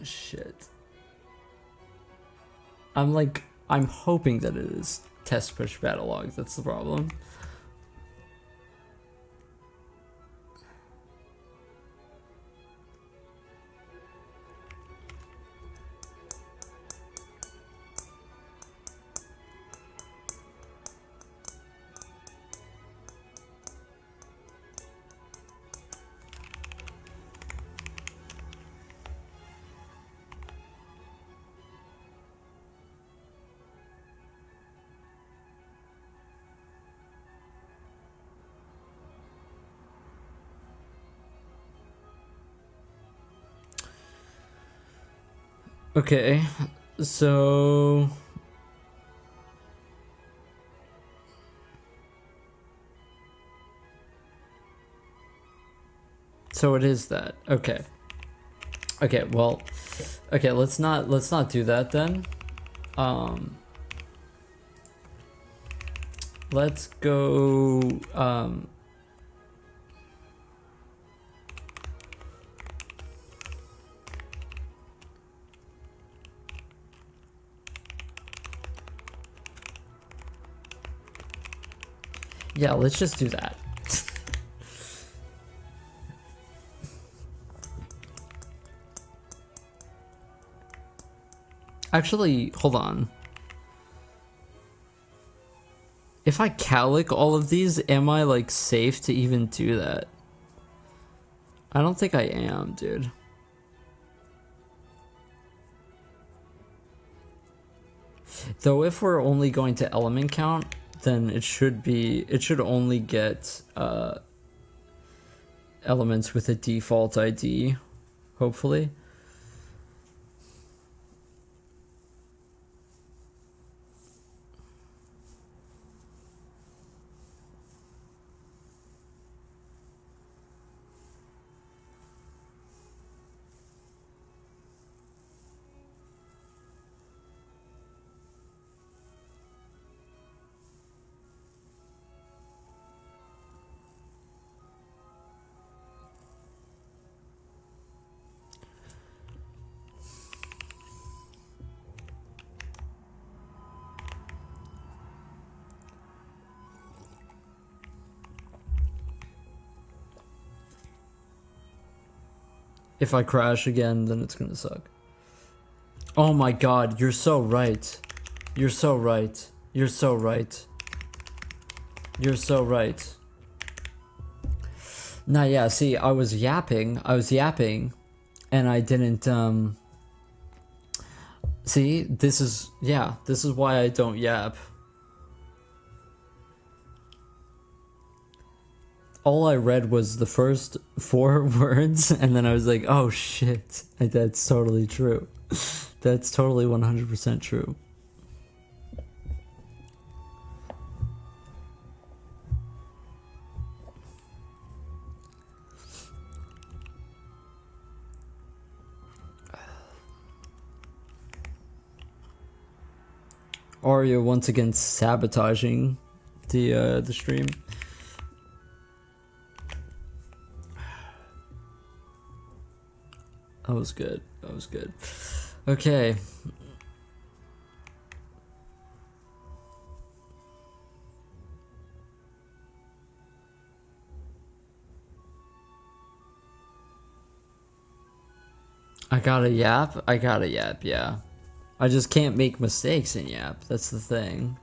shit. I'm hoping that it is test push battle log. That's the problem. Okay, so it is that. Okay. Okay, well, okay, let's not do that then. Let's go yeah, let's just do that. Actually, hold on. If I calic all of these, am I like safe to even do that? I don't think I am, dude. Though if we're only going to element count, then it should only get elements with a default ID, hopefully. If I crash again, then it's gonna suck. Oh my god, you're so right. You're so right. You're so right. You're so right. Nah, yeah, see, I was yapping, and I didn't, see, this is why I don't yap. All I read was the first 4 words, and then I was like, oh shit, that's totally true. That's totally 100% true. Arya once again sabotaging the stream. That was good. That was good. Okay. I gotta yap, yeah. I just can't make mistakes in yap, that's the thing.